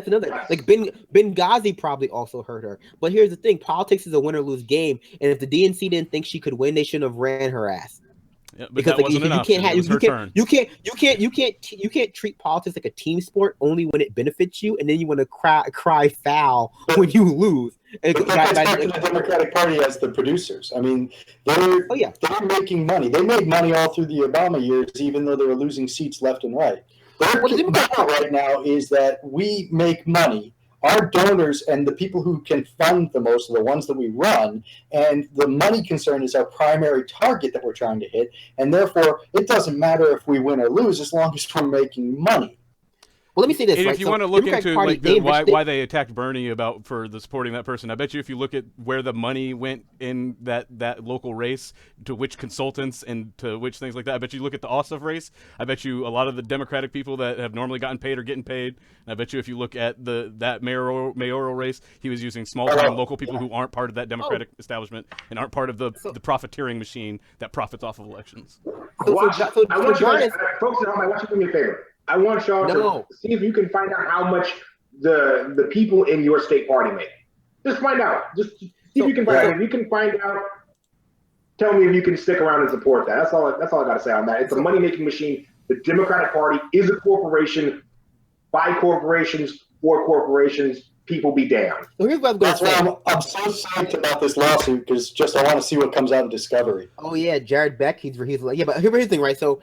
another. Like Benghazi probably also hurt her. But here's the thing: politics is a win or lose game, and if the DNC didn't think she could win, they shouldn't have ran her ass. Yeah, because you can't treat politics like a team sport only when it benefits you, and then you want to cry foul when you lose. But that goes back to the Democratic Party as the producers. I mean, they're making money. They made money all through the Obama years, even though they were losing seats left and right. Their model right now is that we make money. our donors and the people who can fund the most are the ones that we run, and the money concern is our primary target that we're trying to hit, and therefore it doesn't matter if we win or lose as long as we're making money. Well, let me say this. And right? if you So want to look Democratic into Party, like why they attacked Bernie for the supporting that person, I bet you if you look at where the money went in that local race, to which consultants and to which things like that, I bet you look at the Ossoff race, I bet you a lot of the Democratic people that have normally gotten paid are getting paid. And I bet you if you look at that mayoral race, he was using small-time local people who aren't part of that Democratic establishment and aren't part of the profiteering machine that profits off of elections. I want you guys, folks at home, I want you to do me a favor. I want y'all to see if you can find out how much the people in your state party make. Just find out. Just see if you can find out. If you can find out, tell me if you can stick around and support that. That's all I got to say on that. It's a money-making machine. The Democratic Party is a corporation, by corporations, for corporations. People be damned. So here's what That's why I'm so psyched about this lawsuit, because I want to see what comes out in discovery. Oh yeah, Jared Beck. He's like, yeah, but here's the thing, right? So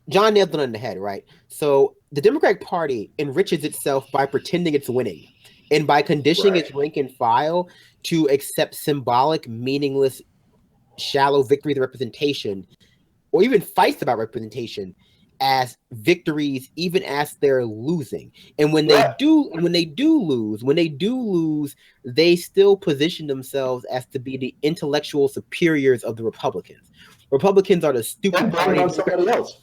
John nailed it on the head, right? So the Democratic Party enriches itself by pretending it's winning and by conditioning its rank and file to accept symbolic, meaningless, shallow victories of representation, or even fights about representation as victories, even as they're losing. And when they do lose, they still position themselves as to be the intellectual superiors of the Republicans. Republicans are the stupid party. On somebody else.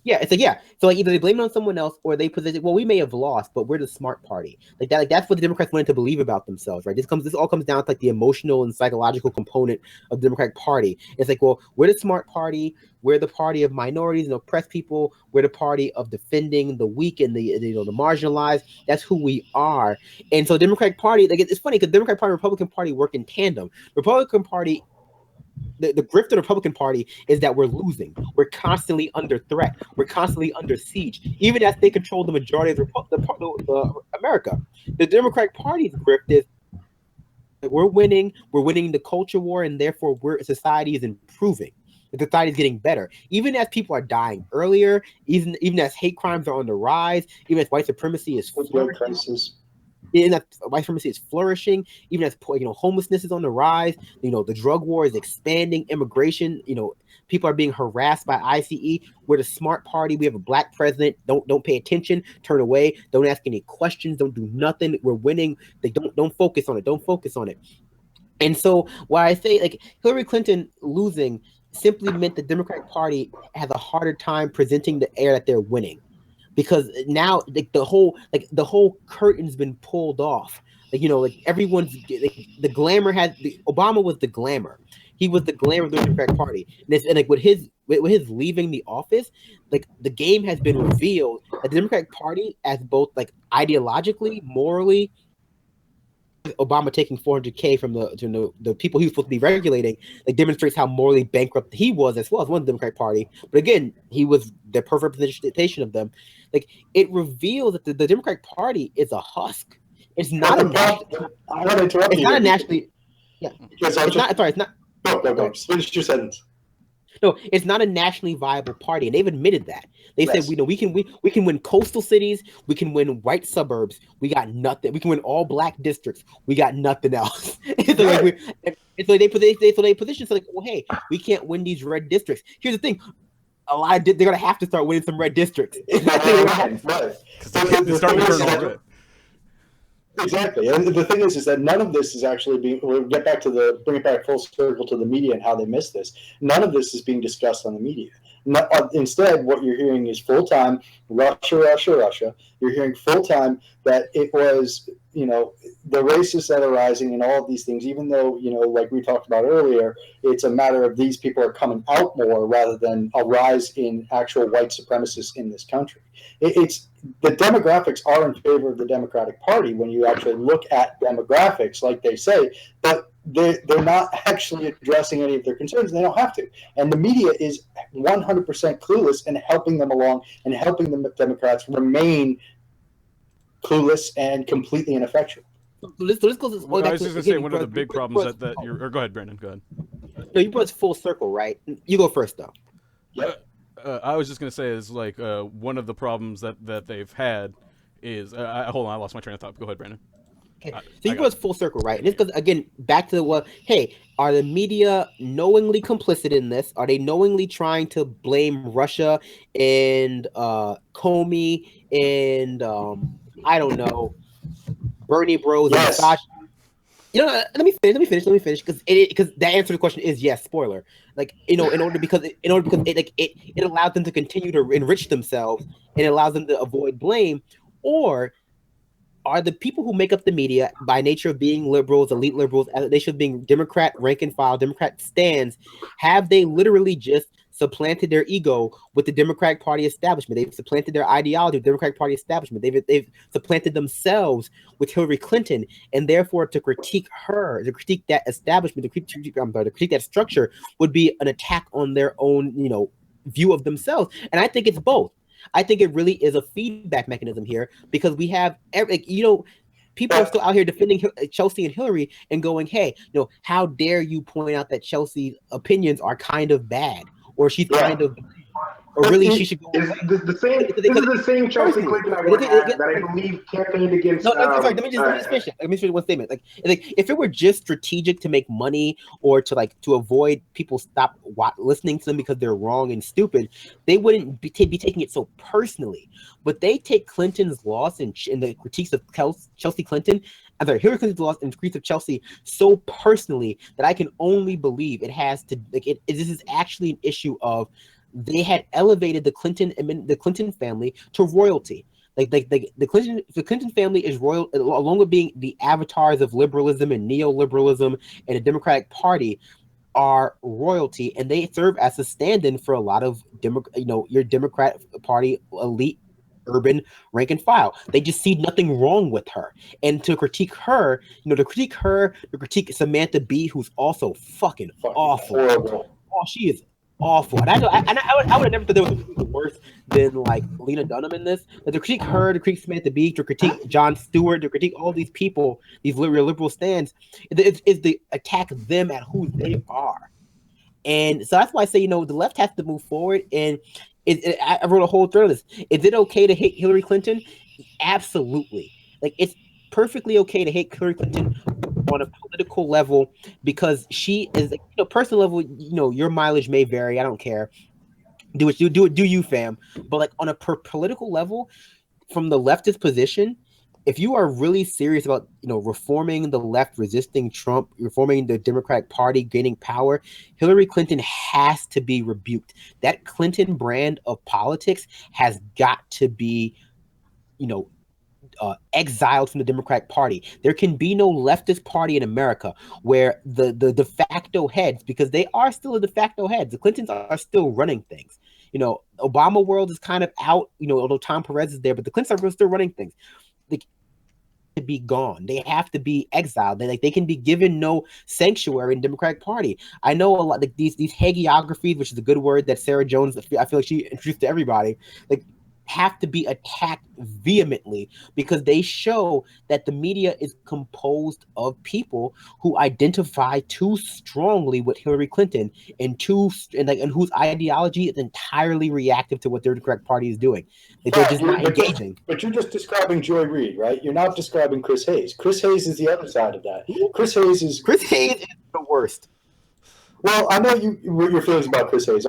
Yeah, it's like, yeah. So like either they blame it on someone else or they position, well, we may have lost, but we're the smart party. Like that, that's what the Democrats wanted to believe about themselves, right? This all comes down to like the emotional and psychological component of the Democratic Party. It's like, well, we're the smart party, we're the party of minorities and oppressed people, we're the party of defending the weak and the marginalized. That's who we are. And so Democratic Party, like it's funny because Democratic Party and Republican Party work in tandem. Republican Party, the grift of the Republican Party is that we're losing. We're constantly under threat. We're constantly under siege, even as they control the majority of America. The Democratic Party's grift is we're winning. We're winning the culture war, and therefore society is improving. The society is getting better. Even as people are dying earlier, even as hate crimes are on the rise, even as white supremacy is and that white supremacy is flourishing, even as homelessness is on the rise, the drug war is expanding, immigration, people are being harassed by ICE. We're the smart party. We have a black president. Don't pay attention, turn away, don't ask any questions, don't do nothing. We're winning. They don't focus on it. Don't focus on it. And so why I say like Hillary Clinton losing simply meant the Democratic Party has a harder time presenting the air that they're winning. Because now the whole curtain's been pulled off. Everyone's the glamour Obama was the glamour. He was the glamour of the Democratic Party. And with his leaving the office, the game has been revealed that the Democratic Party, as both ideologically, morally, Obama taking $400K from the people he was supposed to be regulating, demonstrates how morally bankrupt he was as well as one of the Democratic Party. But again, he was the perfect representation of them. It reveals that the Democratic Party is a husk. It's not I want to interrupt you. It's not a nationally. Yeah. It's not. No. Finish your sentence. No, it's not a nationally viable party, and they've admitted that. They said, we can win coastal cities, we can win white suburbs, we got nothing. We can win all black districts, we got nothing else. So they position well, hey, we can't win these red districts. Here's the thing. They're gonna have to start winning some red districts. Right. They're starting to turn all red. Exactly, and the thing is that none of this is actually being. We'll bring it back full circle to the media and how they miss this. None of this is being discussed on the media. Instead, what you're hearing is full time Russia. You're hearing full time that it was the racists that are rising and all of these things. Even though like we talked about earlier, it's a matter of these people are coming out more rather than a rise in actual white supremacists in this country. It's the demographics are in favor of the Democratic Party when you actually look at demographics, like they say, but they're not actually addressing any of their concerns. They don't have to. And the media is 100% clueless and helping them along and helping the Democrats remain clueless and completely ineffectual. So this goes. I was just going to say one of the big problems that you're. Or go ahead, Brandon. Go ahead. No, you brought us full circle, right? You go first, though. Yep. I was just going to say is one of the problems that they've had is hold on, I lost my train of thought. Go ahead, Brandon. Okay. So you go full circle, right? And it's because, again, back to hey, are the media knowingly complicit in this? Are they knowingly trying to blame Russia and Comey and I don't know, Bernie Bros and Yes. let me finish because that answer to the question is yes. Spoiler, in order because it allows them to continue to enrich themselves and it allows them to avoid blame. Or are the people who make up the media, by nature of being liberals, elite liberals, as they should being Democrat rank and file, Democrat stands, have they literally just supplanted their ego with the Democratic Party establishment? They've supplanted their ideology with the Democratic Party establishment. They've supplanted themselves with Hillary Clinton, and therefore to critique her, to critique that establishment, to critique that structure would be an attack on their own, view of themselves. And I think it's both. I think it really is a feedback mechanism here because we have people are still out here defending Chelsea and Hillary and going, hey, how dare you point out that Chelsea's opinions are kind of bad, or she's kind of, or really she should go. This is the same Chelsea Clinton that I believe campaigned against. No, sorry. Let me just finish it. Let me finish one statement. Like if it were just strategic to make money or to avoid people stop listening to them because they're wrong and stupid, they wouldn't be taking it so personally. But they take Clinton's loss and the critiques of Chelsea Clinton. Hillary Clinton's loss and critiques of Chelsea so personally that I can only believe it has to. This is actually an issue of. They had elevated the Clinton family to royalty. The Clinton family is royal, along with being the avatars of liberalism and neoliberalism and the Democratic Party, are royalty, and they serve as a stand-in for a lot of your Democrat Party elite urban rank and file. They just see nothing wrong with her, and to critique her, to critique Samantha Bee, who's also fucking awful. Horrible. Oh, she is awful. And I would have never thought there was anything worse than like Lena Dunham in this. But to critique her, to critique Samantha Bee, to critique Jon Stewart, to critique all these people, these liberal stands, is to attack them at who they are. And so that's why I say, the left has to move forward. And I wrote a whole thread on this. Is it okay to hate Hillary Clinton? Absolutely. It's perfectly okay to hate Hillary Clinton on a political level because she is, personal level, your mileage may vary. I don't care. Do what you do. Do you, fam? But on a political level, from the leftist position, if you are really serious about, reforming the left, resisting Trump, reforming the Democratic Party, gaining power, Hillary Clinton has to be rebuked. That Clinton brand of politics has got to be, exiled from the Democratic Party. There can be no leftist party in America where the de facto heads, because they are still the de facto heads. The Clintons are still running things. Obama world is kind of out, although Tom Perez is there, but the Clintons are still running things. They to be gone. They have to be exiled. They can be given no sanctuary in the Democratic Party. I know a lot these hagiographies, which is a good word that Sarah Jones, I feel like she introduced to everybody, have to be attacked vehemently because they show that the media is composed of people who identify too strongly with Hillary Clinton and whose ideology is entirely reactive to what the Democratic Party is doing. They're just not engaging. But you're just describing Joy Reid, right? You're not describing Chris Hayes. Chris Hayes is the other side of that. Chris Hayes is the worst. Well, I know your feelings about Chris Hayes.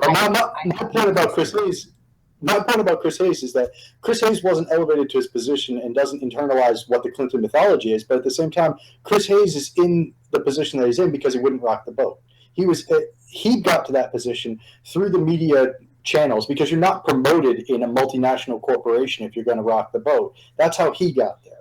My point about Chris Hayes is that Chris Hayes wasn't elevated to his position and doesn't internalize what the Clinton mythology is. But at the same time, Chris Hayes is in the position that he's in because he wouldn't rock the boat. He got to that position through the media channels because you're not promoted in a multinational corporation if you're going to rock the boat. That's how he got there.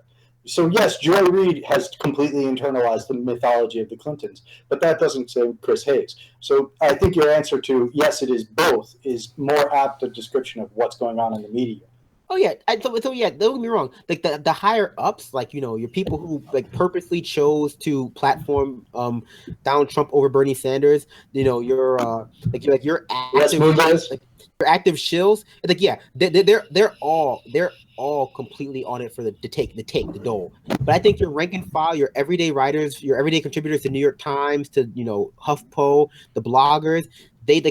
So yes, Joy Reid has completely internalized the mythology of the Clintons, but that doesn't say Chris Hayes. So I think your answer to yes, it is both is more apt a description of what's going on in the media. Oh yeah, so yeah. Don't get me wrong. The higher ups, your people who purposely chose to platform Donald Trump over Bernie Sanders. Your active shills. They're all completely on it for the dole. But I think your rank and file, your everyday writers, your everyday contributors to New York Times, to HuffPo, the bloggers, they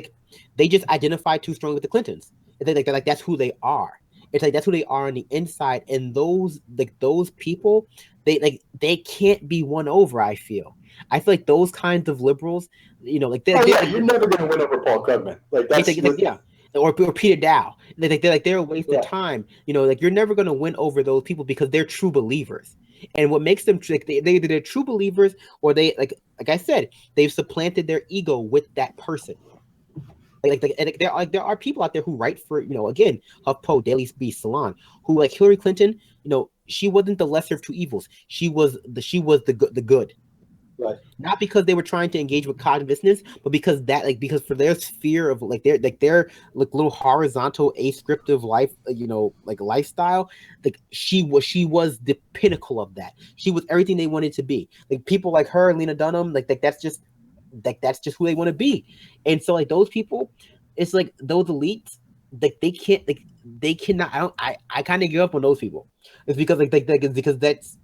just identify too strongly with the Clintons. That's who they are. It's like that's who they are on the inside, and those people, they can't be won over. I feel like those kinds of liberals, you're never going to win over Paul Krugman. Yeah, or Peter Dow. They're a waste of time. You're never going to win over those people because they're true believers. And what makes them they're true believers, or they like I said, they've supplanted their ego with that person. There are people out there who write for again HuffPo, Daily Beast, Salon, who like Hillary Clinton. She wasn't the lesser of two evils. She was the good. Right. Not because they were trying to engage with cognitive dissonance, but because for their sphere of their little horizontal ascriptive life, lifestyle, she was the pinnacle of that. She was everything they wanted to be. Like people like her, Lena Dunham, that's just who they want to be. And so those people, it's like those elites, they cannot. I kind of give up on those people. It's because because that's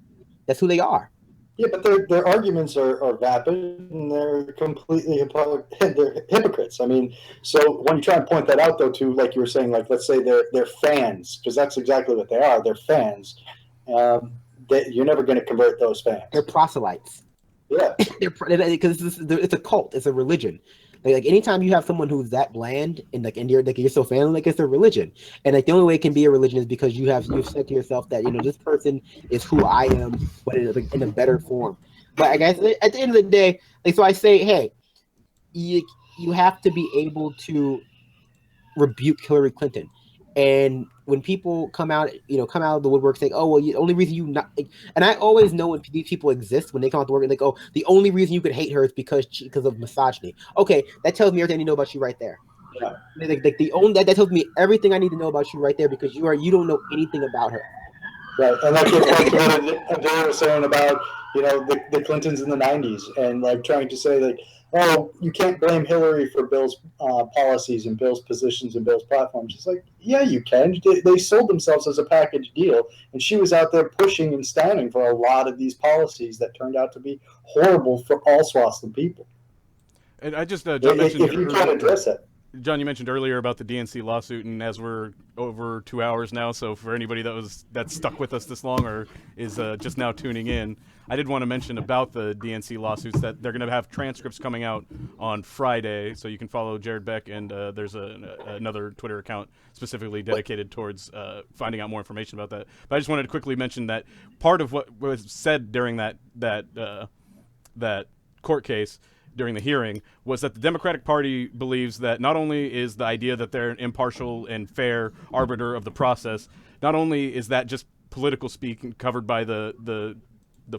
who they are. Yeah, but their arguments are vapid and they're completely they're hypocrites. I mean, so when you try and point that out, though, to like you were saying, like let's say they're fans, because that's exactly what they are. They're fans. You're never going to convert those fans. They're proselytes. Yeah, because it's a cult. It's a religion. Like anytime you have someone who's that bland and you're so fan, it's a religion. And the only way it can be a religion is because you've said to yourself that this person is who I am, but in a better form. But I guess at the end of the day, so I say, hey, you have to be able to rebuke Hillary Clinton. And when people come out of the woodwork saying, "Oh, well, the only reason you not," and I always know when these people exist when they come out the work and "Oh, the only reason you could hate her is because of misogyny." Okay, that tells me everything I need to know about you right there. Yeah. That tells me everything I need to know about you right there because you don't know anything about her. Right, and like Adair was saying about the Clintons in the '90s and like trying to say like, oh, you can't blame Hillary for Bill's policies and Bill's positions and Bill's platforms. It's like, yeah, you can. They sold themselves as a package deal, and she was out there pushing and standing for a lot of these policies that turned out to be horrible for all swaths of people. And I just John mentioned if you can't address it. John, you mentioned earlier about the DNC lawsuit, and as we're over 2 hours now, so for anybody that's stuck with us this long or is just now tuning in, I did want to mention about the DNC lawsuits that they're going to have transcripts coming out on Friday, so you can follow Jared Beck, and there's another Twitter account specifically dedicated towards finding out more information about that. But I just wanted to quickly mention that part of what was said during that court case during the hearing was that the Democratic Party believes that not only is the idea that they're an impartial and fair arbiter of the process, not only is that just political speak covered by the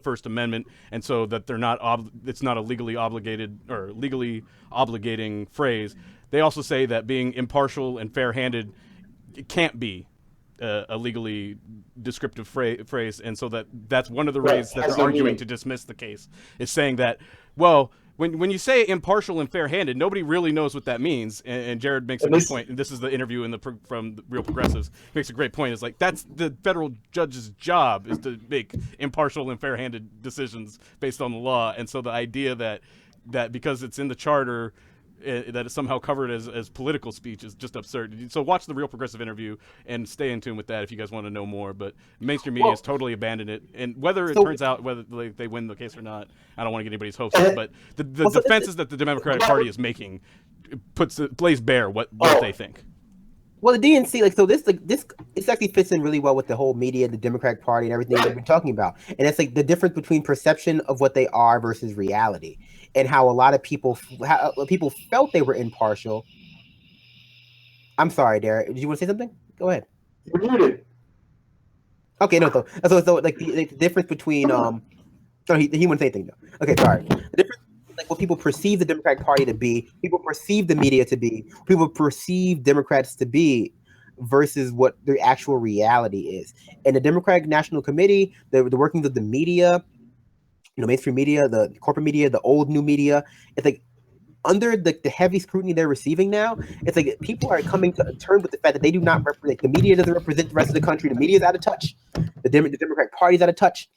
First Amendment, and so that they're not it's not a legally obligated or legally obligating phrase. They also say that being impartial and fair-handed it can't be a legally descriptive phrase, and so that's one of the ways that they're arguing to dismiss the case is saying that, well, when you say impartial and fair-handed, nobody really knows what that means. And Jared makes a good point. And this is the interview from the Real Progressives. He makes a great point. It's like that's the federal judge's job is to make impartial and fair-handed decisions based on the law. And so the idea that because it's in the charter that is somehow covered as political speech is just absurd. So watch the Real Progressive interview and stay in tune with that if you guys want to know more. But mainstream media has totally abandoned it. And whether it turns out whether they win the case or not, I don't want to get anybody's hopes up. But the defenses that the Democratic Party is making plays bare what they think. Well, the DNC, this actually fits in really well with the whole media, the Democratic Party, and everything that we're talking about. And it's like the difference between perception of what they are versus reality, and how a lot of people felt they were impartial. I'm sorry, Derek. Did you want to say something? Go ahead. You're muted. Okay, no. So like the difference between no, he wouldn't say anything though. Okay, sorry. The difference. Like what people perceive the Democratic Party to be, people perceive the media to be, people perceive Democrats to be, versus what the actual reality is. And the Democratic National Committee, the workings of the media, mainstream media, the corporate media, the old new media, it's like under the heavy scrutiny they're receiving now, it's like people are coming to terms with the fact that they do not represent, the media doesn't represent the rest of the country. The media is out of touch. The Democratic Party is out of touch.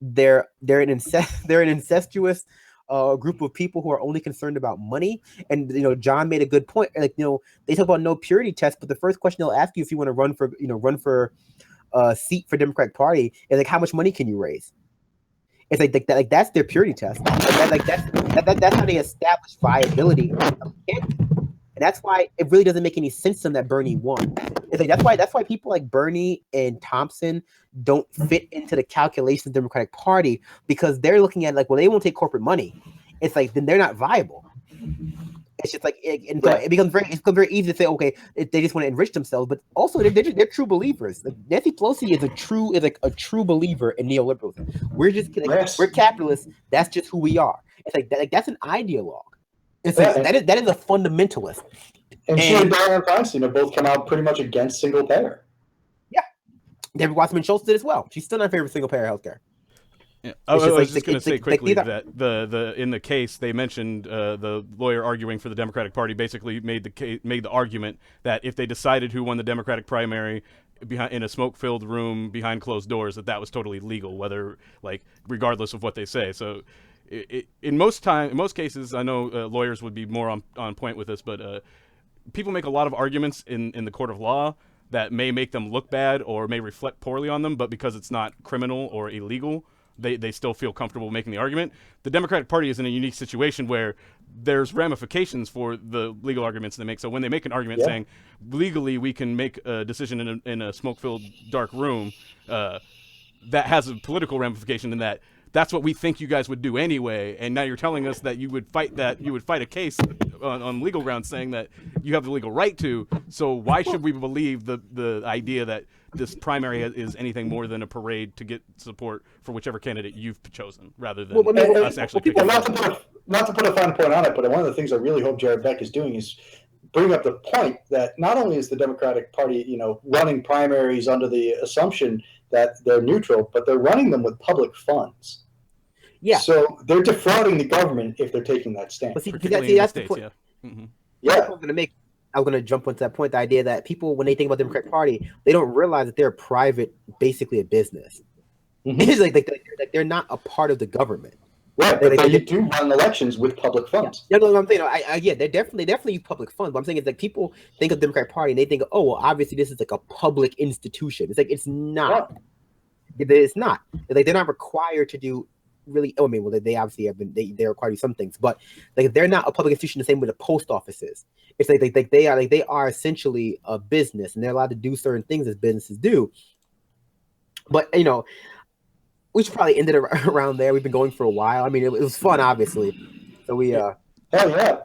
They're an incestuous a group of people who are only concerned about money. And John made a good point. Like they talk about no purity test, but the first question they'll ask you if you want to run for a seat for Democratic Party is like, how much money can you raise? It's like that's their purity test. That's how they establish viability of a candidate. And that's why it really doesn't make any sense to them that Bernie won. It's like that's why people like Bernie and Thompson don't fit into the calculations of the Democratic Party, because they're looking at like, well, they won't take corporate money. It's like then they're not viable. It's just like so it becomes very easy to say, okay, they just want to enrich themselves, but also they're true believers. Like, Nancy Pelosi is a true believer in neoliberalism. We're capitalists. That's just who we are. It's like that's an ideologue. It's like, that is a fundamentalist. And she and Dianne Feinstein have both come out pretty much against single payer. Yeah, Debbie Wasserman Schultz did as well. She's still not in favor of single payer healthcare. Yeah. I was just going to say quickly that the in the case they mentioned the lawyer arguing for the Democratic Party basically made the argument that if they decided who won the Democratic primary in a smoke-filled room behind closed doors, that was totally legal, whether regardless of what they say. So. In most cases, I know lawyers would be more on point with this, but people make a lot of arguments in the court of law that may make them look bad or may reflect poorly on them, but because it's not criminal or illegal, they still feel comfortable making the argument. The Democratic Party is in a unique situation where there's ramifications for the legal arguments they make. So when they make an argument saying legally we can make a decision in a smoke-filled dark room, that has a political ramification in that. That's what we think you guys would do anyway, and now you're telling us that you would fight a case on legal grounds saying that you have the legal right to. So why should we believe the idea that this primary is anything more than a parade to get support for whichever candidate you've chosen, rather than us actually picking? Not to put a fine point on it, but one of the things I really hope Jared Beck is doing is bring up the point that not only is the Democratic Party, running primaries under the assumption that they're neutral, but they're running them with public funds. Yeah. So they're defrauding the government if they're taking that stand. But that's the point. Yeah. Mm-hmm. Yeah. I was going to jump onto that point, the idea that people, when they think about the Democratic Party, they don't realize that they're basically a business. Mm-hmm. It's like they're not a part of the government. Right, but they do run elections with public funds. Yeah, I'm saying. They definitely use public funds. What I'm saying is like people think of the Democratic Party and they think, oh, well, obviously this is like a public institution. It's like it's not. Yeah. It's not. Like they're not required to do. Really, they obviously have been. They're required to do some things, but like they're not a public institution the same way the post office is. It's like they are essentially a business, and they're allowed to do certain things as businesses do. But we should probably end it around there. We've been going for a while. I mean, it was fun, obviously. So we hell yeah.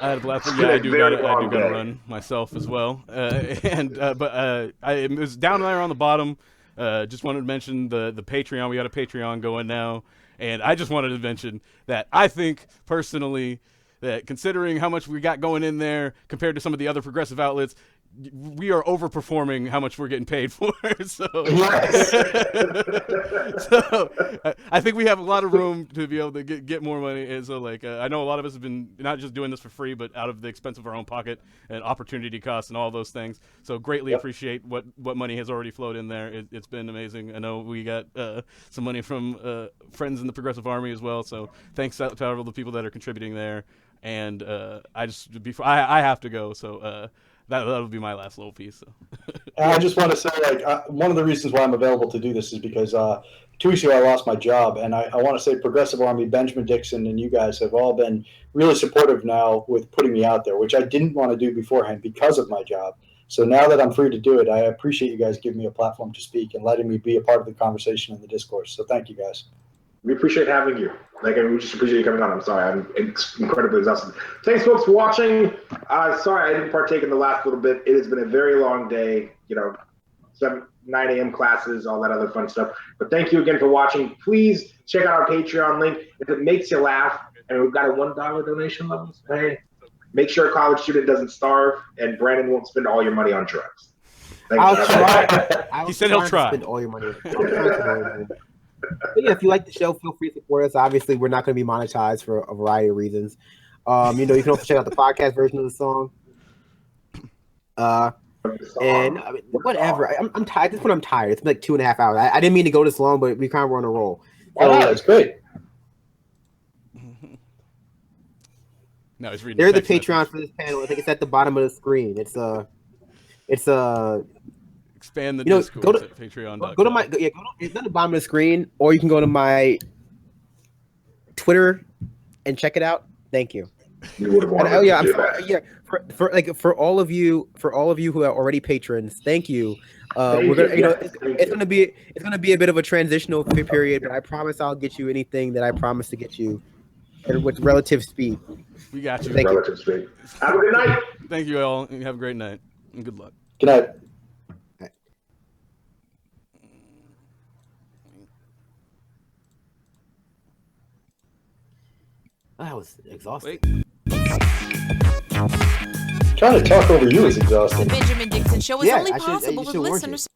I had a blast. Yeah, I do gotta run myself as well. But it was down there on the bottom. Just wanted to mention the Patreon. We got a Patreon going now. And I just wanted to mention that I think, personally, that considering how much we got going in there compared to some of the other progressive outlets, we are overperforming how much we're getting paid for. So I think we have a lot of room to be able to get more money. And so, I know a lot of us have been not just doing this for free, but out of the expense of our own pocket and opportunity costs and all those things. So greatly appreciate what money has already flowed in there. It's been amazing. I know we got some money from friends in the Progressive Army as well. So thanks to all the people that are contributing there. And I have to go. So that'll be my last little piece. So. I just want to say, one of the reasons why I'm available to do this is because 2 weeks ago I lost my job, and I want to say Progressive Army, Benjamin Dixon, and you guys have all been really supportive now with putting me out there, which I didn't want to do beforehand because of my job. So now that I'm free to do it, I appreciate you guys giving me a platform to speak and letting me be a part of the conversation and the discourse. So thank you, guys. We appreciate having you. We just appreciate you coming on. I'm sorry, I'm incredibly exhausted. Thanks, folks, for watching. Sorry I didn't partake in the last little bit. It has been a very long day. 9 a.m. classes, all that other fun stuff. But thank you again for watching. Please check out our Patreon link if it makes you laugh. And we've got a $1 donation level. Hey, make sure a college student doesn't starve, and Brandon won't spend all your money on drugs. I'll try. He said he'll try. Spend all your money. But yeah, if you like the show, feel free to support us. Obviously, we're not going to be monetized for a variety of reasons. You can also check out the podcast version of the song. And whatever. I'm tired. This one I'm tired. It's been like 2.5 hours. I didn't mean to go this long, but we kind of were on a roll. Wow, that's great. No, he's reading. There's the text Patreon message. for this panel. I think it's at the bottom of the screen. It's Expand the you know, Discourse at Patreon.com. go to the bottom of the screen, or you can go to my Twitter and check it out. Thank you. You would have wanted And, to do that. for all of you who are already patrons, thank you. We're gonna, it's gonna be a bit of a transitional period, but I promise I'll get you anything that I promised to get you, and with relative speed. We got you. Thank you. Relative speed. Have a good night. Thank you all. And have a great night. And good luck. Good night. That was exhausting. Wait. Trying to talk over you is The exhausting. Benjamin Dixon Show is Yeah, only I should- possible you with should warn you. listeners.